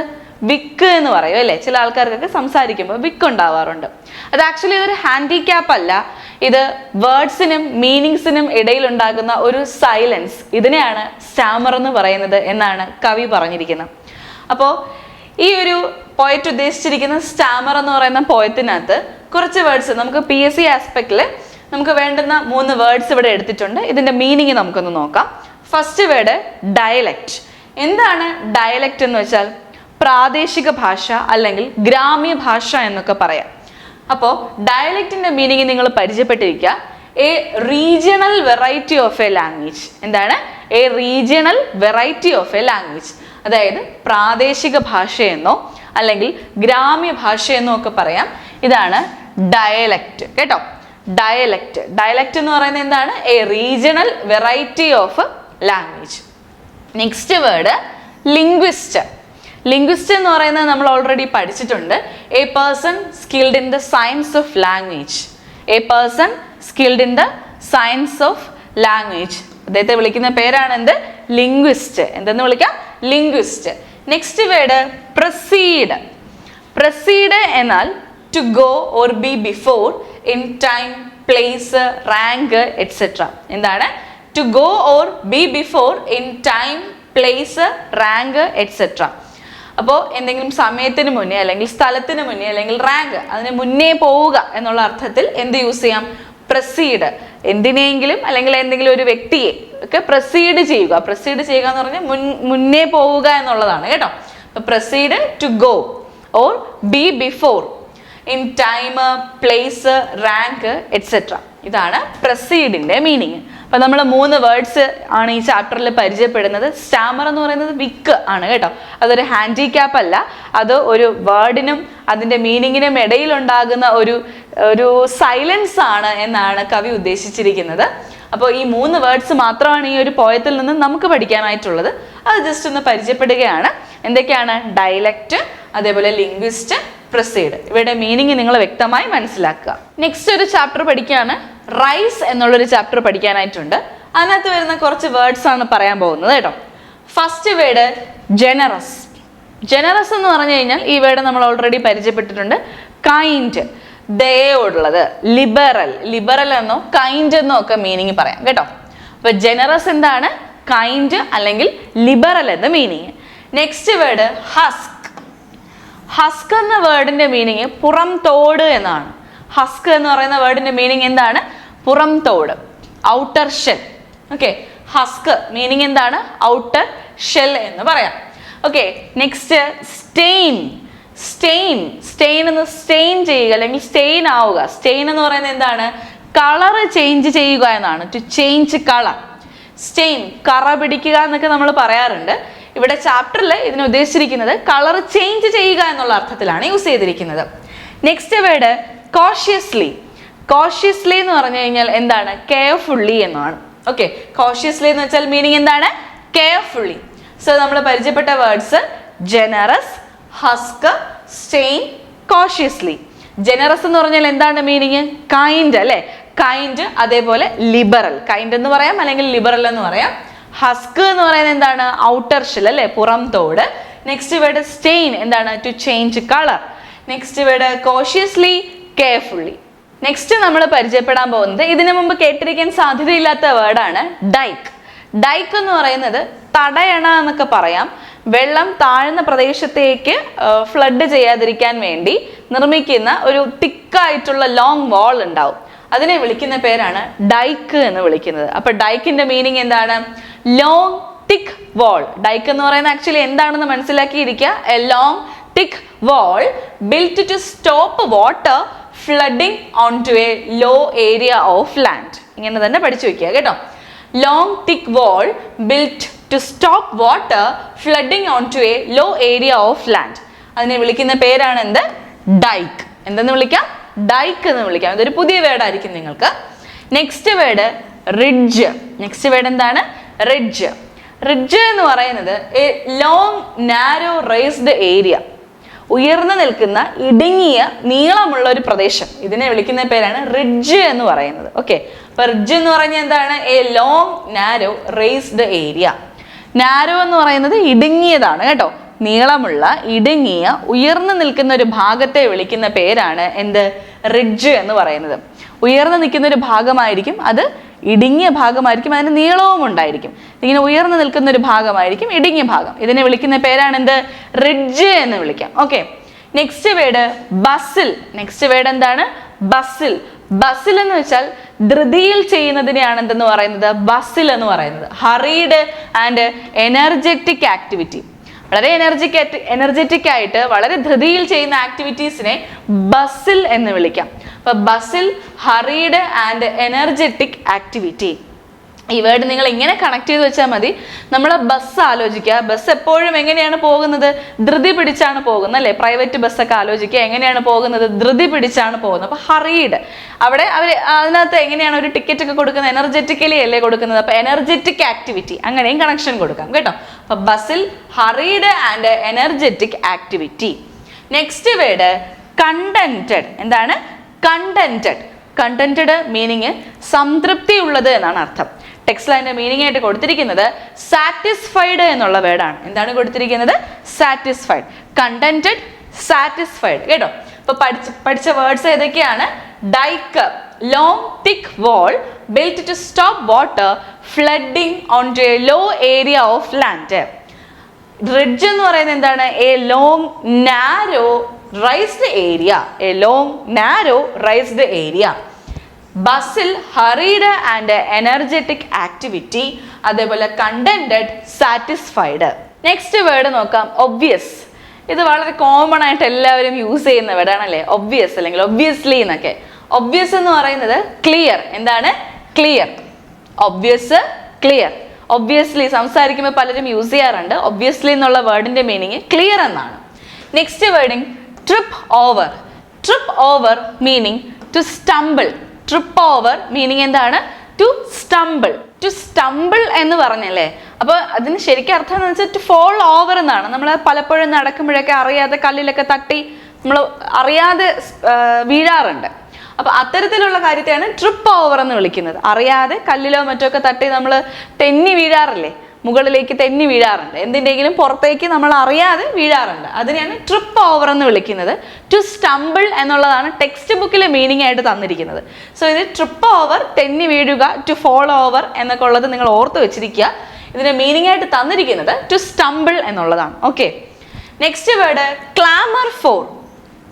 വിക്ക് എന്ന് പറയും അല്ലേ? ചില ആൾക്കാർക്കൊക്കെ സംസാരിക്കുമ്പോൾ വിക്ക് ഉണ്ടാവാറുണ്ട്. അത് ആക്ച്വലി ഇതൊരു ഹാൻഡിക്യാപ്പ് അല്ല, ഇത് വേർഡ്സിനും മീനിങ്സിനും ഇടയിലുണ്ടാകുന്ന ഒരു സൈലൻസ്, ഇതിനെയാണ് സ്റ്റാമർ എന്ന് പറയുന്നത് എന്നാണ് കവി പറഞ്ഞിരിക്കുന്നത്. അപ്പോൾ ഈ ഒരു പോയറ്റ് ഉദ്ദേശിച്ചിരിക്കുന്ന സ്റ്റാമർ എന്ന് പറയുന്ന പോയത്തിനകത്ത് കുറച്ച് വേർഡ്സ് നമുക്ക് PSC ആസ്പെക്റ്റിൽ നമുക്ക് വേണ്ടുന്ന 3 വേർഡ്സ് ഇവിടെ എടുത്തിട്ടുണ്ട്. ഇതിൻ്റെ മീനിങ് നമുക്കൊന്ന് നോക്കാം. First word dialect. എന്താണ് ഡയലക്റ്റ് എന്ന് വെച്ചാൽ പ്രാദേശിക ഭാഷ അല്ലെങ്കിൽ ഗ്രാമ്യ ഭാഷ എന്നൊക്കെ പറയാം. അപ്പോൾ ഡയലക്റ്റിന്റെ മീനിങ് നിങ്ങൾ പരിചയപ്പെട്ടിരിക്കുക. A regional variety of a language. എന്താണ്? A regional variety of a language. അതായത് പ്രാദേശിക ഭാഷയെന്നോ അല്ലെങ്കിൽ ഗ്രാമ്യ ഭാഷയെന്നോ ഒക്കെ പറയാം. ഇതാണ് ഡയലക്റ്റ് കേട്ടോ. ഡയലക്റ്റ് എന്ന് പറയുന്നത് എന്താണ്? A regional variety of language. Next word linguist. Linguist എന്ന് പറയുന്നത് നമ്മൾ ഓൾറെഡി പഠിച്ചിട്ടുണ്ട്. A person skilled in the science of language. A person skilled in the science of language. അദ്ദേഹത്തെ വിളിക്കുന്ന പേരാണ് എന്ത്? ലിംഗ്വിസ്റ്റ്. എന്തെന്ന് വിളിക്കാം? Linguist. Next word proceed. Proceed എന്നാൽ to go or be before in time, place, rank etcetera. എന്താണ്? To go or be before in time, place, rank etcetera. അപ്പോൾ എന്തെങ്കിലും സമയത്തിന് മുന്നേ അല്ലെങ്കിൽ സ്ഥലത്തിന് മുന്നേ അല്ലെങ്കിൽ റാങ്ക് അതിന് മുന്നേ പോവുക എന്നുള്ള അർത്ഥത്തിൽ എന്ത് യൂസ് ചെയ്യാം? പ്രൊസീഡ്. എന്തിനെങ്കിലും അല്ലെങ്കിൽ എന്തെങ്കിലും ഒരു വ്യക്തിയെ ഒക്കെ പ്രൊസീഡ് ചെയ്യുക. പ്രൊസീഡ് ചെയ്യുക എന്ന് പറഞ്ഞാൽ മുന്നേ പോവുക എന്നുള്ളതാണ് കേട്ടോ. അപ്പോൾ proceed, to go or be before in time, place, rank etcetera. ഇതാണ് പ്രൊസീഡിന്റെ മീനിങ്. അപ്പൊ നമ്മൾ 3 വേർഡ്സ് ആണ് ഈ ചാപ്റ്ററിൽ പരിചയപ്പെടുന്നത്. സ്റ്റാമർ എന്ന് പറയുന്നത് വിക്ക് ആണ് കേട്ടോ. അതൊരു ഹാൻഡിക്യാപ്പ് അല്ല, അത് ഒരു വേർഡിനും അതിന്റെ മീനിങ്ങിനും ഇടയിലുണ്ടാകുന്ന ഒരു സൈലൻസ് ആണ് എന്നാണ് കവി ഉദ്ദേശിച്ചിരിക്കുന്നത്. അപ്പോൾ ഈ 3 വേർഡ്സ് മാത്രമാണ് ഈ ഒരു പോയത്തിൽ നിന്ന് നമുക്ക് പഠിക്കാനായിട്ടുള്ളത്. അത് ജസ്റ്റ് ഒന്ന് പരിചയപ്പെടുകയാണ്. എന്തൊക്കെയാണ്? ഡയലക്റ്റ്, അതേപോലെ ലിംഗ്വിസ്റ്റ്, പ്രൊസീഡ്. ഇവയുടെ മീനിങ് നിങ്ങൾ വ്യക്തമായി മനസ്സിലാക്കുക. നെക്സ്റ്റ് ഒരു ചാപ്റ്റർ പഠിക്കുകയാണ്. റൈസ് എന്നുള്ളൊരു ചാപ്റ്റർ പഠിക്കാനായിട്ടുണ്ട്. അതിനകത്ത് വരുന്ന കുറച്ച് വേർഡ്സ് ആണ് പറയാൻ പോകുന്നത് കേട്ടോ. First word generous. ജനറസ് എന്ന് പറഞ്ഞു കഴിഞ്ഞാൽ ഈ വേർഡ് നമ്മൾ ഓൾറെഡി പരിചയപ്പെട്ടിട്ടുണ്ട്. കൈൻഡ്, ദയോടുള്ളത്. ലിബറൽ എന്നോ കൈൻഡ് എന്നോ ഒക്കെ മീനിങ് പറയാം കേട്ടോ. അപ്പൊ ജനറസ് എന്താണ്? കൈൻഡ് അല്ലെങ്കിൽ ലിബറൽ എന്ന meaning. Next word husk. Husk എന്ന വേർഡിന്റെ മീനിങ് പുറം തോട് എന്നാണ്. ഹസ്ക് എന്ന് പറയുന്ന വേർഡിന്റെ മീനിങ് എന്താണ്? പുറം തോട്, outer shell. Okay, husk meaning എന്താണ്? ഔട്ടർ ഷെൽ എന്ന് പറയാം. Okay, next stain. സ്റ്റെയിൻ എന്ന് സ്റ്റെയിൻ ചെയ്യുക അല്ലെങ്കിൽ സ്റ്റെയിൻ ആവുക. സ്റ്റെയിൻ എന്ന് പറയുന്നത് എന്താണ്? കളർ ചേഞ്ച് ചെയ്യുക എന്നാണ്. To change colour. സ്റ്റെയിൻ, കറ പിടിക്കുക എന്നൊക്കെ നമ്മൾ പറയാറുണ്ട്. ഇവിടെ ചാപ്റ്ററിൽ ഇതിന് ഉദ്ദേശിച്ചിരിക്കുന്നത് കളർ ചേഞ്ച് ചെയ്യുക എന്നുള്ള അർത്ഥത്തിലാണ് യൂസ് ചെയ്തിരിക്കുന്നത്. Next word cautiously. കോഷ്യസ്ലി എന്ന് പറഞ്ഞു കഴിഞ്ഞാൽ എന്താണ്? കെയർഫുള്ളി എന്നാണ്. ഓക്കെ, കോഷ്യസ്ലി എന്ന് വെച്ചാൽ മീനിങ് എന്താണ്? കെയർഫുള്ളി. സോ നമ്മൾ പരിചയപ്പെട്ട words generous, husk, stain, cautiously. Generous എന്ന് പറഞ്ഞാൽ എന്താണ് മീനിങ്? കൈൻഡ് അല്ലെ? കൈൻഡ്, അതേപോലെ ലിബറൽ. കൈൻഡ് എന്ന് പറയാം അല്ലെങ്കിൽ ലിബറൽ എന്ന് പറയാം. ഹസ്ക് എന്ന് പറയുന്നത് എന്താണ്? ഔട്ടർ ഷെൽ അല്ലെ, പുറം തോട്. നെക്സ്റ്റ് വേർഡ് സ്റ്റെയിൻ എന്താണ്? To change colour. Next word cautiously, carefully. Next നമ്മൾ പരിചയപ്പെടാൻ പോകുന്നത് ഇതിനു മുമ്പ് കേട്ടിരിക്കാൻ സാധ്യതയില്ലാത്ത വേർഡാണ് ഡൈക്ക്. ഡൈക്ക് എന്ന് പറയുന്നത് തടയണ എന്നൊക്കെ പറയാം. വെള്ളം താഴ്ന്ന പ്രദേശത്തേക്ക് ഫ്ലഡ് ചെയ്യാതിരിക്കാൻ വേണ്ടി നിർമ്മിക്കുന്ന ഒരു തിക്കായിട്ടുള്ള ലോങ് വാൾ ഉണ്ടാവും. അതിനെ വിളിക്കുന്ന പേരാണ് ഡൈക്ക് എന്ന് വിളിക്കുന്നത്. അപ്പൊ ഡൈക്കിന്റെ മീനിങ് എന്താണ്? Long thick wall. ഡൈക്ക് എന്ന് പറയുന്നത് ആക്ച്വലി എന്താണെന്ന് മനസ്സിലാക്കിയിരിക്കുക. A long thick wall built to stop water flooding on to a low area of land. ഇങ്ങനെ തന്നെ പഠിച്ചു വെക്കുക കേട്ടോ. Long thick wall built to to stop water flooding onto a low area of land. അതിനെ വിളിക്കുന്ന പേരാണ് എന്ത്? Dijk. എന്തെന്ന് വിളിക്കാം? ഡൈക്ക് എന്ന് വിളിക്കാം. ഇതൊരു പുതിയ വേർഡ് ആയിരിക്കും നിങ്ങൾക്ക്. Next word ridge. Next word എന്താണ്? റിഡ്ജ്. റിഡ്ജ് എന്ന് പറയുന്നത് A long narrow raised area, ഉയർന്നു നിൽക്കുന്ന ഇടുങ്ങിയ നീളമുള്ള ഒരു പ്രദേശം. ഇതിനെ വിളിക്കുന്ന പേരാണ് റിഡ്ജ് എന്ന് പറയുന്നത്. ഓക്കെ, അപ്പൊ റിഡ്ജ് എന്ന് പറഞ്ഞാൽ എന്താണ്? A long narrow raised area. Narrow എന്ന് പറയുന്നത് ഇടുങ്ങിയതാണ് കേട്ടോ. നീളമുള്ള ഇടുങ്ങിയ ഉയർന്നു നിൽക്കുന്ന ഒരു ഭാഗത്തെ വിളിക്കുന്ന പേരാണ് എന്ത്? റിഡ്ജ് എന്ന് പറയുന്നത്. ഉയർന്നു നിൽക്കുന്ന ഒരു ഭാഗമായിരിക്കും, അത് ഇടുങ്ങിയ ഭാഗമായിരിക്കും, അതിന് നീളവും ഉണ്ടായിരിക്കും. ഇങ്ങനെ ഉയർന്നു നിൽക്കുന്ന ഒരു ഭാഗമായിരിക്കും ഇടുങ്ങിയ ഭാഗം. ഇതിനെ വിളിക്കുന്ന പേരാണ് എന്ത്? റിഡ്ജ് എന്ന് വിളിക്കാം. ഓക്കെ, നെക്സ്റ്റ് വേർഡ് ബസിൽ. നെക്സ്റ്റ് വേർഡ് എന്താണ്? ബസിൽ. ബസിൽ എന്ന് വെച്ചാൽ ധൃതിയിൽ ചെയ്യുന്നതിനെയാണ് എന്തെന്ന് പറയുന്നത്? ബസിൽ എന്ന് പറയുന്നത്. Hurried and energetic activity. വളരെ എനർജറ്റിക് ആയിട്ട് വളരെ ധൃതിയിൽ ചെയ്യുന്ന ആക്ടിവിറ്റീസിനെ ബസിൽ എന്ന് വിളിക്കാം. അപ്പൊ ബസിൽ, ഹറീഡ് ആൻഡ് എനർജറ്റിക് ആക്ടിവിറ്റി. ഈ വേർഡ് നിങ്ങൾ ഇങ്ങനെ കണക്ട് ചെയ്ത് വെച്ചാൽ മതി. നമ്മൾ ബസ് ആലോചിക്കുക. ബസ് എപ്പോഴും എങ്ങനെയാണ് പോകുന്നത്? ധൃതി പിടിച്ചാണ് പോകുന്നത് അല്ലേ? പ്രൈവറ്റ് ബസ്സൊക്കെ ആലോചിക്കുക, എങ്ങനെയാണ് പോകുന്നത്? ധൃതി പിടിച്ചാണ് പോകുന്നത്. അപ്പൊ ഹറീഡ്, അവിടെ അവർ അതിനകത്ത് എങ്ങനെയാണ് ഒരു ടിക്കറ്റ് ഒക്കെ കൊടുക്കുന്നത്? എനർജറ്റിക്കലി അല്ലേ കൊടുക്കുന്നത്? അപ്പൊ എനർജറ്റിക് ആക്ടിവിറ്റി, അങ്ങനെയും കണക്ഷൻ കൊടുക്കാം കേട്ടോ. അപ്പൊ ബസിൽ, hurried and energetic activity. Next word contented. എന്താണ്? കണ്ടന്റഡ്. കണ്ടന്റഡ് മീനിങ് സംതൃപ്തി ഉള്ളത് എന്നാണ് അർത്ഥം. ടെക്സ്റ്റിൽ അതിന്റെ മീനിങ് ആയിട്ട് കൊടുത്തിരിക്കുന്നത് സാറ്റിസ്ഫൈഡ് എന്നുള്ള വേർഡാണ്. എന്താണ് കൊടുത്തിരിക്കുന്നത്? സാറ്റിസ്ഫൈഡ്. കണ്ടന്റഡ്, സാറ്റിസ്ഫൈഡ് കേട്ടോ. ഇപ്പൊ പഠിച്ച വേർഡ്സ് ഏതൊക്കെയാണ്? Dyke, long thick wall built to stop water flooding on to a low area of land. Ridge എന്ന് പറയുന്നത് എന്താണ്? A long narrow raised area. A long narrow raised area. Bustle, hurried and energetic activity. അതേപോലെ contented, satisfied. Next word നോക്കാം, obvious. ഇത് വളരെ common ആയിട്ട് എല്ലാവരും use ചെയ്യുന്ന വേർഡാണല്ലേ, ഒബ്വിയസ് അല്ലെങ്കിൽ ഒബ്വിയസ്ലി എന്നൊക്കെ. ഒബ്വിയസ് എന്ന് പറയുന്നത് ക്ലിയർ. എന്താണ്? ക്ലിയർ. Obvious, clear. ഒബ്വിയസ്ലി സംസാരിക്കുമ്പോൾ പലരും യൂസ് ചെയ്യാറുണ്ട്. ഒബ്വിയസ്ലി എന്നുള്ള വേർഡിന്റെ മീനിങ് ക്ലിയർ എന്നാണ്. Next wording trip over. Trip over meaning to stumble. Trip over meaning എന്താണ്? To stumble. ടു സ്റ്റംബിൾ എന്ന് പറഞ്ഞല്ലേ, അപ്പൊ അതിന് ശരിക്കും അർത്ഥം എന്ന് വെച്ചാൽ ടു ഫോൾ ഓവർ എന്നാണ്. നമ്മൾ പലപ്പോഴും നടക്കുമ്പോഴൊക്കെ അറിയാതെ കല്ലിലൊക്കെ തട്ടി നമ്മൾ അറിയാതെ വീഴാറുണ്ട്. അപ്പൊ അത്തരത്തിലുള്ള കാര്യത്തെയാണ് ട്രിപ്പ് ഓവർ എന്ന് വിളിക്കുന്നത്. അറിയാതെ കല്ലിലോ മറ്റോ ഒക്കെ തട്ടി നമ്മൾ തെന്നി വീഴാറില്ലേ, മുകളിലേക്ക് തെന്നി വീഴാറുണ്ട്. എന്തിൻ്റെങ്കിലും പുറത്തേക്ക് നമ്മൾ അറിയാതെ വീഴാറുണ്ട്. അതിനെയാണ് ട്രിപ്പ് ഓവർ എന്ന് വിളിക്കുന്നത്. ടു സ്റ്റംബിൾ എന്നുള്ളതാണ് ടെക്സ്റ്റ് ബുക്കിലെ മീനിങ് ആയിട്ട് തന്നിരിക്കുന്നത്. സോ ഇത് ട്രിപ്പ് ഓവർ, തെന്നി വീഴുക, ടു ഫോൾ ഓവർ എന്നൊക്കെ ഉള്ളത് നിങ്ങൾ ഓർത്ത് വെച്ചിരിക്കുക. ഇതിന്റെ മീനിങ് ആയിട്ട് തന്നിരിക്കുന്നത് ടു സ്റ്റംബിൾ എന്നുള്ളതാണ്. Okay, next word clamour for.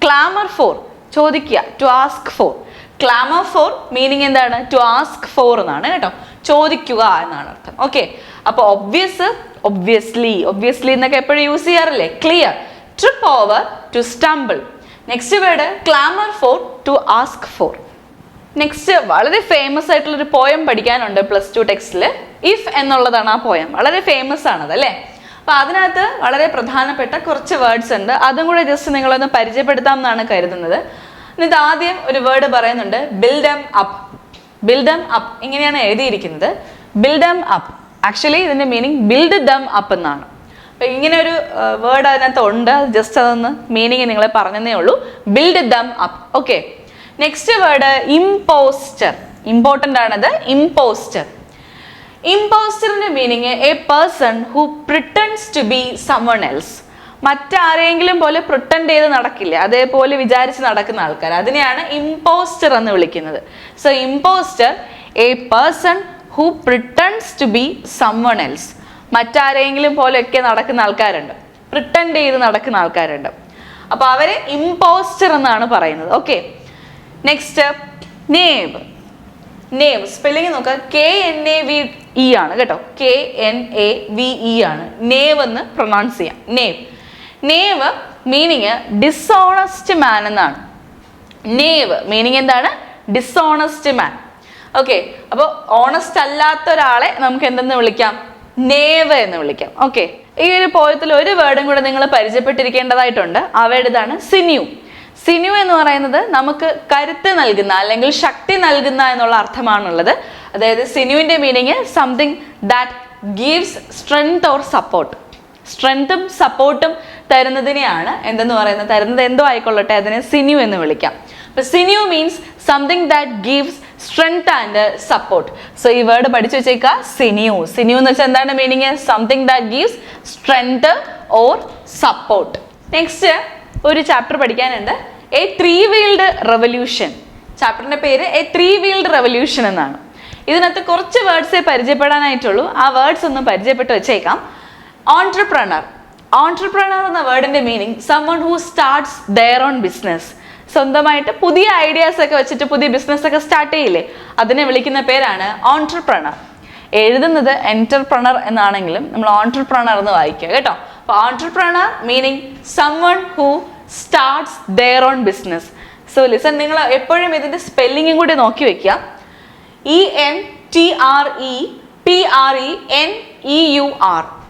Clamour for ചോദിക്കുക, to ask for. Clamour for meaning എന്താണ്? ടു ആസ്ക് ഫോർ എന്നാണ് കേട്ടോ, ചോദിക്കുക എന്നാണ് അർത്ഥം. ഓക്കെ, അപ്പൊ ഒബ്വിയസ്, ഒബ്വിയസ്ലി. ഒബ്വിയസ്ലി എന്നൊക്കെ എപ്പോഴും യൂസ് ചെയ്യാറില്ലേ? Clear. Trip over, to stumble. Next word clamour for, to ask for. Next വളരെ ഫേമസ് ആയിട്ടുള്ള ഒരു പോയം പഠിക്കാനുണ്ട് +2 ടെക്സ്റ്റിൽ. ഇഫ് എന്നുള്ളതാണ് ആ പോയം. വളരെ ഫേമസ് ആണത് അല്ലേ. അപ്പൊ അതിനകത്ത് വളരെ പ്രധാനപ്പെട്ട കുറച്ച് വേർഡ്സ് ഉണ്ട്. അതും കൂടെ ജസ്റ്റ് നിങ്ങളൊന്ന് പരിചയപ്പെടുത്താം എന്നാണ് കരുതുന്നത്. എന്നിട്ട് ആദ്യം ഒരു വേർഡ് പറയുന്നുണ്ട്, ബിൽഡം അപ്പ്. ബിൽഡം അപ്പ് ഇങ്ങനെയാണ് എഴുതിയിരിക്കുന്നത്, ബിൽഡം അപ്പ്. ആക്ച്വലി ഇതിന്റെ മീനിങ് ബിൽഡ് ദം അപ്പ് എന്നാണ്. അപ്പൊ ഇങ്ങനെ ഒരു വേർഡ് അതിനകത്ത് ഉണ്ട്. ജസ്റ്റ് അതൊന്ന് മീനിങ് നിങ്ങളെ പറഞ്ഞതേ ഉള്ളൂ. Build them up. Okay, next word impostor. Important ആണത്, ഇമ്പോസ്റ്റർ. ഇമ്പോസ്റ്ററിന്റെ meaning a person who pretends to be someone else. മറ്റാരെങ്കിലും പോലെ പ്രിട്ടൻഡ് ചെയ്ത് നടക്കില്ല, അതേപോലെ വിചാരിച്ച് നടക്കുന്ന ആൾക്കാർ, അതിനെയാണ് ഇമ്പോസ്റ്റർ എന്ന് വിളിക്കുന്നത്. So impostor, a person who pretends to be someone else. മറ്റാരെങ്കിലും പോലെയൊക്കെ നടക്കുന്ന ആൾക്കാരുണ്ട്, പ്രിട്ടൻഡ് ചെയ്ത് നടക്കുന്ന ആൾക്കാരുണ്ട്. അപ്പൊ അവരെ ഇമ്പോസ്റ്റർ എന്നാണ് പറയുന്നത്. ഓക്കെ, നെക്സ്റ്റ് നേവ്. നേവ് സ്പെല്ലിംഗ് നോക്കുക, KNAVE ആണ് കേട്ടോ, KNAVE ആണ്. നേവ് എന്ന് പ്രൊനൗൺസ് ചെയ്യാം, നേവ്. നേവ് മീനിങ് ഡിസോണസ്റ്റ് മാൻ എന്നാണ്. നേവ് മീനിങ് എന്താണ്? ഡിസോണസ്റ്റ് മാൻ. ഓക്കെ, അപ്പോൾ ഓണസ്റ്റ് അല്ലാത്ത ഒരാളെ നമുക്ക് എന്തെന്ന് വിളിക്കാം? നേവ് എന്ന് വിളിക്കാം. ഓക്കെ, ഈ ഒരു പോയത്തിൽ ഒരു വേർഡും കൂടെ നിങ്ങൾ പരിചയപ്പെട്ടിരിക്കേണ്ടതായിട്ടുണ്ട്. ആ വേർഡ് ഇതാണ് സിന്യൂ. സിന്യൂ എന്ന് പറയുന്നത് നമുക്ക് കരുത്ത് നൽകുന്ന അല്ലെങ്കിൽ ശക്തി നൽകുന്ന എന്നുള്ള അർത്ഥമാണുള്ളത്. അതായത് സിന്യൂവിന്റെ meaning something that gives strength or support. സ്ട്രെങ്ത്തും സപ്പോർട്ടും തരുന്നതിനെയാണ് എന്തെന്ന് പറയുന്നത്, തരുന്നത് എന്തോ ആയിക്കൊള്ളട്ടെ, അതിനെ സിന്യൂ എന്ന് വിളിക്കാം. അപ്പൊ സിന്യൂ means something that gives strength and support. So ഈ വേർഡ് പഠിച്ചു വെച്ചേക്കുക, സിന്യൂ. സിന്യൂ എന്ന് വെച്ചാൽ എന്താണ് meaning? Something that gives strength or support. Next ഒരു ചാപ്റ്റർ പഠിക്കാനുണ്ട്, എ 3-വീൽഡ് റെവല്യൂഷൻ. ചാപ്റ്ററിന്റെ പേര് എ 3-വീൽഡ് റെവല്യൂഷൻ എന്നാണ്. ഇതിനകത്ത് കുറച്ച് വേർഡ്സേ പരിചയപ്പെടാനായിട്ടുള്ളൂ. ആ വേർഡ്സ് ഒന്ന് പരിചയപ്പെട്ട് വെച്ചേക്കാം. ഓൺട്രപ്രണർ. ഓൺട്രപ്രണർ എന്ന വേർഡിന്റെ meaning someone who starts their own business. സ്വന്തമായിട്ട് പുതിയ ഐഡിയാസ് ഒക്കെ വെച്ചിട്ട് പുതിയ ബിസിനസ് ഒക്കെ സ്റ്റാർട്ട് ചെയ്യില്ലേ, അതിനെ വിളിക്കുന്ന പേരാണ് ഓൺട്രപ്രണർ. എഴുതുന്നത് എന്റർപ്രണർ എന്നാണെങ്കിലും നമ്മൾ ഓൺട്രപ്രണർ എന്ന് വായിക്കുക കേട്ടോ. അപ്പൊ entrepreneur meaning someone who starts their own business. So listen, നിങ്ങൾ എപ്പോഴും ഇതിന്റെ സ്പെല്ലിങ്ങും കൂടി നോക്കി വെക്കുക. ENTREPRENEUR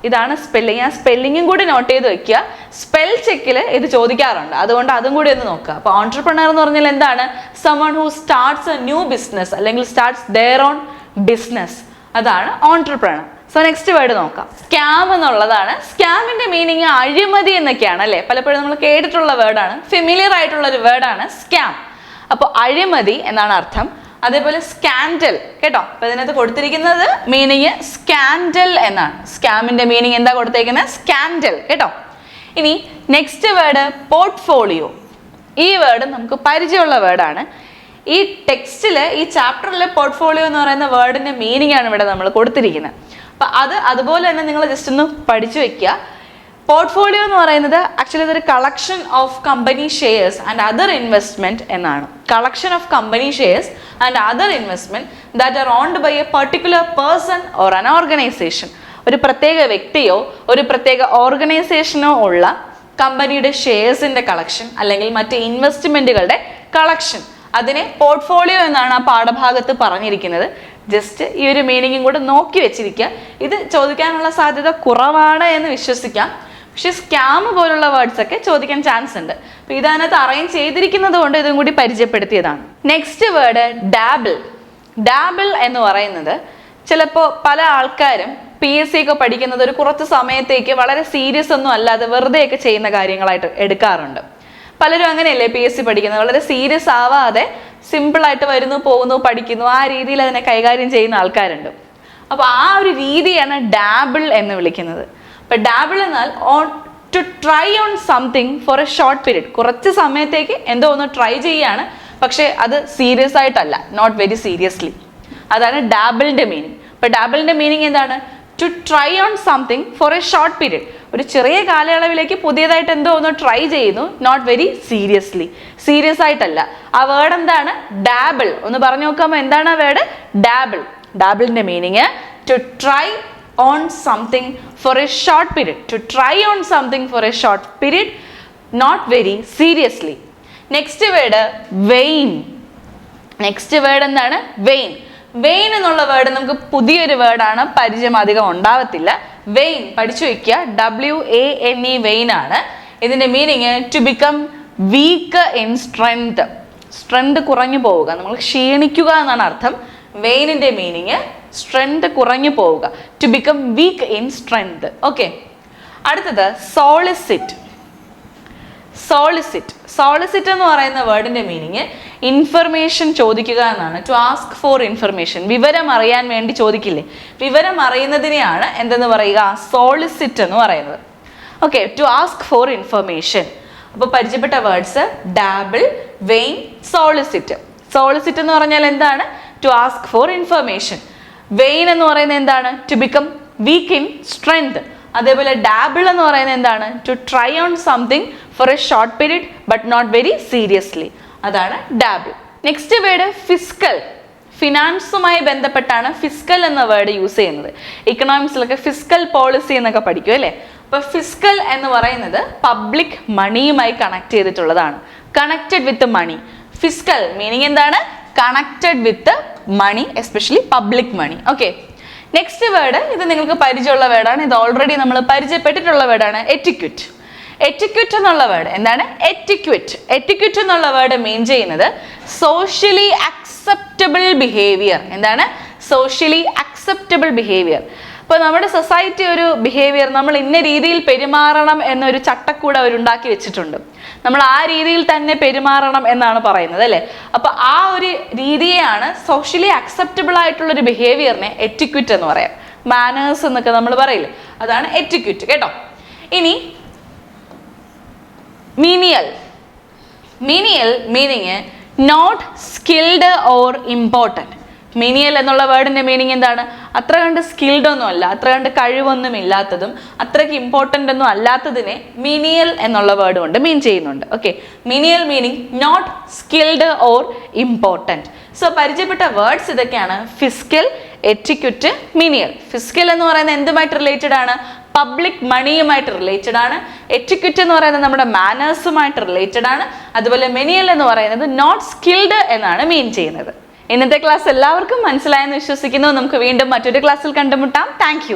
ഇതാണ് സ്പെല്ലിങ്. ആ സ്പെല്ലിങ്ങും കൂടി നോട്ട് ചെയ്ത് വെക്കുക. സ്പെൽ ചെക്കിൽ ഇത് ചോദിക്കാറുണ്ട്, അതുകൊണ്ട് അതും കൂടി ഒന്ന് നോക്കുക. അപ്പൊ ഓൺട്രപ്രണർ എന്ന് പറഞ്ഞാൽ എന്താണ്? Someone who starts A new business അല്ലെങ്കിൽ സ്റ്റാർട്ട്സ് ദെയർ ഓൺ ബിസിനസ്, അതാണ് ഓൺട്രപ്രണർ. സോ നെക്സ്റ്റ് വേർഡ് നോക്കാം, സ്കാം എന്നുള്ളതാണ്. സ്കാമിന്റെ മീനിങ് അഴിമതി എന്നൊക്കെയാണ് അല്ലെ, പലപ്പോഴും നമ്മൾ കേട്ടിട്ടുള്ള വേർഡാണ്, ഫെമിലിയർ ആയിട്ടുള്ള ഒരു വേർഡാണ് സ്കാം. അപ്പോൾ അഴിമതി എന്നാണ് അർത്ഥം. അതേപോലെ സ്കാൻഡൽ കേട്ടോ. അപ്പൊ ഇതിനകത്ത് കൊടുത്തിരിക്കുന്നത് മീനിങ് സ്കാൻഡൽ എന്നാണ്. സ്കാമിന്റെ മീനിങ് എന്താ കൊടുത്തേക്കുന്നത്? സ്കാൻഡൽ കേട്ടോ. ഇനി നെക്സ്റ്റ് വേർഡ് പോർട്ട്ഫോളിയോ. ഈ വേർഡ് നമുക്ക് പരിചയമുള്ള വേർഡാണ്. ഈ ടെക്സ്റ്റില് ഈ ചാപ്റ്ററിൽ പോർട്ട്ഫോളിയോ എന്ന് പറയുന്ന വേർഡിന്റെ മീനിങ് ആണ് ഇവിടെ നമ്മൾ കൊടുത്തിരിക്കുന്നത്. അപ്പൊ അതുപോലെ തന്നെ നിങ്ങൾ ജസ്റ്റ് ഒന്ന് പഠിച്ചു വെക്കുക. പോർട്ട്ഫോളിയോ എന്ന് പറയുന്നത് ആക്ച്വലി ഇതൊരു collection of company shares and other investment എന്നാണ്. Collection of company shares and other investment that are owned by a particular person or an organisation. ഒരു പ്രത്യേക വ്യക്തിയോ ഒരു പ്രത്യേക ഓർഗനൈസേഷനോ ഉള്ള കമ്പനിയുടെ ഷെയർസിന്റെ കളക്ഷൻ അല്ലെങ്കിൽ മറ്റ് ഇൻവെസ്റ്റ്മെന്റുകളുടെ കളക്ഷൻ, അതിനെ പോർട്ട്ഫോളിയോ എന്നാണ് ആ പാഠഭാഗത്ത് പറഞ്ഞിരിക്കുന്നത്. ജസ്റ്റ് ഈ ഒരു മീനിങ്ങും കൂടെ നോക്കി വെച്ചിരിക്കുക. ഇത് ചോദിക്കാനുള്ള സാധ്യത കുറവാണ് എന്ന് വിശ്വസിക്കാം. പക്ഷെ സ്കാം പോലുള്ള വേർഡ്സ് ഒക്കെ ചോദിക്കാൻ ചാൻസ് ഉണ്ട്. അപ്പൊ ഇതിനകത്ത് അറേഞ്ച് ചെയ്തിരിക്കുന്നത് കൊണ്ട് ഇതും കൂടി പരിചയപ്പെടുത്തിയതാണ്. Next word ഡാബിൾ. ഡാബിൾ എന്ന് പറയുന്നത് ചിലപ്പോൾ പല ആൾക്കാരും PSC ഒക്കെ പഠിക്കുന്നത് ഒരു കുറച്ച് സമയത്തേക്ക് വളരെ സീരിയസ് ഒന്നും അല്ലാതെ വെറുതെയൊക്കെ ചെയ്യുന്ന കാര്യങ്ങളായിട്ട് എടുക്കാറുണ്ട്. പലരും അങ്ങനെയല്ലേ PSC പഠിക്കുന്നത്, വളരെ സീരിയസ് ആവാതെ സിമ്പിളായിട്ട് വരുന്നു പോകുന്നു പഠിക്കുന്നു, ആ രീതിയിൽ അതിനെ കൈകാര്യം ചെയ്യുന്ന ആൾക്കാരുണ്ട്. അപ്പോൾ ആ ഒരു രീതിയാണ് ഡാബിൾ എന്ന് വിളിക്കുന്നത്. അപ്പൊ ഡാബിൾ എന്നാൽ to try on something for a short period. കുറച്ച് സമയത്തേക്ക് എന്തോ ഒന്ന് ട്രൈ ചെയ്യാണ്, പക്ഷെ അത് സീരിയസ് ആയിട്ടല്ല, നോട്ട് വെരി സീരിയസ്ലി. അതാണ് ഡാബിളിന്റെ മീനിങ്. അപ്പൊ ഡാബിളിന്റെ മീനിങ് എന്താണ്? To try on something for a short period. ഒരു ചെറിയ കാലയളവിലേക്ക് പുതിയതായിട്ട് എന്തോ ഒന്ന് ട്രൈ ചെയ്യുന്നു, നോട്ട് വെരി സീരിയസ്ലി, സീരിയസ് ആയിട്ടല്ല. ആ വേർഡ് എന്താണ്? ഡാബിൾ. ഒന്ന് പറഞ്ഞു നോക്കാമോ, എന്താണ് ആ വേർഡ്? ഡാബിൾ. ഡാബിളിന്റെ meaning to try on something for a short period. To try on something for a short period, not very seriously. Next word wane. Next word എന്താണ്? വെയിൻ. വെയിൻ എന്നുള്ള വേർഡ് നമുക്ക് പുതിയൊരു വേർഡാണ്, പരിചയം അധികം ഉണ്ടാവത്തില്ല. വെയിൻ പഠിച്ചു വെക്കുക, WANE വെയിൻ ആണ്. ഇതിന്റെ meaning to become weak in strength. Strength കുറഞ്ഞു പോവുക, നമ്മൾ ക്ഷീണിക്കുക എന്നാണ് അർത്ഥം. വെയിനിന്റെ മീനിങ് സ്ട്രെങ്ത് കുറഞ്ഞു പോവുക, to become weak in strength. Okay, അടുത്തത് സോളിസിറ്റ്. സോളിസിറ്റ്. സോളിസിറ്റ് എന്ന് പറയുന്ന വേർഡിന്റെ മീനിങ് ഇൻഫർമേഷൻ ചോദിക്കുക എന്നാണ്. ടു ആസ്ക് ഫോർ ഇൻഫർമേഷൻ, വിവരം അറിയാൻ വേണ്ടി ചോദിക്കില്ലേ, വിവരം അറിയുന്നതിനെയാണ് എന്തെന്ന് പറയുക? സോളിസിറ്റ് എന്ന് പറയുന്നത്. Okay, to ask for information. അപ്പോൾ പരിചയപ്പെട്ട words dabble, wane, solicit. Solicit എന്ന് പറഞ്ഞാൽ എന്താണ്? To ask for information. Wane എന്ന് പറയുന്നത് എന്താണ്? To become weak in strength. അതേപോലെ ഡാബിൾ എന്ന് പറയുന്നത് എന്താണ്? To try on something for a short period but not very seriously, അതാണ് ഡാബിൾ. Next word fiscal. ഫിനാൻസുമായി ബന്ധപ്പെട്ടാണ് ഫിസ്ക്കൽ എന്ന വേർഡ് യൂസ് ചെയ്യുന്നത്. ഇക്കണോമിക്സിലൊക്കെ ഫിസ്ക്കൽ പോളിസി എന്നൊക്കെ പഠിക്കും അല്ലേ. അപ്പൊ ഫിസ്ക്കൽ എന്ന് പറയുന്നത് പബ്ലിക് മണിയുമായി കണക്ട് ചെയ്തിട്ടുള്ളതാണ്. Connected with money. Fiscal meaning എന്താണ്? Connected with money, especially public money. Okay, next word, ഇത് നിങ്ങൾക്ക് പരിചയമുള്ള വേർഡാണ്, ഇത് ഓൾറെഡി നമ്മൾ പരിചയപ്പെട്ടിട്ടുള്ള വേർഡാണ്, എറ്റിക്വിറ്റ്. എറ്റിക്വിറ്റ് എന്നുള്ള വേർഡ് എന്താണ്? എറ്റിക്വിറ്റ്. എറ്റിക്വിറ്റ് എന്നുള്ള വേർഡ് മീൻ ചെയ്യുന്നത് സോഷ്യലി അക്സെപ്റ്റബിൾ ബിഹേവിയർ. എന്താണ്? Socially acceptable behaviour. അപ്പോൾ നമ്മുടെ സൊസൈറ്റി ഒരു ബിഹേവിയർ, നമ്മൾ ഇന്ന രീതിയിൽ പെരുമാറണം എന്നൊരു ചട്ടക്കൂട് അവരുണ്ടാക്കി വെച്ചിട്ടുണ്ട്. നമ്മൾ ആ രീതിയിൽ തന്നെ പെരുമാറണം എന്നാണ് പറയുന്നത് അല്ലേ. അപ്പൊ ആ ഒരു രീതിയെയാണ് സോഷ്യലി അക്സെപ്റ്റബിൾ ആയിട്ടുള്ള ഒരു ബിഹേവിയറിനെ എറ്റിക്വിറ്റ് എന്ന് പറയാം. മാനേഴ്സ് എന്നൊക്കെ നമ്മൾ പറയില്ലേ, അതാണ് എറ്റിക്വിറ്റ് കേട്ടോ. ഇനി menial. Menial meaning not skilled or important. Menial എന്നുള്ള വേർഡിന്റെ മീനിങ് എന്താണ്? അത്ര കണ്ട് സ്കിൽഡ് ഒന്നും അല്ല, അത്ര കണ്ട് കഴിവൊന്നും ഇല്ലാത്തതും അത്രയ്ക്ക് ഇമ്പോർട്ടൻ്റ് ഒന്നും അല്ലാത്തതിനെ മീനിയൽ എന്നുള്ള വേർഡ് കൊണ്ട് മീൻ ചെയ്യുന്നുണ്ട്. Okay, menial meaning not skilled or important. So പരിചയപ്പെട്ട വേർഡ്സ് ഇതൊക്കെയാണ്: ഫിസ്ക്കൽ, എറ്റിക്വിറ്റ്, മീനിയൽ. ഫിസ്ക്കൽ എന്ന് പറയുന്നത് എന്തുമായിട്ട് റിലേറ്റഡ് ആണ്? പബ്ലിക് മണിയുമായിട്ട് റിലേറ്റഡ് ആണ്. എറ്റിക്വിറ്റ് എന്ന് പറയുന്നത് നമ്മുടെ മാനേഴ്സുമായിട്ട് റിലേറ്റഡ് ആണ്. അതുപോലെ മെനിയൽ എന്ന് പറയുന്നത് നോട്ട് സ്കിൽഡ് എന്നാണ് മീൻ ചെയ്യുന്നത്. ഇന്നത്തെ ക്ലാസ് എല്ലാവർക്കും മനസ്സിലായെന്ന് വിശ്വസിക്കുന്നു. നമുക്ക് വീണ്ടും മറ്റൊരു ക്ലാസ്സിൽ കണ്ടുമുട്ടാം. താങ്ക്